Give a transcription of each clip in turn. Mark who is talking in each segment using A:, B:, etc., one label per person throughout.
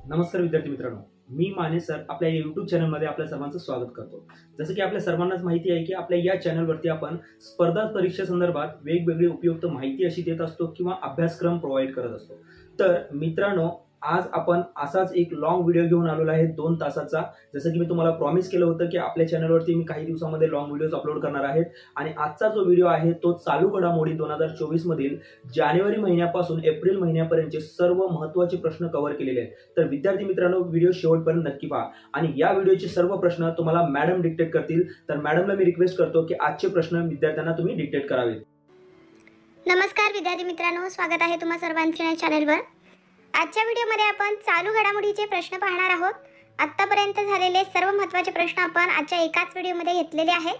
A: नमस्कार विद्यार्थी मित्रांनो, मी माने सर आपल्या YouTube चॅनलमध्ये आपल्या सर्वांचं स्वागत करतो। जसं की आपल्या सर्वांनाच माहिती आहे की आपल्या या चॅनलवरती आपण स्पर्धा परीक्षेसंदर्भात वेगवेगळी उपयुक्त माहिती अशी देत असतो किंवा अभ्यासक्रम प्रोव्हाइड करत असतो। तर मित्रांनो, आज आपण असाच एक लॉंग व्हिडिओ घेऊन आलेलो आहे 2 तासाचा। जसं की मी तुम्हाला प्रॉमिस केलं होतं की आपल्या चॅनलवरती मी काही दिवसांमध्ये लॉंग व्हिडिओज अपलोड करणार आहेत आणि आजचा जो व्हिडिओ आहे तो चालू घडामोडी 2024 मधील जानेवारी महिन्यापासून एप्रिल महिन्यापर्यंतचे सर्व महत्त्वाचे प्रश्न कव्हर केलेले आहेत। तर विद्यार्थी मित्रांनो, व्हिडिओ शेवटपर्यंत नक्की पहा आणि या व्हिडिओचे सर्व प्रश्न तुम्हाला मॅडम डिक्टेट करतील। तर मॅडमला मी रिक्वेस्ट करतो की आजचे प्रश्न विद्यार्थ्यांना तुम्ही डिक्टेट करावेत।
B: नमस्कार विद्यार्थी मित्रांनो, स्वागत आहे तुम्हा सर्वांच्या चॅनलवर। आजच्या व्हिडिओमध्ये आपण चालू घडामोडीचे प्रश्न पाहणार आहोत। आतापर्यंत झालेले सर्व महत्त्वाचे प्रश्न आपण आजच्या एकाच व्हिडिओमध्ये घेतलेले आहेत।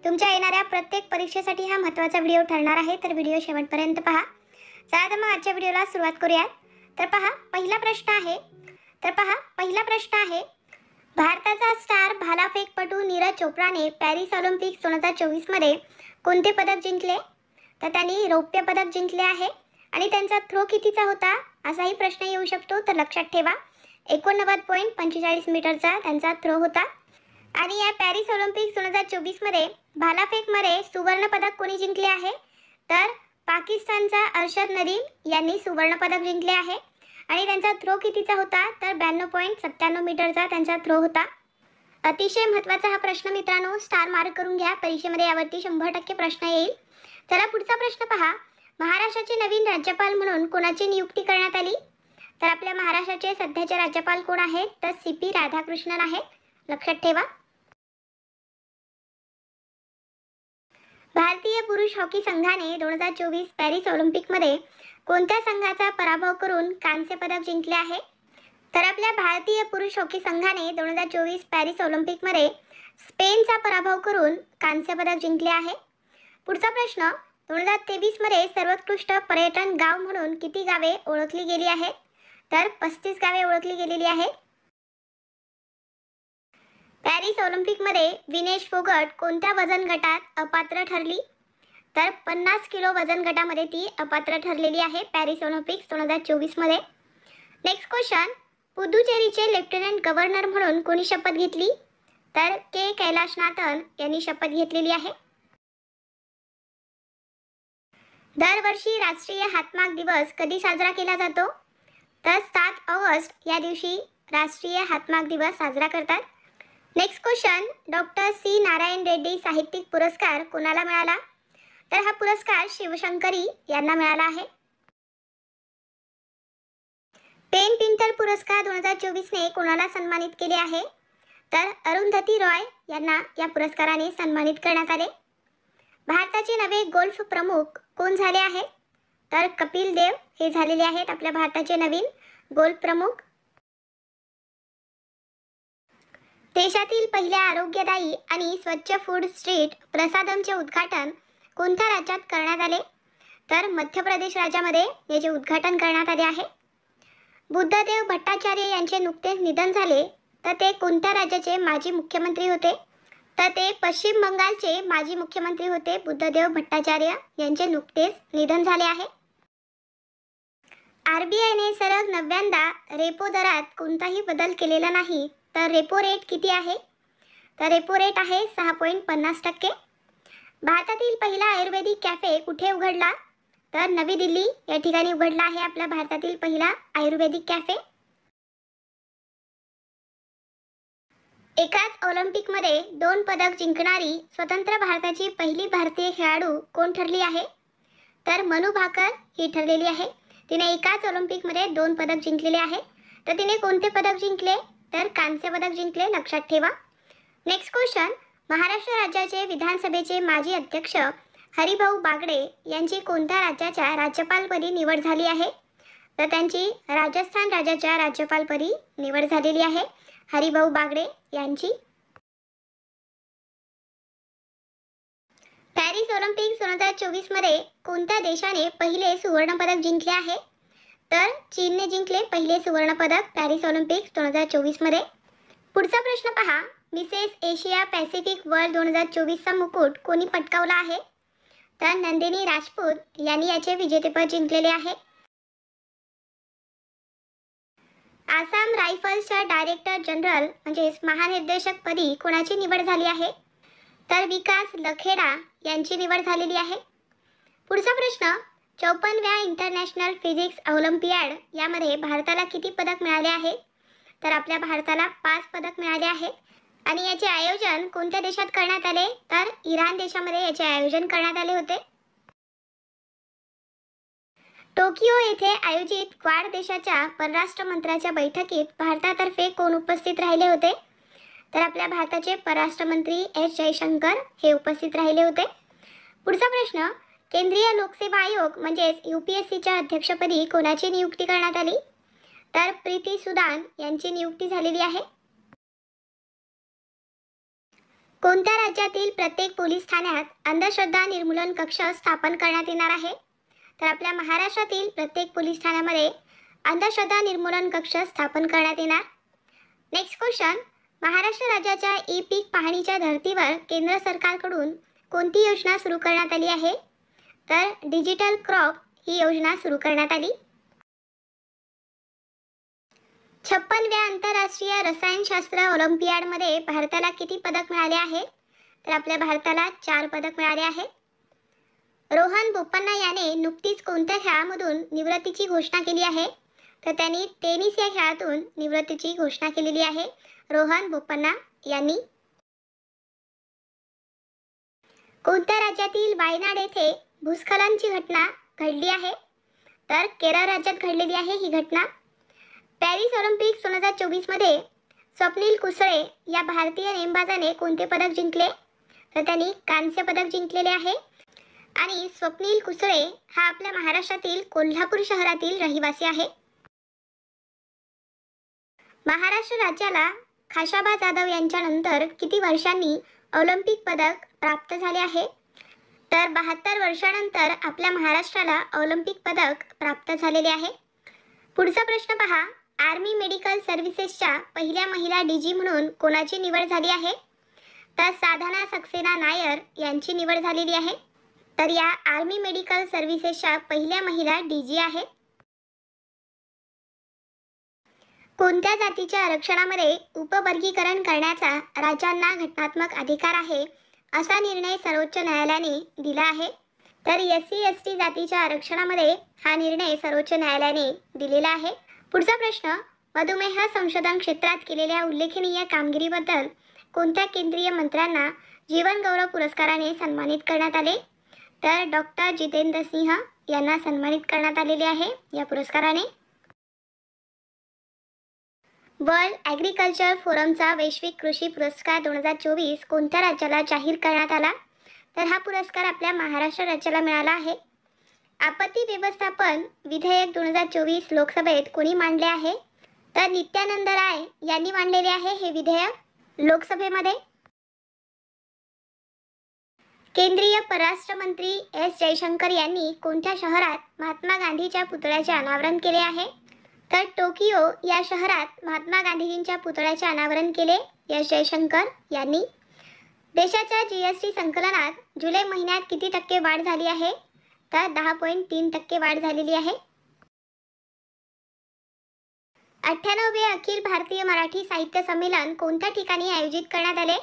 B: तुमच्या येणाऱ्या प्रत्येक परीक्षेसाठी हा महत्त्वाचा व्हिडिओ ठरणार आहे, तर व्हिडिओ शेवटपर्यंत पहा। चला तर मग आजच्या व्हिडिओला सुरुवात करूयात। तर पहा, पहिला प्रश्न आहे भारताचा स्टार भालाफेकपटू नीरज चोप्राने पॅरिस ऑलिम्पिक्स 2024 मध्ये कोणते पदक जिंकले? तर त्यांनी रौप्य पदक जिंकले आहे आणि त्यांचा थ्रो कितीचा होता असाही प्रश्न येऊ शकतो। तर लक्षात ठेवा, 89.45 मीटरचा त्यांचा थ्रो होता। आणि या पॅरिस ऑलिम्पिक्स 2024 मध्ये भालाफेकमध्ये सुवर्ण पदक कोणी जिंकले आहे? तर पाकिस्तानचा अर्शद नदीम यांनी सुवर्ण पदक जिंकले आहे आणि त्यांचा थ्रो कितीचा होता? तर 92.97 मीटरचा त्यांचा थ्रो होता। अतिशय महत्त्वाचा हा प्रश्न मित्रांनो, स्टार मार्क करून घ्या, परीक्षेमध्ये यावरती 100% प्रश्न येईल। चला पुढचा प्रश्न पहा, महाराष्ट्राचे नवीन राज्यपाल म्हणून कोणाची नियुक्ती करण्यात आली? तर आपल्या महाराष्ट्राचे सध्याचे राज्यपाल कोण आहेत? तर CP राधाकृष्णन आहेत, लक्षात ठेवा। भारतीय पुरुष हॉकी संघाने 2024 पॅरिस ऑलिम्पिकमध्ये कोणत्या संघाचा पराभव करून कांस्य पदक जिंकले आहे? तर आपल्या भारतीय पुरुष हॉकी संघाने 2024 पॅरिस ऑलिम्पिकमध्ये स्पेनचा पराभव करून कांस्य पदक जिंकले आहे। पुढचा प्रश्न, 2023 मध्ये सर्वोत्कृष्ट पर्यटन गाव म्हणून किती गावे ओळखली गेली आहेत? तर 35 गावे ओळखली गेलेली आहेत। पॅरिस ऑलिम्पिकमध्ये विनेश फोगट कोणत्या वजन गटात अपात्र ठरली? तर 50 किलो वजन गटामध्ये ती अपात्र ठरलेली आहे पॅरिस ऑलिम्पिक्स 2024 मध्ये। नेक्स्ट क्वेश्चन, पुदुचेरीचे लेफ्टनंट गव्हर्नर म्हणून कोणी शपथ घेतली? तर के कैलाशनाथन यांनी शपथ घेतलेली आहे। दरवर्षी राष्ट्रीय हातमाग दिवस कधी साजरा केला जातो? तर 7 ऑगस्ट या दिवशी राष्ट्रीय हातमाग दिवस साजरा करतात। Next question, doctor C Narayan Reddy साहित्यिक पुरस्कार कोणाला मिळाला? तर हा पुरस्कार शिवशंकरी यांना मिळाला आहे। पेन पिंटर पुरस्कार 2024 ने कोणाला सन्मानित केले आहे? तर अरुंधती रॉय यांना या पुरस्काराने सन्मानित करण्यात आले। भारताचे नवे गोल्फ प्रमुख कोण झाले आहेत? तर कपिल देव हे झालेले आहेत आपल्या भारताचे नवीन गोल्फ प्रमुख। देशातील पहिल्या आरोग्यदायी आणि स्वच्छ फूड स्ट्रीट प्रसादमचे उद्घाटन कोणत्या राज्यात करण्यात आले? तर मध्य प्रदेश राज्यामध्ये याचे उद्घाटन करण्यात आले आहे। बुद्धदेव भट्टाचार्य यांचे नुकतेच निधन झाले, तर ते कोणत्या राज्याचे माजी मुख्यमंत्री होते? तर ते पश्चिम बंगालचे माजी मुख्यमंत्री होते। बुद्धदेव भट्टाचार्य यांचे नुकतेच निधन झाले आहे। RBIने सलग 9व्यांदा रेपो दरात कोणताही बदल केलेला नाही, तर रेपो रेट किती आहे? तर रेपो रेट आहे 6.50%। भारतातील पहिला आयुर्वेदिक कॅफे कुठे उघडला? तर नवी दिल्ली या ठिकाणी उघडला आहे आपला भारतातील पहिला आयुर्वेदिक कॅफे। एकाच ऑलिम्पिकमध्ये 2 पदक जिंकणारी स्वतंत्र भारताची पहिली भारतीय खेळाडू कोण ठरली आहे? तर मनू भाकर ही ठरलेली आहे। तिने एकाच ऑलिम्पिकमध्ये 2 पदक जिंकलेले आहे। तर तिने कोणते पदक जिंकले? तर कांस्य पदक जिंकले, लक्षात ठेवा। नेक्स्ट क्वेश्चन, महाराष्ट्र राज्याचे विधानसभेचे माजी अध्यक्ष हरिभाऊ बागडे यांची कोणत्या राज्याच्या राज्यपालपदी निवड झाली आहे? तर त्यांची राजस्थान राज्याच्या राज्यपालपदी निवड झालेली आहे हरिभाऊ बागडे यांची। पॅरिस ऑलिम्पिक्स 2024 मध्ये कोणत्या देशाने पहिले सुवर्ण पदक जिंकले आहे? तर चीनने जिंकले पहिले सुवर्ण पदक पॅरिस ऑलिम्पिक्स 2024 मध्ये। पुढचा प्रश्न पहा, मिसेस एशिया पॅसिफिक वर्ल्ड 2024 चा मुकुट कोणी पटकावला आहे? तर नंदिनी राजपूत यांनी याचे विजेतेपद जिंकलेले आहे। आसाम रायफल्सच्या डायरेक्टर जनरल म्हणजेच महानिर्देशकपदी कोणाची निवड झाली आहे? तर विकास लखेडा यांची निवड झालेली आहे. पुढचा प्रश्न, 54व्या इंटरनॅशनल फिजिक्स ऑलिम्पियाड यामध्ये भारताला किती पदक मिळाले आहे? तर आपल्या भारताला 5 पदक मिळाले आहेत. आणि याचे आयोजन कोणत्या देशात करण्यात आले? तर इराण देशामध्ये याचे आयोजन करण्यात आले होते. टोकियो येथे आयोजित क्वाड देशाच्या परराष्ट्र मंत्र्यांच्या बैठकीत भारतातर्फे कोण उपस्थित राहिले होते? तर आपल्या भारताचे परराष्ट्र मंत्री एस जयशंकर हे उपस्थित राहिले होते. पुढचा प्रश्न, केंद्रीय लोकसेवा आयोग म्हणजेच UPSCच्या अध्यक्षपदी कोणाची नियुक्ती करण्यात आली? तर प्रीती सुदान यांची नियुक्ती झालेली आहे. कोणत्या राज्यातील प्रत्येक पोलीस ठाण्यात अंधश्रद्धा निर्मूलन कक्ष स्थापन करण्यात येणार आहे? तर आपल्या महाराष्ट्रातील प्रत्येक पोलीस ठाण्यामध्ये अंधश्रद्धा निर्मूलन कक्ष स्थापन करण्यात येणार. नेक्स्ट क्वेश्चन, महाराष्ट्र राज्याच्या ई-पीक पाहणीच्या धर्तीवर केंद्र सरकारकडून कोणती योजना सुरू करण्यात आली आहे? तर डिजिटल क्रॉप ही योजना सुरू करण्यात आली. 56व्या आंतरराष्ट्रीय रसायनशास्त्र ऑलिम्पियाडमध्ये भारताला किती पदक मिळाले आहे? तर आपल्या भारताला 4 पदक मिळाले आहेत. रोहन बोपन्ना याने नुकतीच कोणत्या खेळामधून निवृत्तीची घोषणा केली आहे? तर त्यांनी टेनिस या खेळातून निवृत्तीची घोषणा केलेली आहे रोहन बोपन्ना यांनी. कोणत्या राज्यातील वायनाड येथे भूस्खलनाची घटना घडली आहे? तर केरळ राज्यात घडलेली आहे ही घटना. पॅरिस ऑलिम्पिक्स 2024 मध्ये स्वप्नील कुसळे या भारतीय नेमबाजाने कोणते पदक जिंकले? तर त्यांनी कांस्य पदक जिंकलेले आहे. आणि स्वप्नील कुसळे हा आपल्या महाराष्ट्रातील कोल्हापूर शहरातील रहिवासी आहे. महाराष्ट्र राज्याला खाशाबा जाधव यांच्यानंतर किती वर्षांनी ऑलिम्पिक पदक प्राप्त झाले आहे? तर 72 वर्षांनंतर आपल्या महाराष्ट्राला ऑलिम्पिक पदक प्राप्त झालेले आहे. पुढचा प्रश्न पहा, आर्मी मेडिकल सर्व्हिसेसच्या पहिल्या महिला DG म्हणून कोणाची निवड झाली आहे? तर साधना सक्सेना नायर यांची निवड झालेली आहे. तर या आर्मी मेडिकल सर्व्हिसेसच्या पहिल्या महिला DG आहेत. कोणत्या जातीच्या आरक्षणामध्ये उपवर्गीकरण करण्याचा राज्यांना घटनात्मक अधिकार आहे असा निर्णय सर्वोच्च न्यायालयाने दिला आहे? तर SC/ST जातीच्या आरक्षणामध्ये हा निर्णय सर्वोच्च न्यायालयाने दिलेला आहे. पुढचा प्रश्न, मधुमेह संशोधन क्षेत्रात केलेल्या उल्लेखनीय कामगिरीबद्दल कोणत्या केंद्रीय मंत्र्यांना जीवन गौरव पुरस्काराने सन्मानित करण्यात आले? तर डॉक्टर जितेंद्र सिंह यांना सन्मानित करण्यात आलेले आहे या पुरस्काराने. वर्ल्ड ॲग्रिकल्चर फोरमचा वैश्विक कृषी पुरस्कार 2024 कोणत्या राज्याला जाहीर करण्यात आला? तर हा पुरस्कार आपल्या महाराष्ट्र राज्याला मिळाला आहे. आपत्ती व्यवस्थापन विधेयक 2024 लोकसभेत कोणी मांडले आहे? तर नित्यानंद राय यांनी मांडलेले आहे हे विधेयक लोकसभेमध्ये. केंद्रीय परराष्ट्र मंत्री एस जयशंकर यांनी कोणत्या शहरात महात्मा गांधीच्या पुतळ्याचे अनावरण केले आहे? तर टोकियो या शहरात महात्मा गांधीजींच्या पुतळ्याचे अनावरण केले एस जयशंकर यांनी. देशाच्या GST संकलनात जुलै महिन्यात किती टक्के वाढ झाली आहे? तर 10.3% वाढ झालेली आहे. 98वे अखिल भारतीय मराठी साहित्य संमेलन कोणत्या ठिकाणी आयोजित करण्यात आले?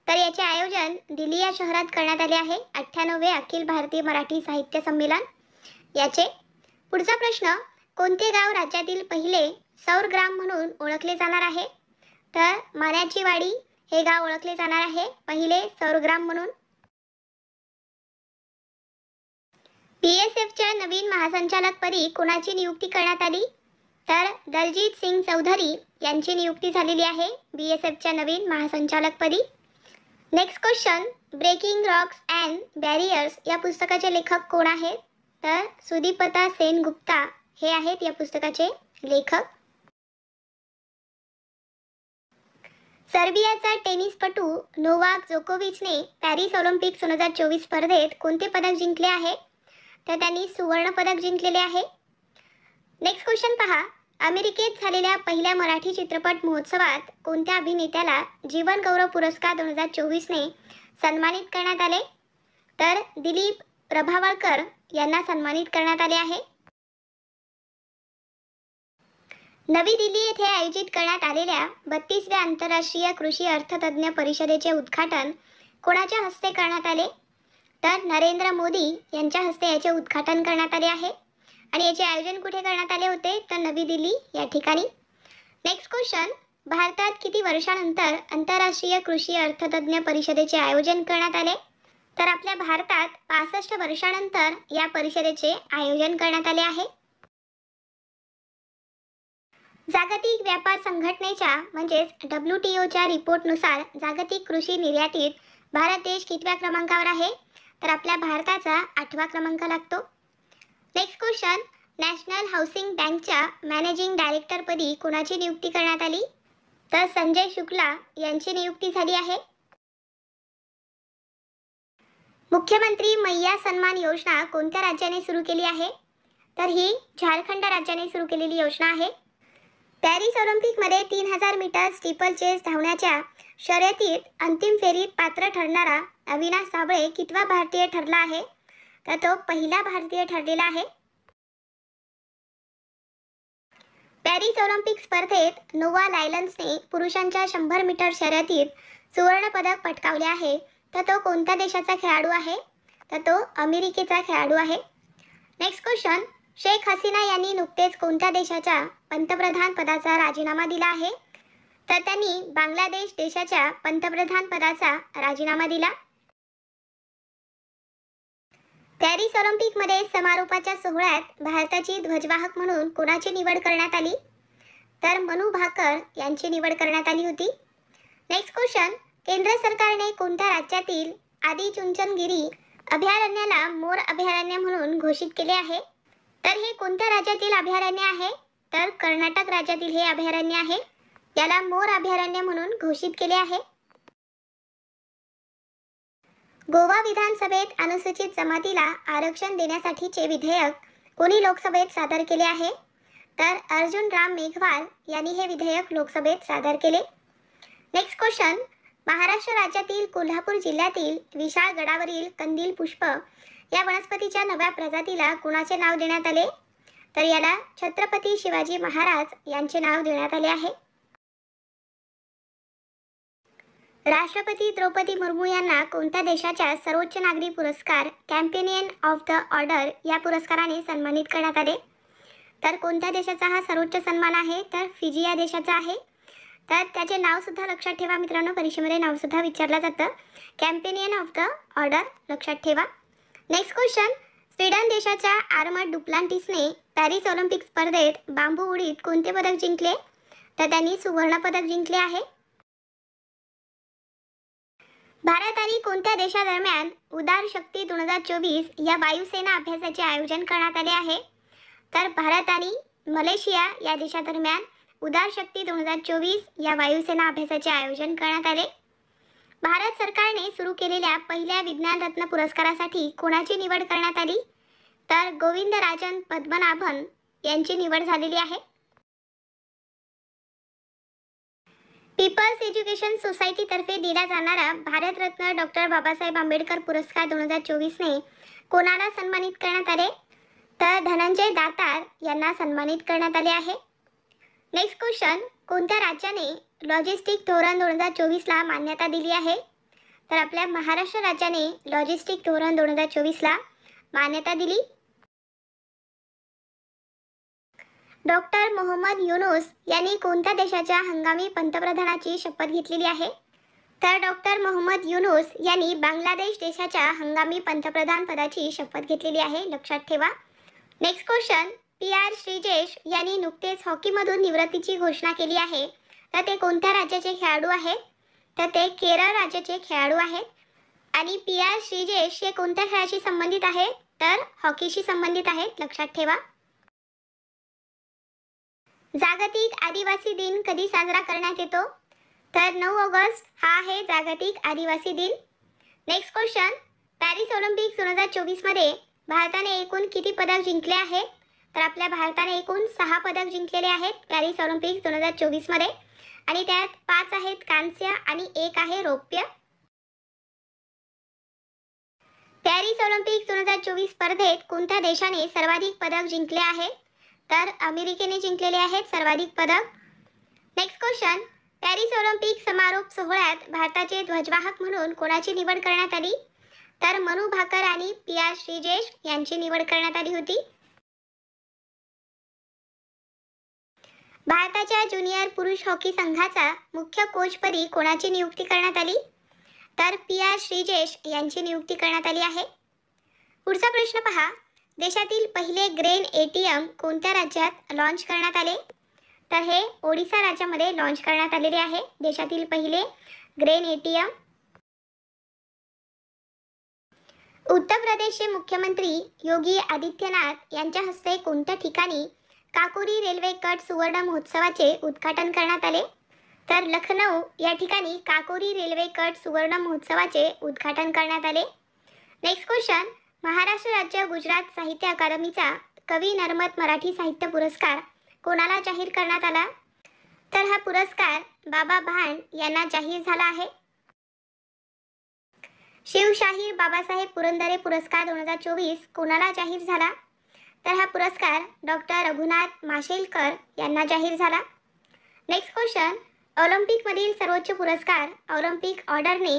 B: तर याचे आयोजन दिल्ली या शहरात करण्यात आले आहे. 98वे अखिल भारतीय मराठी साहित्य संमेलन याचे. पुढचा प्रश्न, कोणते गाव राज्यातील पहिले सौर ग्राम म्हणून ओळखले जाणार आहे? तर मान्याची वाडी हे गाव ओळखले जाणार आहे पहिले सौर ग्राम म्हणून. BSFच्या नवीन महासंचालकपदी कोणाची नियुक्ती करण्यात आली? तर दलजीत सिंग चौधरी यांची नियुक्ती झालेली आहे BSFच्या नवीन महासंचालकपदी. Next question, breaking rocks and barriers या पुस्तकाचे लेखक कोण आहेत? तर सुदीपता सेनगुप्ता हे आहेत या पुस्तकाचे लेखक. सर्बियाचा टेनिसपटू नोवाक जोकोविचने पॅरिस ऑलिम्पिक्स 2024 स्पर्धेत कोणते पदक जिंकले आहे? तर त्यांनी सुवर्ण पदक जिंकलेले आहे. नेक्स्ट क्वेश्चन पहा, अमेरिकेत झालेल्या पहिल्या मराठी चित्रपट महोत्सवात कोणत्या अभिनेत्याला जीवन गौरव पुरस्कार 2024 ने सन्मानित करण्यात आले? तर दिलीप प्रभावळकर यांना सन्मानित करण्यात आले आहे. नवी दिल्ली येथे आयोजित करण्यात आलेल्या 32व्या आंतरराष्ट्रीय कृषी अर्थतज्ञ परिषदेचे उद्घाटन कोणाच्या हस्ते करण्यात आले? तर नरेंद्र मोदी यांच्या हस्ते याचे उद्घाटन करण्यात आले आहे. आणि याचे आयोजन कुठे करण्यात आले होते? तर नवी दिल्ली या ठिकाणी. नेक्स्ट क्वेश्चन, भारतात किती वर्षानंतर आंतरराष्ट्रीय कृषी अर्थतज्ञ परिषदेचे आयोजन करण्यात आले? तर आपल्या भारतात 65 वर्षानंतर या परिषदेचे आयोजन करण्यात आले आहे. जागतिक व्यापार संघटनेच्या म्हणजेच WTOच्या रिपोर्टनुसार जागतिक कृषी निर्यातीत भारत देश कितव्या क्रमांकावर आहे? तर आपल्या भारताचा 8वा क्रमांक लागतो. नेक्स्ट क्वेश्चन, नॅशनल हाऊसिंग बँकच्या मॅनेजिंग डायरेक्टरपदी कोणाची नियुक्ती करण्यात आली? तर संजय शुक्ला यांची नियुक्ती झाली आहे. मुख्यमंत्री मैया सन्मान योजना कोणत्या राज्याने सुरू केली आहे? तर ही झारखंड राज्याने सुरू केलेली योजना आहे. पॅरिस ऑलिम्पिकमध्ये 3000 मीटर स्टीपल चेस धावण्याच्या शर्यतीत अंतिम फेरीत पात्र ठरणारा अविनाश साबळे कितवा भारतीय ठरला आहे? तर तो पहिला भारतीय ठरलेला आहे. पॅरिस ऑलिम्पिक स्पर्धेत नोवा लायलन्सने पुरुषांच्या 100 मीटर शर्यतीत सुवर्ण पदक पटकावले आहे. तर तो कोणत्या देशाचा खेळाडू आहे? तर तो अमेरिकेचा खेळाडू आहे. नेक्स्ट क्वेश्चन, शेख हसीना यांनी नुकतेच कोणत्या देशाच्या पंतप्रधान पदाचा राजीनामा दिला आहे? तर त्यांनी बांगलादेश देशाच्या पंतप्रधान पदाचा राजीनामा दिला. पॅरिस ऑलिम्पिकमध्ये समारोपाच्या सोहळ्यात भारताची ध्वजवाहक म्हणून कोणाची निवड करण्यात आली? तर मनू भाकर यांची निवड करण्यात आली होती. नेक्स्ट क्वेश्चन, केंद्र सरकारने कोणत्या राज्यातील आदिचुंचनगिरी अभयारण्याला मोर अभयारण्य म्हणून घोषित केले आहे? तर हे कोणत्या राज्यातील अभयारण्य आहे? तर कर्नाटक राज्यातील हे अभयारण्य आहे. याला मोर अभयारण्य म्हणून घोषित केले आहे. गोवा विधानसभेत अनुसूचित जमातीला आरक्षण देण्यासाठीचे विधेयक कोणी लोकसभेत सादर केले आहे? तर अर्जुन राम मेघवाल यांनी हे विधेयक लोकसभेत सादर केले. नेक्स्ट क्वेश्चन, महाराष्ट्र राज्यातील कोल्हापूर जिल्ह्यातील विशाळ गडावरील कंदील पुष्प या वनस्पतीच्या नव्या प्रजातीला कोणाचे नाव देण्यात आले? तर याला छत्रपती शिवाजी महाराज यांचे नाव देण्यात आले आहे. राष्ट्रपती द्रौपदी मुर्मू यांना कोणत्या देशाच्या सर्वोच्च नागरी पुरस्कार कॅम्पेनियन ऑफ द ऑर्डर या पुरस्काराने सन्मानित करण्यात आले? तर कोणत्या देशाचा हा सर्वोच्च सन्मान आहे? तर फिजी या देशाचा आहे. तर त्याचे नाव सुद्धा लक्षात ठेवा मित्रांनो, परीक्षेमध्ये नाव सुद्धा विचारलं जातं. कॅम्पेनियन ऑफ द ऑर्डर लक्षात ठेवा. नेक्स्ट क्वेश्चन, स्वीडन देशाच्या आर्मड डुप्लांटिसने पॅरिस ऑलिम्पिक स्पर्धेत बांबू उडीत कोणते पदक जिंकले? तर त्यांनी सुवर्ण पदक जिंकले आहे. भारत आणि कोणत्या देशादरम्यान उदार शक्ती 2024 या वायुसेना अभ्यासाचे आयोजन करण्यात आले आहे? तर भारत आणि मलेशिया या देशादरम्यान उदार शक्ती 2024 या वायुसेना अभ्यासाचे आयोजन करण्यात आले. भारत सरकारने सुरू केलेल्या पहिल्या विज्ञान रत्न पुरस्कारासाठी कोणाची निवड करण्यात आली? तर गोविंदराजन पद्मनाभन यांची निवड झालेली आहे. पीपल्स एज्युकेशन सोसायटी तर्फे दिला जाणारा भारतरत्न डॉक्टर बाबासाहेब आंबेडकर पुरस्कार 2024 ने कोणाला सन्मानित करण्यात आले? तर धनंजय दातार यांना सन्मानित करण्यात आले आहे. नेक्स्ट क्वेश्चन, कोणत्या राज्याने लॉजिस्टिक धोरण 2024 ला मान्यता दिली आहे? तर आपल्या महाराष्ट्र राज्याने लॉजिस्टिक धोरण 2024 ला मान्यता दिली. डॉक्टर मोहम्मद युनूस यांनी कोणत्या देशाच्या हंगामी पंतप्रधानाची शपथ घेतलेली आहे? तर डॉक्टर मोहम्मद युनूस यांनी बांगलादेश देशाच्या हंगामी पंतप्रधान पदाची शपथ घेतलेली आहे, लक्षात ठेवा. नेक्स्ट क्वेश्चन, PR श्रीजेश यांनी नुकतेच हॉकीमधून निवृत्तीची घोषणा केली आहे. तर ते कोणत्या राज्याचे खेळाडू आहेत? तर ते केरळ राज्याचे खेळाडू आहेत. आणि PR श्रीजेश हे कोणत्या खेळाशी संबंधित आहेत? तर हॉकीशी संबंधित आहेत, लक्षात ठेवा. जागतिक आदिवासी दिन कधी साजरा करण्यात येतो? तर 9 ऑगस्ट हा आहे जागतिक आदिवासी दिन. नेक्स्ट क्वेश्चन, पॅरिस ऑलिम्पिक 2024 मध्ये भारताने एकूण किती पदक जिंकले आहेत? तर आपल्या भारताने एकूण 6 पदक जिंकलेले आहेत पॅरिस ऑलिम्पिक 2024 मध्ये. आणि त्यात 5 आहेत कांस्य आणि 1 आहे रौप्य. पॅरिस ऑलिम्पिक 2024 स्पर्धेत कोणत्या देशाने सर्वाधिक पदक जिंकले आहे? तर अमेरिकेने जिंकलेले आहेत सर्वाधिक पदक. नेक्स्ट क्वेश्चन, पॅरिस ऑलिम्पिक समारोप सोहळ्यात भारताचे ध्वजवाहक म्हणून कोणाची निवड करण्यात आली? तर मनु भाकर आणि पिया श्रीजेश यांची निवड करण्यात आली होती. भारताच्या ज्युनियर पुरुष हॉकी संघाचा मुख्य कोचपदी कोणाची नियुक्ती करण्यात आली? तर पिया श्रीजेश यांची नियुक्ती करण्यात आली आहे. पुढचा प्रश्न पहा, देशातील पहिले ग्रेन एटीएम कोणत्या राज्यात लॉन्च करण्यात आले? तर हे ओडिशा राज्यामध्ये लॉन्च करण्यात आलेले आहे देशातील पहिले ग्रेन एटीएम. उत्तर प्रदेशचे मुख्यमंत्री योगी आदित्यनाथ यांच्या हस्ते कोणत्या ठिकाणी काकोरी रेल्वे कट सुवर्ण महोत्सवाचे उद्घाटन करण्यात आले? तर लखनौ या ठिकाणी काकोरी रेल्वे कट सुवर्ण महोत्सवाचे उद्घाटन करण्यात आले. नेक्स्ट क्वेश्चन, महाराष्ट्र राज्य गुजरात साहित्य अकादमीचा कवी नर्मद मराठी साहित्य पुरस्कार कोणाला जाहीर करण्यात आला? तर हा पुरस्कार बाबा भांड यांना जाहीर झाला आहे. शिवशाहीर बाबासाहेब पुरंदरे पुरस्कार 2024 कोणाला जाहीर झाला? तर हा पुरस्कार डॉक्टर रघुनाथ माशेलकर यांना जाहीर झाला. नेक्स्ट क्वेश्चन, ऑलिम्पिकमधील सर्वोच्च पुरस्कार ऑलिम्पिक ऑर्डरने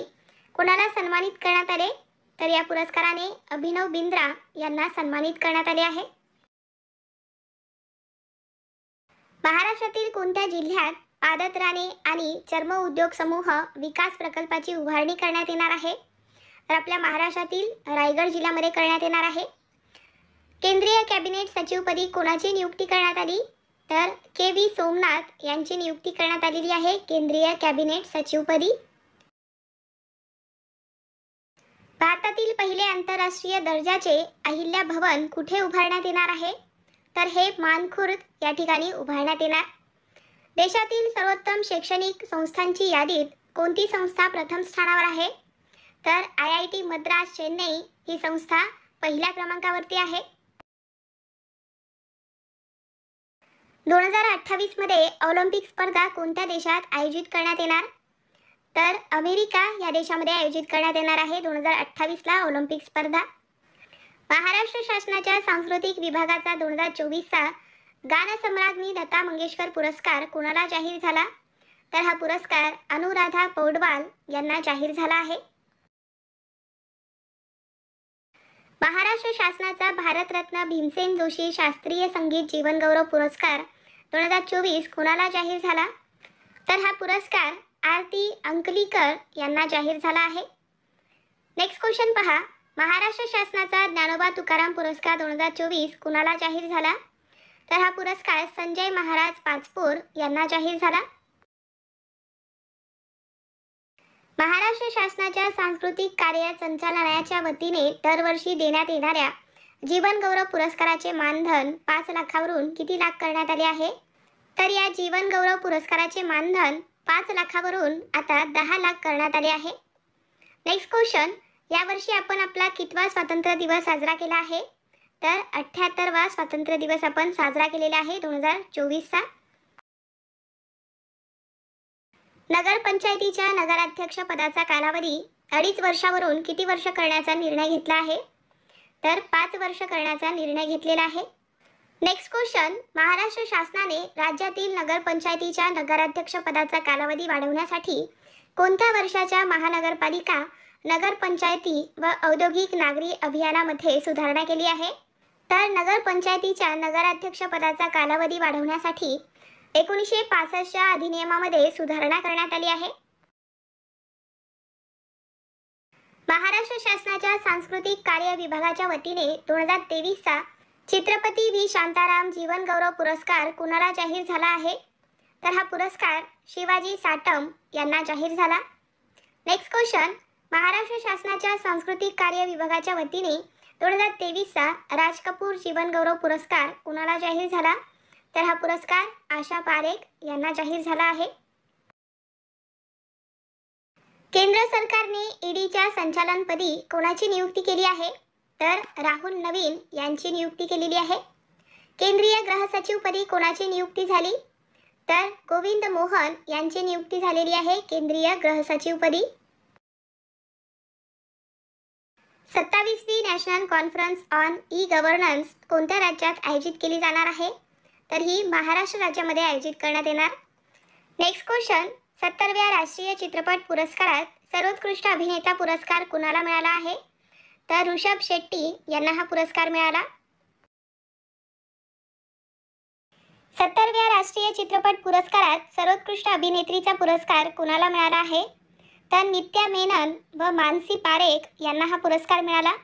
B: कोणाला सन्मानित करण्यात आले? तर या पुरस्काराने अभिनव बिंद्रा यांना सन्मानित करण्यात आले आहे. महाराष्ट्रातील कोणत्या जिल्ह्यात पादत्राणे आणि चर्म उद्योग समूह विकास प्रकल्पाची उभारणी करण्यात येणार आहे? तर आपल्या महाराष्ट्रातील रायगड जिल्ह्यामध्ये करण्यात येणार आहे. केंद्रीय कॅबिनेट सचिवपदी कोणाची नियुक्ती करण्यात आली? तर के.व्ही. सोमनाथ यांची नियुक्ती करण्यात आलेली आहे केंद्रीय कॅबिनेट सचिवपदी. भारतातील पहिले आंतरराष्ट्रीय दर्जाचे अहिल्या भवन कुठे उभारण्यात येणार आहे? तर हे मानखुर्द या ठिकाणी उभारण्यात येणार. देशातील सर्वोत्तम शैक्षणिक संस्थांची यादीत कोणती संस्था प्रथम स्थानावर आहे? तर IIT मद्रास चेन्नई ही संस्था पहिल्या क्रमांकावरती आहे. 2028 मध्ये ऑलिम्पिक स्पर्धा कोणत्या देशात आयोजित करण्यात येणार? तर अमेरिका या देशामध्ये आयोजित करण्यात येणार आहे 2028 ला ऑलिम्पिक स्पर्धा. महाराष्ट्र शासनाच्या सांस्कृतिक विभागाचा 2024चा गानसम्राज्ञी लता मंगेशकर पुरस्कार कोणाला जाहीर झाला? तर हा पुरस्कार अनुराधा पौडवाल यांना जाहीर झाला आहे. महाराष्ट्र शासनाचा भारतरत्न भीमसेन जोशी शास्त्रीय संगीत जीवनगौरव पुरस्कार 2024 कोणाला जाहीर झाला? तर हा पुरस्कार आरती अंकलीकर यांना जाहीर झाला आहे. नेक्स्ट क्वेश्चन पहा, महाराष्ट्र शासनाचा ज्ञानोबा तुकाराम पुरस्कार 2024 कोणाला जाहीर झाला? तर हा पुरस्कार संजय महाराज पाचपोर यांना जाहीर झाला. महाराष्ट्र शासनाच्या सांस्कृतिक कार्य संचालनालयाच्या वतीने दरवर्षी देण्यात येणाऱ्या जीवन गौरव पुरस्काराचे मानधन 5 लाखावरून किती लाख करण्यात आले आहे? तर या जीवन गौरव पुरस्काराचे मानधन 5 लाखावरून आता 10 लाख करण्यात आले आहे. नेक्स्ट क्वेश्चन, यावर्षी आपण आपला कितवा स्वातंत्र्य दिवस साजरा केला आहे? तर 78वा स्वातंत्र्य दिवस आपण साजरा केलेला आहे 2024चा. नगरपंचायतीच्या नगराध्यक्ष पदाचा कालावधी 2.5 वर्षावरून किती वर्ष करण्याचा निर्णय घेतला आहे? तर 5 वर्ष करण्याचा निर्णय घेतलेला आहे. नेक्स्ट क्वेश्चन, महाराष्ट्र शासनाने राज्यातील नगरपंचायतीच्या नगराध्यक्ष पदाचा कालावधी वाढवण्यासाठी कोणत्या वर्षाच्या महानगरपालिका नगरपंचायती व औद्योगिक नागरी अभियानामध्ये सुधारणा केली आहे? तर नगरपंचायतीच्या नगराध्यक्ष पदाचा कालावधी वाढवण्यासाठी 1965च्या अधिनियमामध्ये सुधारणा करण्यात आली आहे. महाराष्ट्र शासनाच्या सांस्कृतिक कार्य विभागाच्या वतीने 2023चा चित्रपती व्ही शांताराम जीवन गौरव पुरस्कार कुणाला जाहीर झाला आहे? तर हा पुरस्कार शिवाजी साटम यांना जाहीर झाला. नेक्स्ट क्वेश्चन, महाराष्ट्र शासनाच्या सांस्कृतिक कार्य विभागाच्या वतीने 2023चा राज कपूर जीवन गौरव पुरस्कार कुणाला जाहीर झाला? तर हा पुरस्कार आशा पारेख यांना जाहीर झाला आहे. केंद्र सरकारने ईडीच्या संचालनपदी कोणाची नियुक्ती केली आहे? तर राहुल नवीन यांची नियुक्ती केलेली आहे. केंद्रीय गृह सचिवपदी कोणाची नियुक्ती झाली? तर गोविंद मोहन यांची नियुक्ती झालेली आहे केंद्रीय गृह सचिवपदी. 27वी national conference on e governance कोणत्या राज्यात आयोजित केली जाणार आहे? तर ही महाराष्ट्र राज्यामध्ये आयोजित करण्यात येणार. नेक्स्ट क्वेश्चन, 70व्या राष्ट्रीय चित्रपट पुरस्कारात सर्वोत्कृष्ट अभिनेता पुरस्कार कुणाला मिळाला आहे? तर ऋषभ शेट्टी यांना हा पुरस्कार मिळाला. 70व्या राष्ट्रीय चित्रपट पुरस्कारात सर्वोत्कृष्ट अभिनेत्रीचा पुरस्कार कुणाला मिळाला आहे? तर नित्या मेनन व मानसी पारेख यांना हा पुरस्कार मिळाला.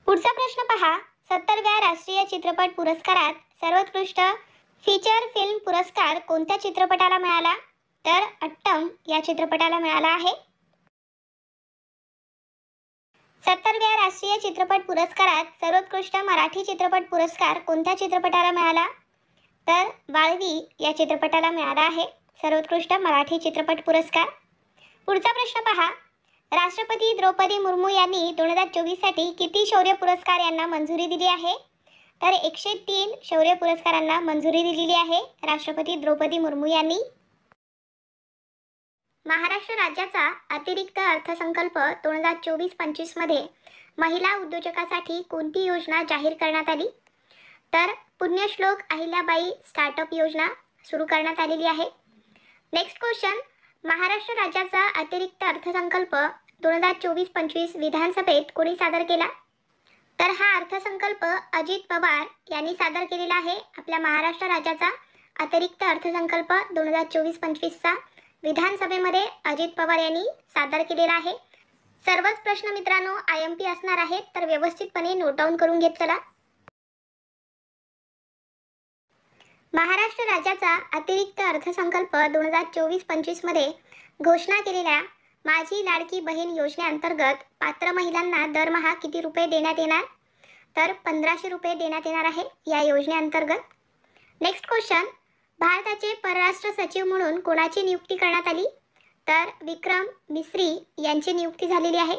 B: पुढचा प्रश्न पहा, 70व्या राष्ट्रीय चित्रपट पुरस्कारात सर्वोत्कृष्ट फीचर फिल्म पुरस्कार कोणत्या चित्रपटाला मिळाला? तर अट्टम या चित्रपटाला मिळाला आहे. 70व्या राष्ट्रीय चित्रपट पुरस्कारात सर्वोत्कृष्ट मराठी चित्रपट पुरस्कार कोणत्या चित्रपटाला मिळाला? तर वाळवी या चित्रपटाला मिळाला आहे सर्वोत्कृष्ट मराठी चित्रपट पुरस्कार. पुढचा प्रश्न पहा, राष्ट्रपती द्रौपदी मुर्मू यांनी 2024 साठी किती शौर्य पुरस्कार यांना मंजुरी दिली आहे? तर 103 शौर्य पुरस्कारांना मंजुरी दिलेली आहे राष्ट्रपती द्रौपदी मुर्मू यांनी. महाराष्ट्र राज्याचा अतिरिक्त अर्थसंकल्प 2024-25 मध्ये महिला उद्योजकासाठी कोणती योजना जाहीर करण्यात आली? तर पुण्यश्लोक अहिल्याबाई स्टार्टअप योजना सुरू करण्यात आलेली आहे. नेक्स्ट क्वेश्चन, महाराष्ट्र राज्याचा अतिरिक्त अर्थसंकल्प 2024-25 विधानसभेत कोणी सादर केला? तर हा अर्थसंकल्प अजित पवार यांनी सादर केलेला आहे. आपल्या महाराष्ट्र राज्याचा अतिरिक्त अर्थसंकल्प 2024-25चा विधानसभेमध्ये अजित पवार यांनी सादर केलेला आहे. सर्वच प्रश्न मित्रांनो IMP असणार आहेत, तर व्यवस्थितपणे नोट डाऊन करून घेत चला. महाराष्ट्र राज्याचा अतिरिक्त अर्थसंकल्प 2024-25 मध्ये घोषणा केलेल्या माझी लाडकी बहीण योजनेअंतर्गत पात्र महिलांना दरमहा किती रुपये देण्यात येणार? तर 1500 रुपये देण्यात येणार आहे या योजनेअंतर्गत. नेक्स्ट क्वेश्चन, भारताचे परराष्ट्र सचिव म्हणून कोणाची नियुक्ती करण्यात आली? तर विक्रम मिस्री यांची नियुक्ती झालेली आहे.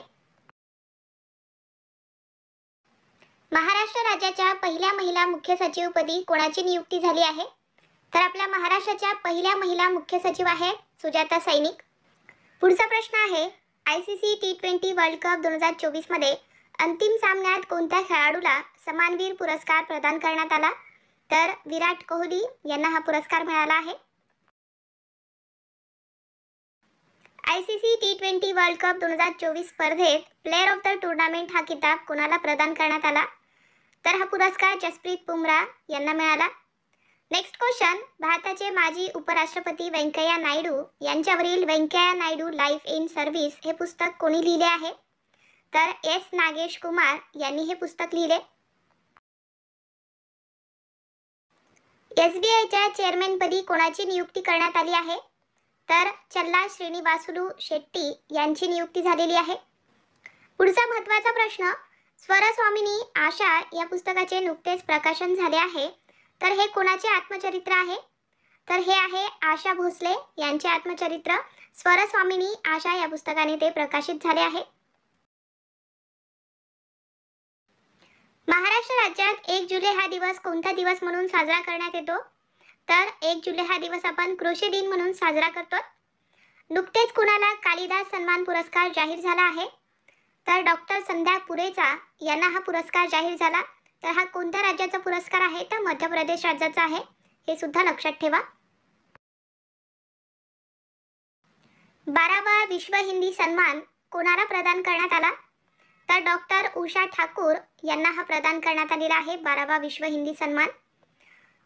B: महाराष्ट्र राज्याच्या पहिल्या महिला मुख्य सचिवपदी कोणाची नियुक्ती झाली आहे? तर आपल्या महाराष्ट्राच्या पहिल्या महिला मुख्य सचिव आहेत सुजाता सैनिक. पुढचा प्रश्न आहे, ICC T20 वर्ल्ड कप 2024 मध्ये अंतिम सामन्यात कोणत्या खेळाडूला समानवीर पुरस्कार प्रदान करण्यात आला? तर विराट कोहली यांना हा पुरस्कार मिळाला आहे. ICC T20 वर्ल्ड कप 2024 स्पर्धेत प्लेअर ऑफ द टुर्नामेंट हा किताब कोणाला प्रदान करण्यात आला? तर हा पुरस्कार जसप्रीत बुमराह यांना मिळाला. नेक्स्ट क्वेश्चन, भारताचे माजी उपराष्ट्रपती व्यंकय्या नायडू यांच्यावरील Venkaiah Naidu life in service हे पुस्तक कोणी लिहिले आहे? तर S नागेश कुमार यांनी हे पुस्तक लिहिले. SBIच्या चेअरमॅनपदी कोणाची नियुक्ती करण्यात आली आहे? तर चल्ला श्रीनिवासुलू शेट्टी यांची नियुक्ती झालेली आहे. पुढचा महत्त्वाचा प्रश्न, स्वरस्वामिनी आशा या पुस्तकाचे नुकतेच प्रकाशन झाले आहे, तर हे कोणाचे आत्मचरित्र आहे? तर हे आहे आशा भोसले यांचे आत्मचरित्र स्वरस्वामिनी आशा या पुस्तकाने ते प्रकाशित झाले आहे. महाराष्ट्र राज्यात 1 जुलै हा दिवस कोणता दिवस म्हणून साजरा करण्यात येतो? तर 1 जुलै हा दिवस आपण कृषी दिन म्हणून साजरा करतो. नुकतेच कुणाला कालिदास सन्मान पुरस्कार जाहीर झाला आहे? तर डॉक्टर संध्या पुरेचा यांना हा पुरस्कार जाहीर झाला. तर हा कोणत्या राज्याचा पुरस्कार आहे? तर मध्य प्रदेश राज्याचा आहे, हे सुद्धा लक्षात ठेवा. 12वा विश्व हिंदी सन्मान कोणाला प्रदान करण्यात आला? तर डॉक्टर उषा ठाकूर यांना हा प्रदान करण्यात आलेला आहे 12वा विश्व हिंदी सन्मान.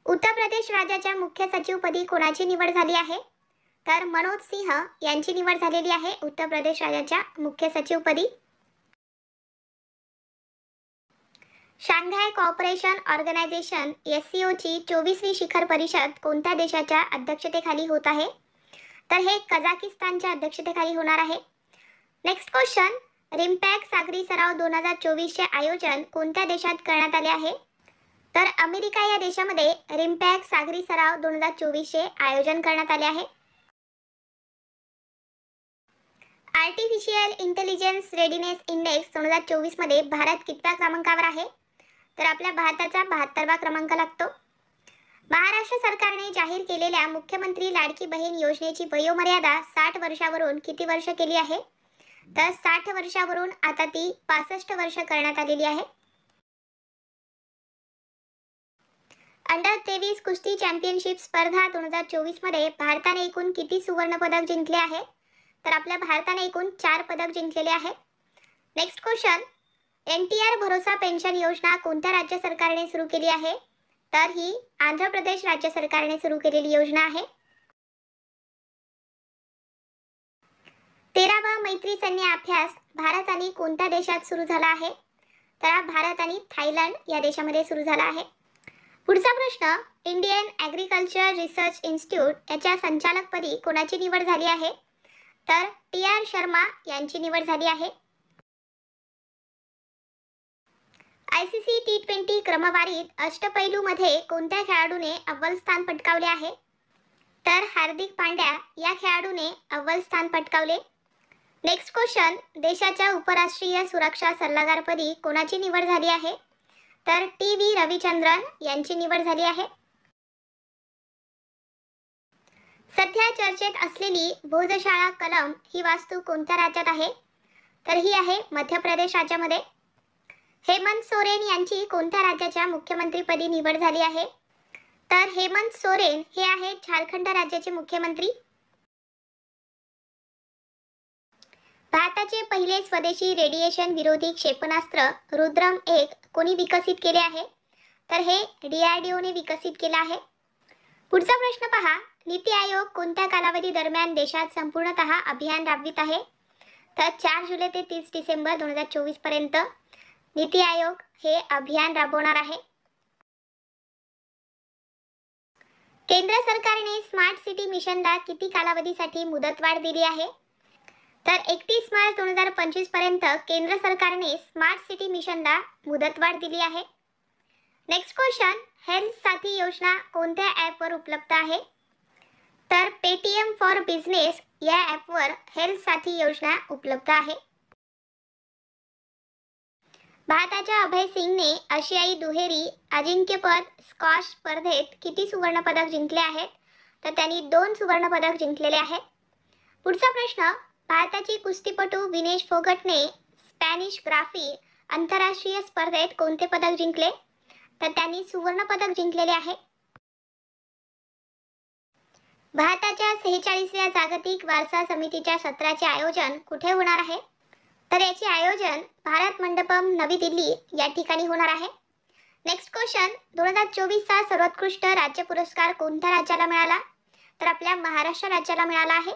B: उत्तर प्रदेश राज्याच्या मुख्य सचिवपदी कोणाची निवड झाली आहे? तर मनोज सिंह यांची निवड झालेली आहे उत्तर प्रदेश राज्याच्या मुख्य सचिवपदी. शांघाय कॉर्पोरेशन ऑर्गनायझेशन SCOची 24वी शिखर परिषद कोणत्या देशाच्या अध्यक्षतेखाली होत आहे? तर हे कझाकिस्तानच्या अध्यक्षतेखाली होणार आहे. नेक्स्ट क्वेश्चन, रिम्पॅक सागरी सराव 2024 चे आयोजन कोणत्या देशात करण्यात आले आहे? तर अमेरिका या देशामध्ये रिम्पॅक सागरी सराव 2024 चे आयोजन करण्यात आले आहे. आर्टिफिशियल इंटेलिजन्स रेडिनेस इंडेक्स 2024 मध्ये भारत कितव्या क्रमांकावर आहे? तर आपल्या भारताचा 72वा क्रमांक लागतो. महाराष्ट्र सरकारने जाहीर केलेल्या मुख्यमंत्री लाडकी बहीण योजनेची वयोमर्यादा 60 वर्षावरून किती वर्ष केली आहे? तर 60 वर्षावरून आता ती 65 वर्ष करण्यात आलेली आहे. अंडर 23 कुस्ती चॅम्पियनशिप स्पर्धा 2024 मध्ये भारताने एकूण किती सुवर्ण पदक जिंकले आहे? तर आपल्या भारताने एकूण 4 पदक जिंकलेले आहे. नेक्स्ट क्वेश्चन, NTR भरोसा पेन्शन योजना कोणत्या राज्य सरकारने सुरू केली आहे? तर ही आंध्र प्रदेश राज्य सरकारने सुरू केलेली योजना आहे. 13वा मैत्री सैन्य अभ्यास भारत आणि कोणत्या देशात सुरू झाला आहे? तर हा भारत आणि थायलंड या देशामध्ये सुरू झाला आहे. पुढचा प्रश्न, इंडियन ॲग्रिकल्चर रिसर्च इन्स्टिट्यूट याच्या संचालकपदी कोणाची निवड झाली आहे? तर TR शर्मा यांची निवड झाली आहे. ICC T20 क्रमवारीत अष्टपैलूमध्ये कोणत्या खेळाडूने अव्वल स्थान पटकावले आहे? तर हार्दिक पांड्या या खेळाडूने अव्वल स्थान पटकावले. नेक्स्ट क्वेश्चन, देशाच्या उपराष्ट्रीय सुरक्षा सल्लागारपदी कोणाची निवड झाली आहे? तर TV रविचंद्रन यांची निवड झाली आहे. सध्या चर्चेत असलेली भोजशाळा कलम ही वास्तू कोणत्या राज्यात आहे? तर ही आहे मध्य प्रदेश राज्यामध्ये. हेमंत सोरेन यांची कोणत्या राज्याच्या मुख्यमंत्रीपदी निवड झाली आहे? तर हेमंत सोरेन हे आहेत झारखंड राज्याचे मुख्यमंत्री. भारताचे पहिले स्वदेशी रेडिएशन विरोधी क्षेपणास्त्र रुद्रम 1 कोणी विकसित केले आहे? तर हे DRDOने विकसित केले आहे. पुढचा प्रश्न पहा, नीती आयोग कोणत्या कालावधी दरम्यान देशात संपूर्णतः अभियान राबवित आहे? तर 4 जुलै ते 30 डिसेंबर 2024 पर्यंत नीती आयोग हे अभियान राबवणार आहे. केंद्र सरकारने स्मार्ट सिटी मिशनला किती कालावधीसाठी मुदतवाढ दिली आहे? तर 31 मार्च 2025 पर्यंत केंद्र सरकारने स्मार्ट सिटी मिशनला मुदतवाढ दिली आहे. नेक्स्ट क्वेश्चन, हेल्थ साथी योजना कोणत्या ॲपवर उपलब्ध आहे? तर Paytm फॉर बिझनेस या ॲपवर हेल्थ साथी योजना उपलब्ध आहे. भारताच्या अभय सिंगने आशियाई दुहेरी अजिंक्यपद स्क्वॉश स्पर्धेत किती सुवर्ण पदक जिंकले आहेत? तर त्यांनी 2 सुवर्ण पदक जिंकलेले आहेत. पुढचा प्रश्न, भारताची कुस्तीपटू विनेश फोगटने स्पॅनिश ग्राफी आंतरराष्ट्रीय स्पर्धेत कोणते पदक जिंकले? तर त्यांनी सुवर्ण पदक जिंकलेले आहे. भारताच्या 46व्या जागतिक वारसा समितीच्या सत्राचे आयोजन कुठे होणार आहे? तर याचे आयोजन भारत मंडपम नवी दिल्ली या ठिकाणी होणार आहे. नेक्स्ट क्वेश्चन, 2024चा सर्वोत्कृष्ट राज्य पुरस्कार कोणत्या राज्याला मिळाला? तर आपल्या महाराष्ट्र राज्याला मिळाला आहे.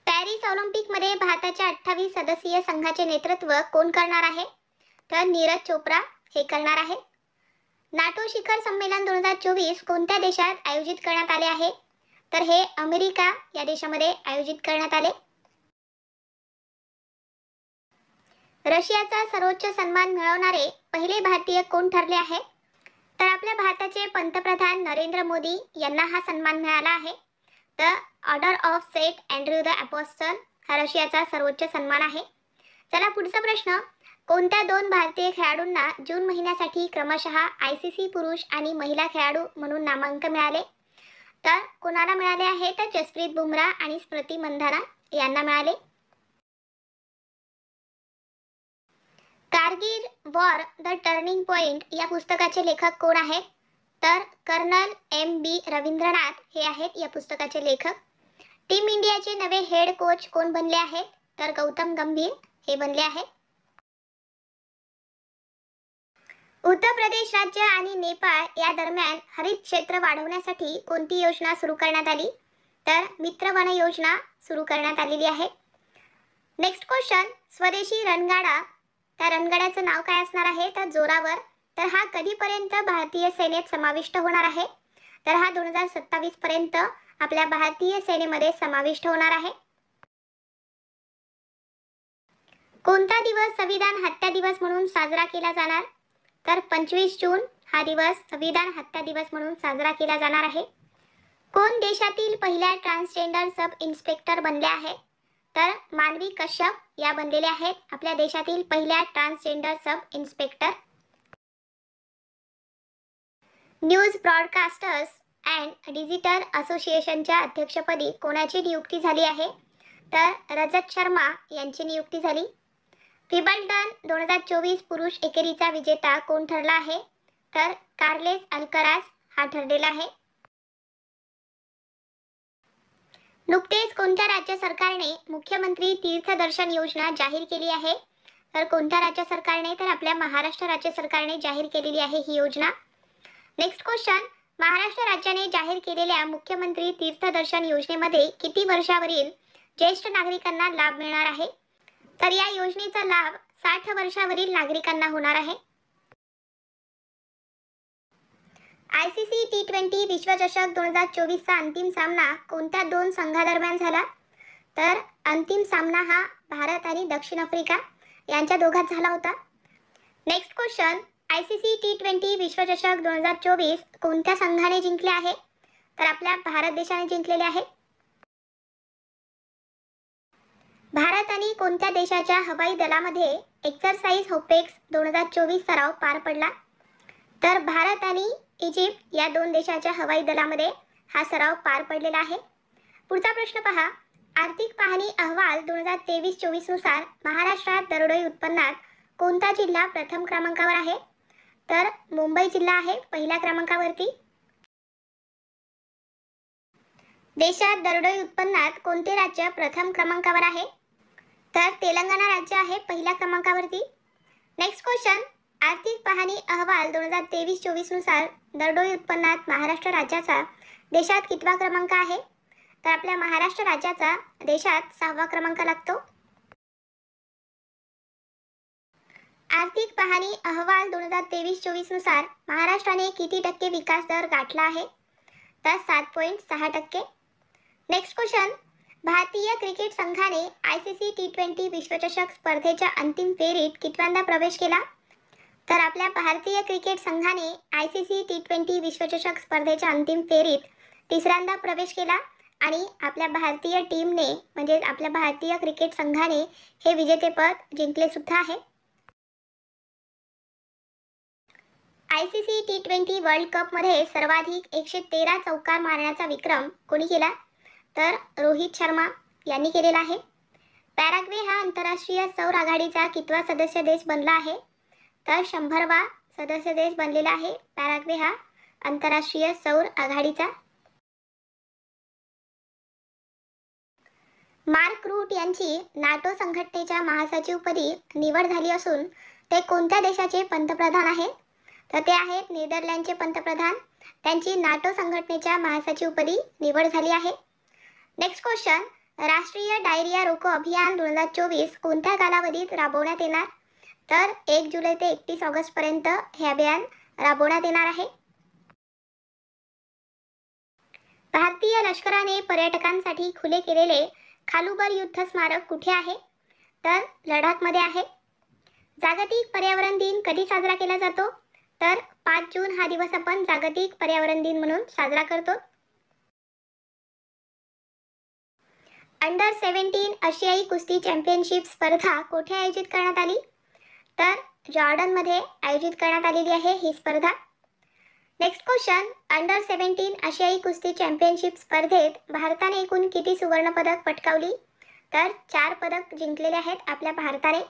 B: पॅरिस ऑलिम्पिकमध्ये भारताच्या 28 सदस्यीय संघाचे नेतृत्व कोण करणार आहे? तर नीरज चोप्रा हे करणार आहे. नाटो शिखर संमेलन 2024 कोणत्या देशात आयोजित करण्यात आले आहे? तर हे अमेरिका या देशामध्ये आयोजित करण्यात आले. रशियाचा सर्वोच्च सन्मान मिळवणारे पहिले भारतीय कोण ठरले आहे? तर आपल्या भारताचे पंतप्रधान नरेंद्र मोदी यांना हा सन्मान मिळाला आहे. तर order of Saint Andrew the Apostle हा रशियाचा सर्वोच्च सन्मान आहे. चला पुढचा प्रश्न, कोणत्या 2 भारतीय खेळाडूंना जून महिन्यासाठी क्रमशः ICC पुरुष आणि महिला खेळाडू म्हणून नामांकन मिळाले? तर कोणाला मिळाले आहे? तर जसप्रीत बुमराह आणि स्मृती मंधाना यांना मिळाले. Kargil war the turning point या पुस्तकाचे लेखक कोण आहेत? तर कर्नल MB रवींद्रनाथ हे आहेत या पुस्तकाचे लेखक. टीम इंडियाचे नवे हेड कोच कोण बनले आहेत? तर गौतम गंभीर हे बनले आहेत. उत्तर प्रदेश राज्य आणि नेपाळ या दरम्यान हरित क्षेत्र वाढवण्यासाठी कोणती योजना सुरू करण्यात आली? तर मित्र वन योजना सुरू करण्यात आलेली आहे. नेक्स्ट क्वेश्चन, स्वदेशी रणगाडा त्या रणगाड्याचं नाव काय असणार आहे? तर जोरावर. तर हा कधीपर्यंत भारतीय सेनेत समाविष्ट होणार आहे? तर हा 2027 पर्यंत आपल्या भारतीय सेनेमध्ये समाविष्ट होणार आहे. कोणता दिवस संविधान हत्या दिवस म्हणून साजरा केला जाणार? तर 25 जून हा दिवस संविधान हत्या दिवस म्हणून साजरा केला जाणार आहे. कोण देशातील पहिल्या ट्रान्सजेंडर सब इन्स्पेक्टर बनले आहेत? तर मानवी कश्यप या बनलेल्या आहेत आपल्या देशातील पहिल्या transgender sub inspector. News broadcasters and digital असोसिएशनच्या अध्यक्षपदी कोणाची नियुक्ती झाली आहे? तर रजत शर्मा यांची नियुक्ती झाली. विम्बल्डन 2024 पुरुष एकेरीचा विजेता कोण ठरला आहे? तर कार्लेस अल्कराज हा ठरलेला आहे. नुकतेच कोणत्या राज्य सरकारने मुख्यमंत्री तीर्थदर्शन योजना जाहीर केली आहे? तर कोणत्या राज्य सरकारने? तर आपल्या महाराष्ट्र राज्य सरकारने जाहीर केलेली आहे ही योजना. नेक्स्ट क्वेश्चन, महाराष्ट्र राज्याने जाहीर केलेल्या मुख्यमंत्री तीर्थदर्शन योजनेमध्ये किती वर्षावरील ज्येष्ठ नागरिकांना लाभ मिळणार आहे? तर या योजनेचा लाभ 60 वर्षावरील नागरिकांना होणार आहे. ICC T20 विश्वचषक 2024 चा अंतिम सामना कोणत्या दोन संघादरम्यान झाला? तर अंतिम सामना हा भारत आणि दक्षिण आफ्रिका यांच्या दोघात झाला होता. नेक्स्ट क्वेश्चन, ICC T20 विश्वचषक 2024 कोणत्या संघाने जिंकले आहे? तर आपल्या भारत देशाने जिंकलेले आहे. भारत आणि कोणत्या देशाच्या हवाई दलामध्ये एक्सरसाइज होपेक्स 2024 सराव पार पडला? तर भारत आणि इजिप्त या दोन देशाच्या हवाई दलामध्ये हा सराव पार पडलेला आहे. पुढचा प्रश्न पहा, आर्थिक पाहणी अहवाल 2023-24 नुसार महाराष्ट्रात दरडोई उत्पन्नात कोणता जिल्हा प्रथम क्रमांकावर आहे? तर मुंबई जिल्हा आहे पहिल्या क्रमांकावरती. देशात दरडोई उत्पन्नात कोणते राज्य प्रथम क्रमांकावर आहे? तर तेलंगणा राज्य आहे पहिल्या क्रमांकावरती. नेक्स्ट क्वेश्चन, आर्थिक पाहणी अहवाल 2023-24 नुसार दरडोई उत्पन्नात महाराष्ट्र राज्याचा देशात कितवा क्रमांक आहे? तर आपल्या महाराष्ट्र राज्याचा देशात 6वा क्रमांक लागतो. आर्थिक पाहणी अहवाल 2023-24 नुसार महाराष्ट्राने किती टक्के विकास दर गाठला आहे? तर 7.6%. नेक्स्ट क्वेश्चन, भारतीय क्रिकेट संघाने ICC T20 विश्वचषक स्पर्धेच्या अंतिम फेरीत कितव्यांदा प्रवेश केला? तर आपल्या भारतीय क्रिकेट संघाने ICC T20 विश्वचषक स्पर्धेच्या अंतिम फेरीत तिसऱ्यांदा प्रवेश केला आणि आपल्या भारतीय टीमने म्हणजे आपल्या भारतीय क्रिकेट संघाने हे विजेतेपद जिंकले सुद्धा आहे. ICC T20 वर्ल्ड कप मध्ये सर्वाधिक 113 चौकार मारण्याचा विक्रम कोणी केला? तर रोहित शर्मा यांनी केलेला आहे. पॅराग्वे हा आंतरराष्ट्रीय सौर आघाडीचा कितवा सदस्य देश बनला आहे? तर 100वा सदस्य देश बनलेला आहे पॅराग्वे हा आंतरराष्ट्रीय सौर आघाडीचा. मार्क रूट यांची नाटो संघटनेच्या महासचिवपदी निवड झाली असून ते कोणत्या देशाचे पंतप्रधान आहेत? तर ते आहेत नेदरलँडचे पंतप्रधान. त्यांची नाटो संघटनेच्या महासचिवपदी निवड झाली आहे. नेक्स्ट क्वेश्चन, राष्ट्रीय डायरिया रोको अभियान 2024 कोणत्या कालावधीत राबवण्यात येणार? तर 1 जुलै ते 31 ऑगस्ट पर्यंत हे अभियान राबवण्यात येणार आहे. भारतीय लष्कराने पर्यटकांसाठी खुले केलेले खालुबर युद्ध स्मारक कुठे आहे? तर लडाखमध्ये आहे. जागतिक पर्यावरण दिन कधी साजरा केला जातो? तर 5 जून हा दिवस आपण जागतिक पर्यावरण दिन म्हणून साजरा करतो. अंडर 17 आशियाई कुस्ती चॅम्पियनशिप स्पर्धा कोठे आयोजित करण्यात आली? तर जॉर्डनमध्ये आयोजित करण्यात आलेली आहे ही स्पर्धा. नेक्स्ट क्वेश्चन, अंडर 17 आशियाई कुस्ती चॅम्पियनशिप स्पर्धेत भारताने एकूण किती सुवर्ण पदक पटकावली? तर 4 पदक जिंकलेले आहेत आपल्या भारताने.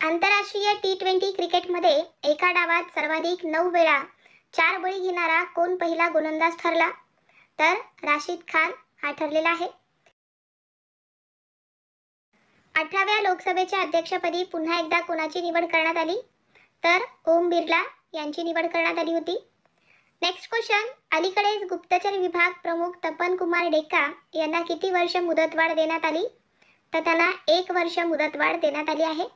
B: आंतरराष्ट्रीय T20 क्रिकेटमध्ये एका डावात सर्वाधिक 9 वेळा 4 बळी घेणारा कोण पहिला गोलंदाज ठरला? तर राशिद खान हा ठरलेला आहे. 18व्या लोकसभेच्या अध्यक्षपदी पुन्हा एकदा कोणाची निवड करण्यात आली? तर ओम बिर्ला यांची निवड करण्यात आली होती. नेक्स्ट क्वेश्चन, अलीकडेच गुप्तचर विभाग प्रमुख तपन कुमार डेका यांना किती वर्ष मुदतवाढ देण्यात आली? तर त्यांना 1 वर्ष मुदतवाढ देण्यात आली आहे.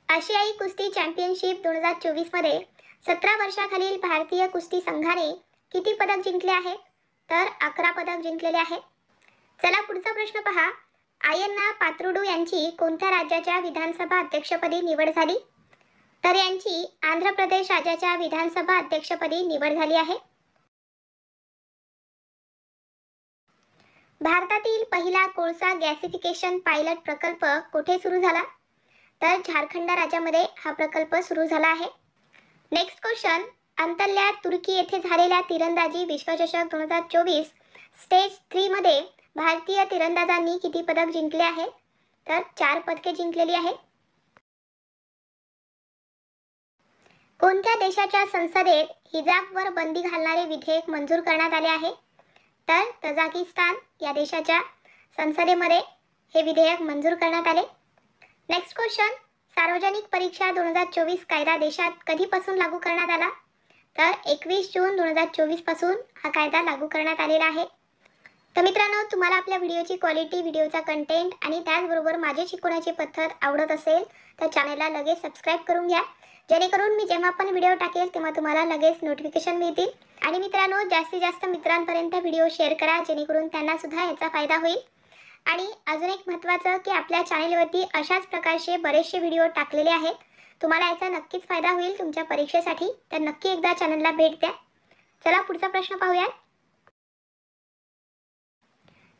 B: आशियाई कुस्ती चॅम्पियनशिप 2024 मध्ये 17 वर्षाखालील भारतीय कुस्ती संघाने किती पदक जिंकले आहेत? तर 11 पदक जिंकलेले आहे. चला पुढचा प्रश्न पहा, आयन्ना पात्रुडू यांची कोणत्या राज्याच्या विधानसभा अध्यक्षपदी निवड झाली? तर यांची आंध्र प्रदेश राज्याच्या विधानसभा अध्यक्षपदी निवड झाली आहे. भारतातील पहिला कोळसा गॅसिफिकेशन पायलट प्रकल्प कुठे सुरू झाला? तर झारखंड राज्यामध्ये हा प्रकल्प सुरू झाला आहे. नेक्स्ट क्वेश्चन, अंतर्ल्यात तुर्की येथे झालेल्या तिरंदाजी विश्वचषक 2024 स्टेज 3 मध्ये भारतीय तिरंदाजांनी किती पदक जिंकले आहे? तर 4 पदके जिंकलेली आहे. कोणत्या देशाच्या संसदेत हिजाबवर बंदी घालणारे विधेयक मंजूर करण्यात आले आहे? तर तजाकिस्तान या देशाच्या संसदेमध्ये हे विधेयक मंजूर करण्यात आले. नेक्स्ट क्वेश्चन, सार्वजनिक परीक्षा 2024 कायदा देशात कधीपासून लागू करण्यात आला? तर 21 जून 2024 पासून हा कायदा लागू करण्यात आलेला आहे. तर मित्रांनो, तुम्हाला आपल्या व्हिडिओची क्वालिटी, व्हिडिओचा कंटेंट आणि त्याचबरोबर माझे शिकवण्याची पद्धत आवडत असेल तर चॅनलला लगेच सबस्क्राईब करून घ्या, जेणेकरून मी जेव्हा पण व्हिडिओ टाकेल तेव्हा तुम्हाला लगेच नोटिफिकेशन मिळतील. आणि मित्रांनो, जास्तीत जास्त मित्रांपर्यंत व्हिडिओ शेअर करा, जेणेकरून त्यांना सुद्धा याचा फायदा होईल. आणि अजून एक महत्त्वाचं की आपल्या चॅनलवरती अशाच प्रकारचे बरेचसे व्हिडिओ टाकलेले आहेत. तुम्हाला याचा नक्कीच फायदा होईल तुमच्या परीक्षेसाठी, तर नक्की एकदा चॅनलला भेट द्या. चला पुढचा प्रश्न पाहूया.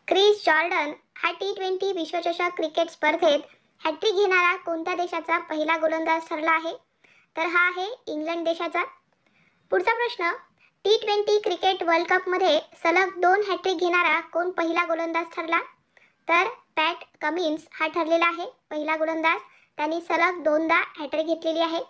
B: क्रिस जॉर्डन हा T20 विश्वचषक क्रिकेट स्पर्धेत हॅट्रिक घेणारा कोणत्या देशाचा पहिला गोलंदाज ठरला आहे? तर हा आहे इंग्लंड देशाचा. पुढचा प्रश्न, T20 क्रिकेट वर्ल्ड कपमध्ये सलग 2 हॅट्रिक घेणारा कोण पहिला गोलंदाज ठरला? तर पॅट कमिन्स हा ठरलेला आहे पहिला गोलंदाज. त्यांनी सलग 2दा हॅट्रिक घेतलेली आहे.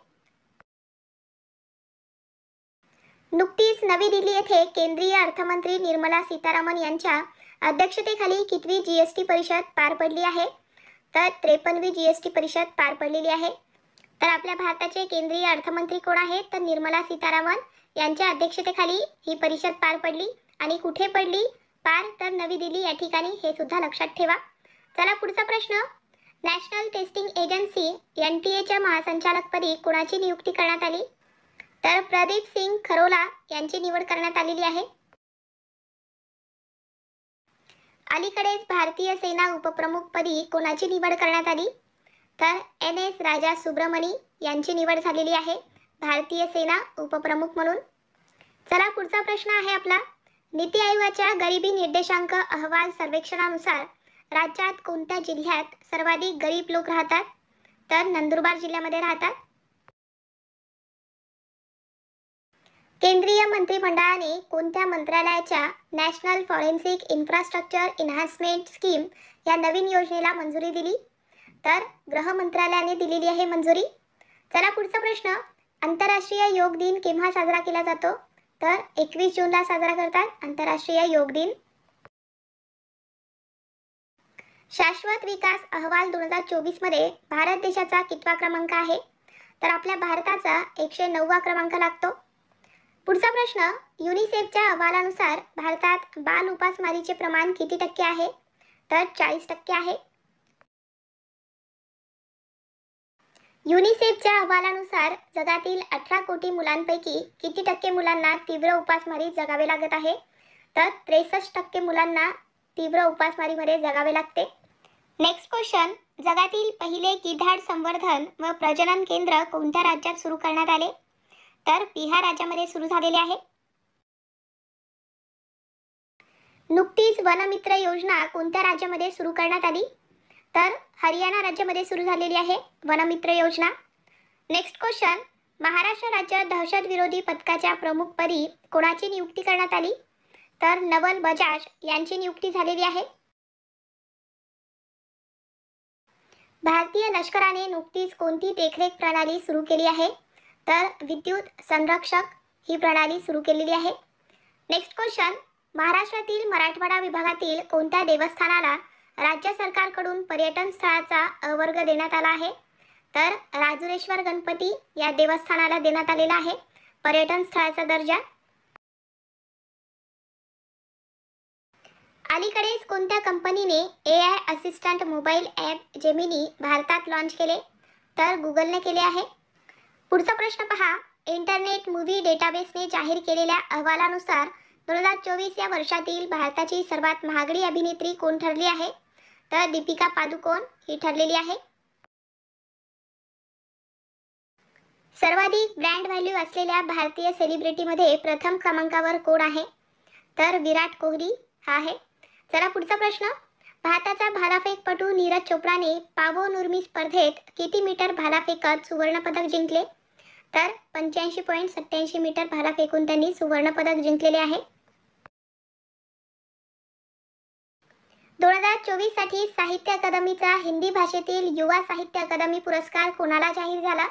B: नुकतीच नवी दिल्ली येथे केंद्रीय अर्थमंत्री निर्मला सीतारामन यांच्या अध्यक्षतेखाली कितवी GST परिषद पार पडली आहे? तर 53वी GST परिषद पार पडलेली आहे. तर आपल्या भारताचे केंद्रीय अर्थमंत्री कोण आहेत? तर निर्मला सीतारामन यांच्या अध्यक्षतेखाली ही परिषद पार पडली. आणि कुठे पडली पार? तर नवी दिल्ली या ठिकाणी, हे सुद्धा लक्षात ठेवा. चला पुढचा प्रश्न, नॅशनल टेस्टिंग एजन्सी NTA महासंचालकपदी कोणाची नियुक्ती करण्यात आली? तर प्रदीप सिंग खरोला यांची निवड करण्यात आलेली आहे. अलीकडेच भारतीय सेना उपप्रमुखपदी कोणाची निवड करण्यात आली? तर NS राजा सुब्रमणी यांची निवड झालेली आहे भारतीय सेना उपप्रमुख म्हणून. चला पुढचा प्रश्न आहे आपला, नीती आयोगाच्या गरिबी निर्देशांक अहवाल सर्वेक्षणानुसार राज्यात कोणत्या जिल्ह्यात सर्वाधिक गरीब लोक राहतात? तर नंदुरबार जिल्ह्यामध्ये राहतात. केंद्रीय मंत्रिमंडळाने कोणत्या मंत्रालयाच्या national forensic infrastructure enhancement scheme या नवीन योजनेला मंजुरी दिली? तर गृह मंत्रालयाने दिलेली आहे मंजुरी. चला पुढचा प्रश्न, आंतरराष्ट्रीय योग दिन केव्हा साजरा केला जातो? तर 21 जूनला साजरा करतात आंतरराष्ट्रीय योग दिन. शाश्वत विकास अहवाल 2024 मध्ये भारत देशाचा कितवा क्रमांक आहे? तर आपल्या भारताचा 109वा क्रमांक लागतो. पुढचा प्रश्न, युनिसेफच्या अहवालानुसार भारतात बाल उपासमारीचे प्रमाण किती टक्के आहे? तर 40% आहे. युनिसेफच्या अहवालानुसार जगातील 18 कोटी मुलांपैकी किती टक्के मुलांना तीव्र उपासमारी जगावे लागत आहे? तर 63% मुलांना तीव्र उपासमारीमध्ये जगावे लागते. नेक्स्ट क्वेश्चन, जगातील पहिले गिधाड संवर्धन व प्रजनन केंद्र कोणत्या राज्यात सुरू करण्यात आले? तर बिहार राज्यामध्ये सुरू झालेले आहे. नुकतीच वनमित्र योजना कोणत्या राज्यामध्ये सुरू करण्यात आली? तर हरियाणा राज्यामध्ये सुरू झालेली आहे वनमित्र योजना. नेक्स्ट क्वेश्चन, महाराष्ट्र राज्य दहशत विरोधी पथकाच्या प्रमुखपदी कोणाची नियुक्ती करण्यात आली? तर नवल बजाज यांची नियुक्ती झालेली आहे. भारतीय लष्कराने नुकतीच कोणती देखरेख प्रणाली सुरू केली आहे? तर विद्युत संरक्षक ही प्रणाली सुरू केलेली आहे. नेक्स्ट क्वेश्चन, महाराष्ट्रातील मराठवाडा विभागातील कोणत्या देवस्थानाला राज्य सरकारकडून पर्यटन स्थळाचा अवर्ग देण्यात आला आहे? तर राजुरेश्वर गणपती या देवस्थानाला देण्यात आलेला आहे पर्यटन स्थळाचा दर्जा. अलीकडेच कोणत्या कंपनीने AI assistant mobile app Gemini भारतात लॉन्च केले? तर गुगलने केले आहे. पुढचा प्रश्न पहा, इंटरनेट मूव्ही डेटाबेसने जाहीर केलेल्या अहवालानुसार 2024 या वर्षातील भारताची सर्वात महागडी अभिनेत्री कोण ठरली आहे? तर दीपिका पादुकोण ही ठरलेली आहे. सर्वाधिक ब्रँड व्हॅल्यू असलेल्या भारतीय सेलिब्रिटीमध्ये प्रथम क्रमांकावर कोण आहे? तर विराट कोहली हा आहे. चला पुढचा प्रश्न, भारताचा भालाफेकपटू नीरज चोप्राने पावो नुर्मी स्पर्धेत किती मीटर भाला फेकत सुवर्णपदक जिंकले? तर 85.87 मीटर भाला फेकून त्यांनी सुवर्णपदक जिंकलेले आहे. 2024 साठी साहित्य अकादमीचा हिंदी भाषेतील युवा साहित्य अकादमी पुरस्कार कोणाला जाहीर झाला?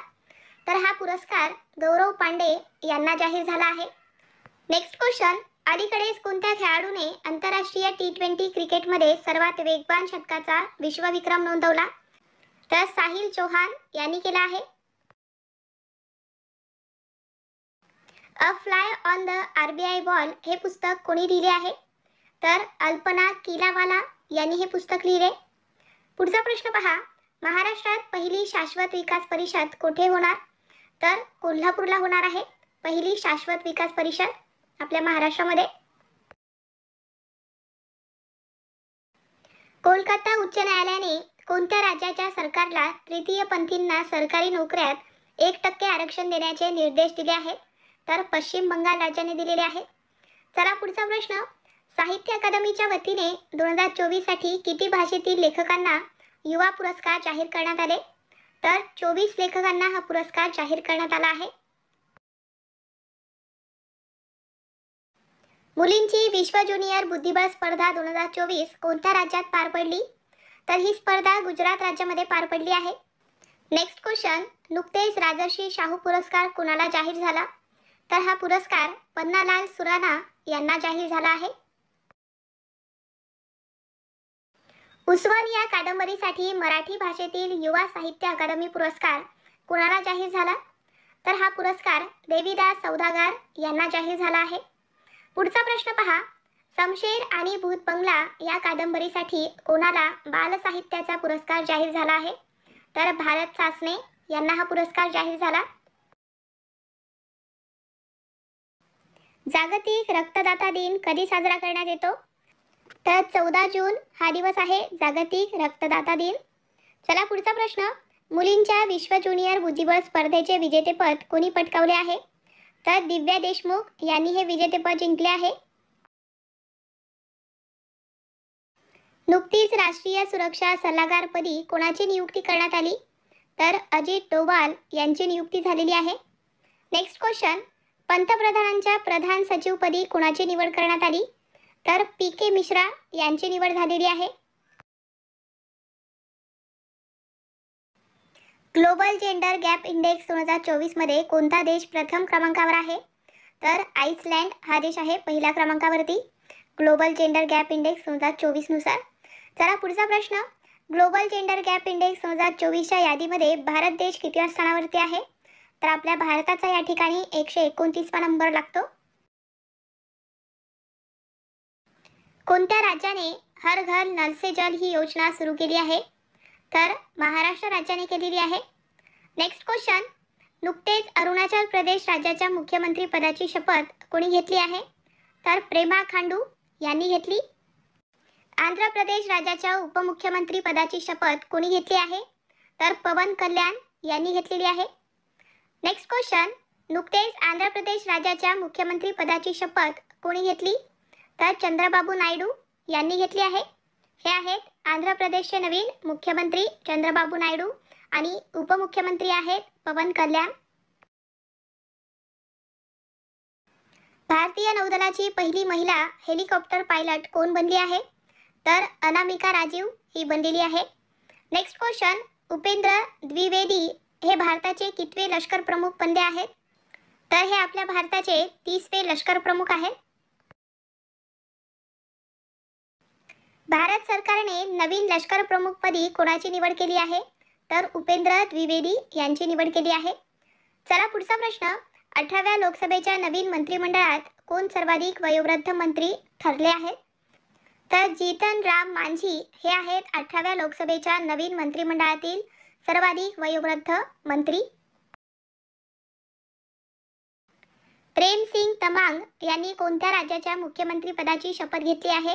B: तर हा पुरस्कार गौरव पांडे यांना जाहीर झाला आहे. नेक्स्ट क्वेश्चन, अलीकडेच कोणत्या खेळाडूने आंतरराष्ट्रीय T20 क्रिकेटमध्ये सर्वात वेगवान षटकाचा विश्वविक्रम नोंदवला? तर साहिल चौहान यांनी केला आहे. A fly on the RBI wall हे पुस्तक कोणी लिहिले आहे? तर अल्पना किलावाला यांनी हे पुस्तक लिहिले. पुढचा प्रश्न पहा, महाराष्ट्रात पहिली शाश्वत विकास परिषद कोठे होणार? तर कोल्हापूरला होणार आहे पहिली शाश्वत विकास परिषद आपल्या महाराष्ट्रामध्ये. कोलकाता उच्च न्यायालयाने कोणत्या राज्याच्या सरकारला तृतीय पंथींना सरकारी नोकऱ्यात 1% आरक्षण देण्याचे निर्देश दिले आहेत? तर पश्चिम बंगाल राज्याने दिलेले आहेत. चला पुढचा प्रश्न, साहित्य अकादमीच्या वतीने 2024 साठी किती भाषेतील लेखकांना युवा पुरस्कार जाहीर करण्यात आले? तर 24 लेखकांना हा पुरस्कार जाहीर करण्यात आला आहे. मुलींची विश्व ज्युनियर बुद्धिबळ स्पर्धा 2024 कोणत्या राज्यात पार पडली? तर ही स्पर्धा गुजरात राज्यामध्ये पार पडली आहे. नेक्स्ट क्वेश्चन, नुकतेच राजर्षी शाहू पुरस्कार कोणाला जाहीर झाला? तर हा पुरस्कार पन्नालाल सुराणा यांना जाहीर झाला आहे. उसवन या कादंबरीसाठी मराठी भाषेतील युवा साहित्य अकादमी पुरस्कार कोणाला जाहीर झाला? तर हा पुरस्कार देवीदास सौदागर यांना जाहीर झाला आहे. पुढचा प्रश्न पहा, शमशेर आणि भूत बंगला या कादंबरीसाठी कोणाला बाल साहित्याचा पुरस्कार जाहीर झाला आहे? तर भारत सासने यांना हा पुरस्कार जाहीर झाला. जागतिक रक्तदाता दिन कधी साजरा करण्यात येतो? तर 14 जून हा दिवस आहे जागतिक रक्तदाता दिन. चला पुढचा प्रश्न, मुलींच्या विश्व ज्युनियर बुद्धिबळ स्पर्धेचे विजेतेपद कोणी पटकावले आहे? तर दिव्या देशमुख यांनी हे विजेतेपद जिंकले आहे. नुकतीच राष्ट्रीय सुरक्षा सल्लागारपदी कोणाची नियुक्ती करण्यात आली? तर अजित डोवाल यांची नियुक्ती झालेली आहे. नेक्स्ट क्वेश्चन, पंतप्रधानांच्या प्रधान सचिवपदी कोणाची निवड करण्यात आली? तर PK मिश्रा यांची निवड झालेली आहे. ग्लोबल जेंडर गॅप इंडेक्स 2024 मध्ये कोणता देश प्रथम क्रमांकावर आहे? तर आइसलँड हा देश आहे पहिल्या क्रमांकावरती ग्लोबल जेंडर गॅप इंडेक्स 2024 नुसार. चला पुढचा प्रश्न, ग्लोबल जेंडर गॅप इंडेक्स 2024च्या यादीमध्ये भारत देश कितव्या स्थानावरती आहे? तर आपल्या भारताचा या ठिकाणी 129वा नंबर लागतो. कोणत्या राज्याने हर घर नल से जल ही योजना सुरू केली आहे? तर महाराष्ट्र राज्याने केलेली आहे. नेक्स्ट क्वेश्चन, नुकतेच अरुणाचल प्रदेश राज्याच्या मुख्यमंत्री पदाची शपथ कोणी घेतली आहे? तर प्रेमा खांडू यांनी घेतली. आंध्र प्रदेश राज्याच्या उपमुख्यमंत्री पदाची शपथ कोणी घेतली आहे? तर पवन कल्याण यांनी घेतलेली आहे. नेक्स्ट क्वेश्चन, नुकतेच आंध्र प्रदेश राज्याच्या मुख्यमंत्री पदाची शपथ कोणी घेतली? तर चंद्रबाबू नायडू यांनी घेतली आहे. हे आहेत आंध्र प्रदेशचे नवीन मुख्यमंत्री चंद्रबाबू नायडू आणि उपमुख्यमंत्री आहेत पवन कल्याण. भारतीय नौदलाची पहिली महिला हेलिकॉप्टर पायलट कोण बनली आहे? तर अनामिका राजीव ही बनलेली आहे. नेक्स्ट क्वेश्चन, उपेंद्र द्विवेदी हे भारताचे कितवे लष्कर प्रमुख बनले आहेत? तर हे आपल्या भारताचे 30वे लष्कर प्रमुख आहेत. भारत सरकारने नवीन लष्कर प्रमुखपदी कोणाची निवड केली आहे? तर उपेंद्र द्विवेदी यांची निवड केली आहे. चला पुढचा प्रश्न, 18व्या लोकसभेच्या नवीन मंत्रिमंडळात कोण सर्वाधिक वयोवृद्ध मंत्री ठरले आहेत? तर जीतन राम मांझी हे आहेत 18व्या लोकसभेच्या नवीन मंत्रिमंडळातील सर्वाधिक वयोवृद्ध मंत्री. प्रेम सिंग तमांग यांनी कोणत्या राज्याच्या मुख्यमंत्री पदाची शपथ घेतली आहे?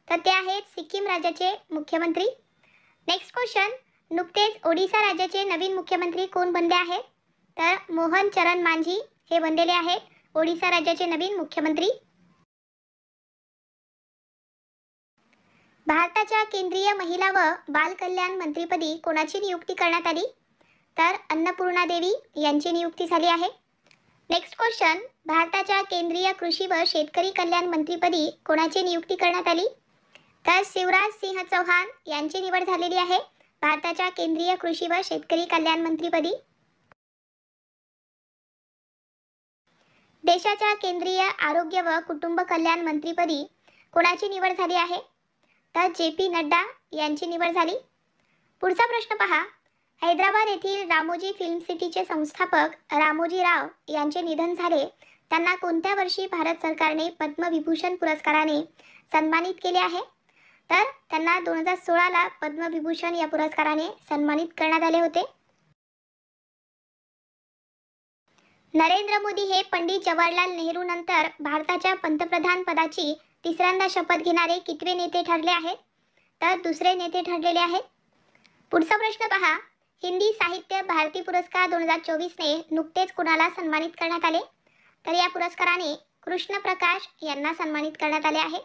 B: तर ते आहेत सिक्कीम राज्याचे मुख्यमंत्री. नेक्स्ट क्वेश्चन, नुकतेच ओडिशा राज्याचे नवीन मुख्यमंत्री कोण बनले आहेत? तर मोहन चरण मांझी हे बनलेले आहेत ओडिशा राज्याचे नवीन मुख्यमंत्री. भारताच्या केंद्रीय महिला व बाल कल्याण मंत्रीपदी कोणाची नियुक्ती करण्यात आली? तर अन्नपूर्णा देवी यांची नियुक्ती झाली आहे. नेक्स्ट क्वेश्चन, भारताच्या केंद्रीय कृषी व शेतकरी कल्याण मंत्रीपदी कोणाची नियुक्ती करण्यात आली? तर शिवराज सिंह चौहान यांची निवड झालेली आहे भारताच्या केंद्रीय कृषी व शेतकरी कल्याण मंत्रीपदी. देशाच्या केंद्रीय आरोग्य व कुटुंब कल्याण मंत्रीपदी कोणाची निवड झाली आहे? तर JP नड्डा यांची निवड झाली. पुढचा प्रश्न पहा. हैदराबाद येथील रामोजी फिल्म सिटीचे संस्थापक रामोजी राव यांचे निधन झाले. त्यांना कोणत्या वर्षी भारत सरकारने पद्मविभूषण पुरस्काराने सन्मानित केले आहे? तर त्यांना 2016ला पद्मविभूषण या पुरस्काराने सन्मानित करण्यात आले होते. नरेंद्र मोदी हे पंडित जवाहरलाल नेहरू नंतर भारताच्या पंतप्रधान पदाची तिसऱ्यांदा शपथ घेणारे कितवे नेते ठरले आहेत? तर दुसरे नेते ठरलेले आहेत. पुढचा प्रश्न पहा. हिंदी साहित्य भारती पुरस्कार 2024 ने नुकतेच कुणाला सन्मानित करण्यात आले? तर या पुरस्काराने कृष्ण प्रकाश यांना सन्मानित करण्यात आले आहे.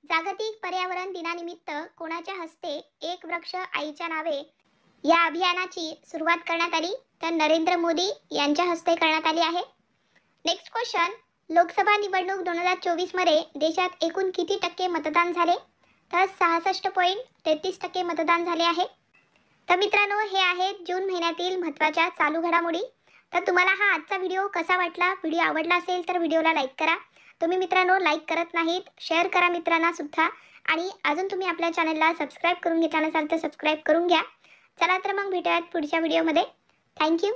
B: जागतिक पर्यावरण दिनानिमित्त कोणाच्या हस्ते एक वृक्ष आईच्या नावे या अभियानाची सुरुवात करण्यात आली? तर नरेंद्र मोदी यांच्या हस्ते करण्यात आली आहे. Next question. लोकसभा निवडणूक 2024 मध्ये देशात एकूण किती टक्के मतदान झाले? तर 66.33% मतदान झाले आहे. तर मित्रांनो, हे आहेत जून महिन्यातील महत्त्वाच्या चालू घडामोडी. तर तुम्हाला हा आजचा व्हिडिओ कसा वाटला? व्हिडिओ आवडला असेल तर व्हिडिओला लाईक करा. तुम्ही मित्रांनो लाईक करत नाहीत, शेअर करा मित्रांना सुद्धा. आणि अजून तुम्ही आपल्या चॅनलला सबस्क्राईब करून घेतला नसाल तर सबस्क्राईब करून घ्या. चला तर मग भेटूयात पुढच्या व्हिडिओमध्ये. थँक्यू.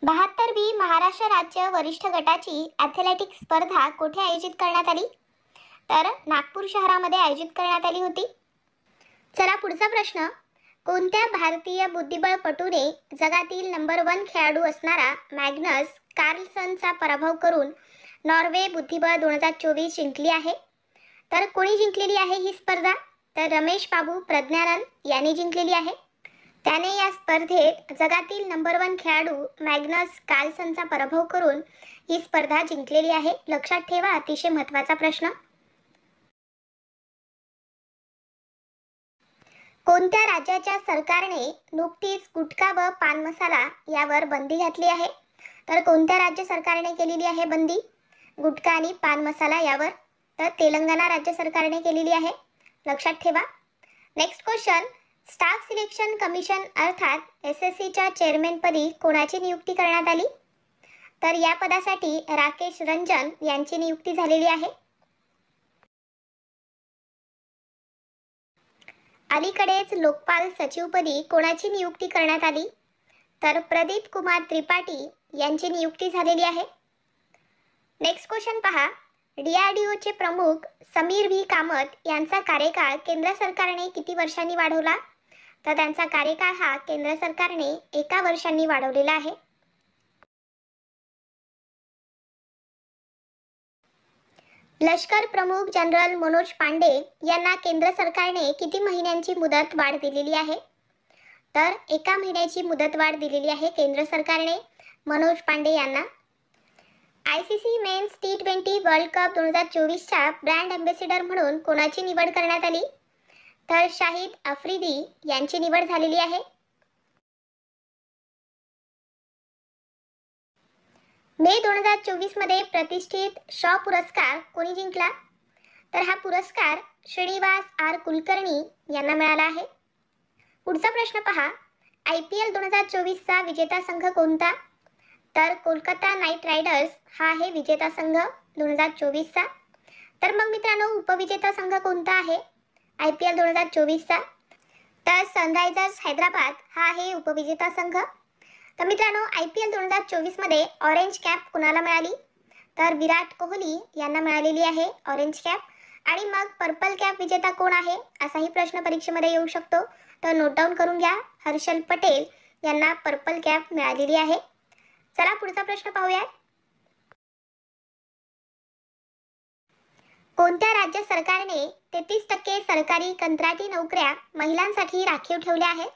B: 72वी महाराष्ट्र राज्य वरिष्ठ गटाची ॲथलेटिक्स स्पर्धा कोठे आयोजित करण्यात आली? तर नागपूर शहरामध्ये आयोजित करण्यात आली होती. चला पुढचा प्रश्न. कोणत्या भारतीय बुद्धिबळपटूने जगातील नंबर 1 खेळाडू असणारा मॅग्नस कार्लसनचा पराभव करून नॉर्वे बुद्धिबळ 2024 जिंकली आहे? तर कोणी जिंकलेली आहे ही स्पर्धा? तर रमेश बाबू प्रज्ञानंद यांनी जिंकलेली आहे. त्याने या स्पर्धेत जगातील नंबर 1 खेळाडू मॅग्नस कार्लसनचा पराभव करून ही स्पर्धा जिंकलेली आहे. लक्षात ठेवा, अतिशय महत्त्वाचा प्रश्न. कोणत्या राज्याच्या सरकारने नुकतीच गुटखा व पान मसाला यावर बंदी घातली आहे? तर कोणत्या राज्य सरकारने केलेली आहे बंदी गुटखा आणि पान मसाला यावर? तर तेलंगणा राज्य सरकारने केलेली आहे. लक्षात ठेवा. Next question. Staff selection commission अर्थात SSCच्या चेअरमॅनपदी कोणाची नियुक्ती करण्यात आली? तर या पदासाठी राकेश रंजन यांची नियुक्ती झालेली आहे. अलीकडेच लोकपाल सचिवपदी कोणाची नियुक्ती करण्यात आली? तर प्रदीप कुमार त्रिपाठी यांची नियुक्ती झालेली आहे. नेक्स्ट क्वेश्चन पहा. DRDOचे प्रमुख समीर V कामत यांचा कार्यकाळ केंद्र सरकारने किती वर्षांनी वाढवला? तर त्यांचा कार्यकाळ हा केंद्र सरकारने 1 वर्षांनी वाढवलेला आहे. लष्कर प्रमुख जनरल मनोज पांडे यांना केंद्र सरकारने किती महिन्यांची मुदत वाढ दिलेली आहे? तर 1 महिन्याची मुदतवाढ दिलेली आहे केंद्र सरकारने मनोज पांडे यांना. ICC men's T20 world cup 2024च्या ब्रँड अँबॅसेडर म्हणून कोणाची निवड करण्यात आली? तर शाहिद आफ्रिदी यांची निवड झालेली आहे. मे 2024 मध्ये प्रतिष्ठित शॉ पुरस्कार कोणी जिंकला? तर हा पुरस्कार श्रीनिवास R कुलकर्णी यांना मिळाला आहे. पुढचा प्रश्न पहा. IPL 2024चा विजेता संघ कोणता? तर कोलकाता नाईट रायडर्स हा आहे विजेता संघ 2024चा. तर मग मित्रांनो, उपविजेता संघ कोणता आहे IPL 2024चा? तर सनरायझर्स हैदराबाद हा आहे उपविजेता संघ. तर मित्रांनो, IPL 2024 मध्ये ऑरेंज कॅप कुणाला मिळाली? तर विराट कोहली यांना मिळालेली आहे ऑरेंज कॅप. आणि मग पर्पल कॅप विजेता कोण आहे असाही प्रश्न परीक्षेमध्ये येऊ शकतो. तर नोट डाऊन करून घ्या. हर्षल पटेल यांना पर्पल कॅप मिळालेली आहे. चला पुढचा प्रश्न पाहूया. कोणत्या राज्य सरकारने 33% सरकारी कंत्राटी नोकऱ्या महिलांसाठी राखीव ठेवल्या आहेत?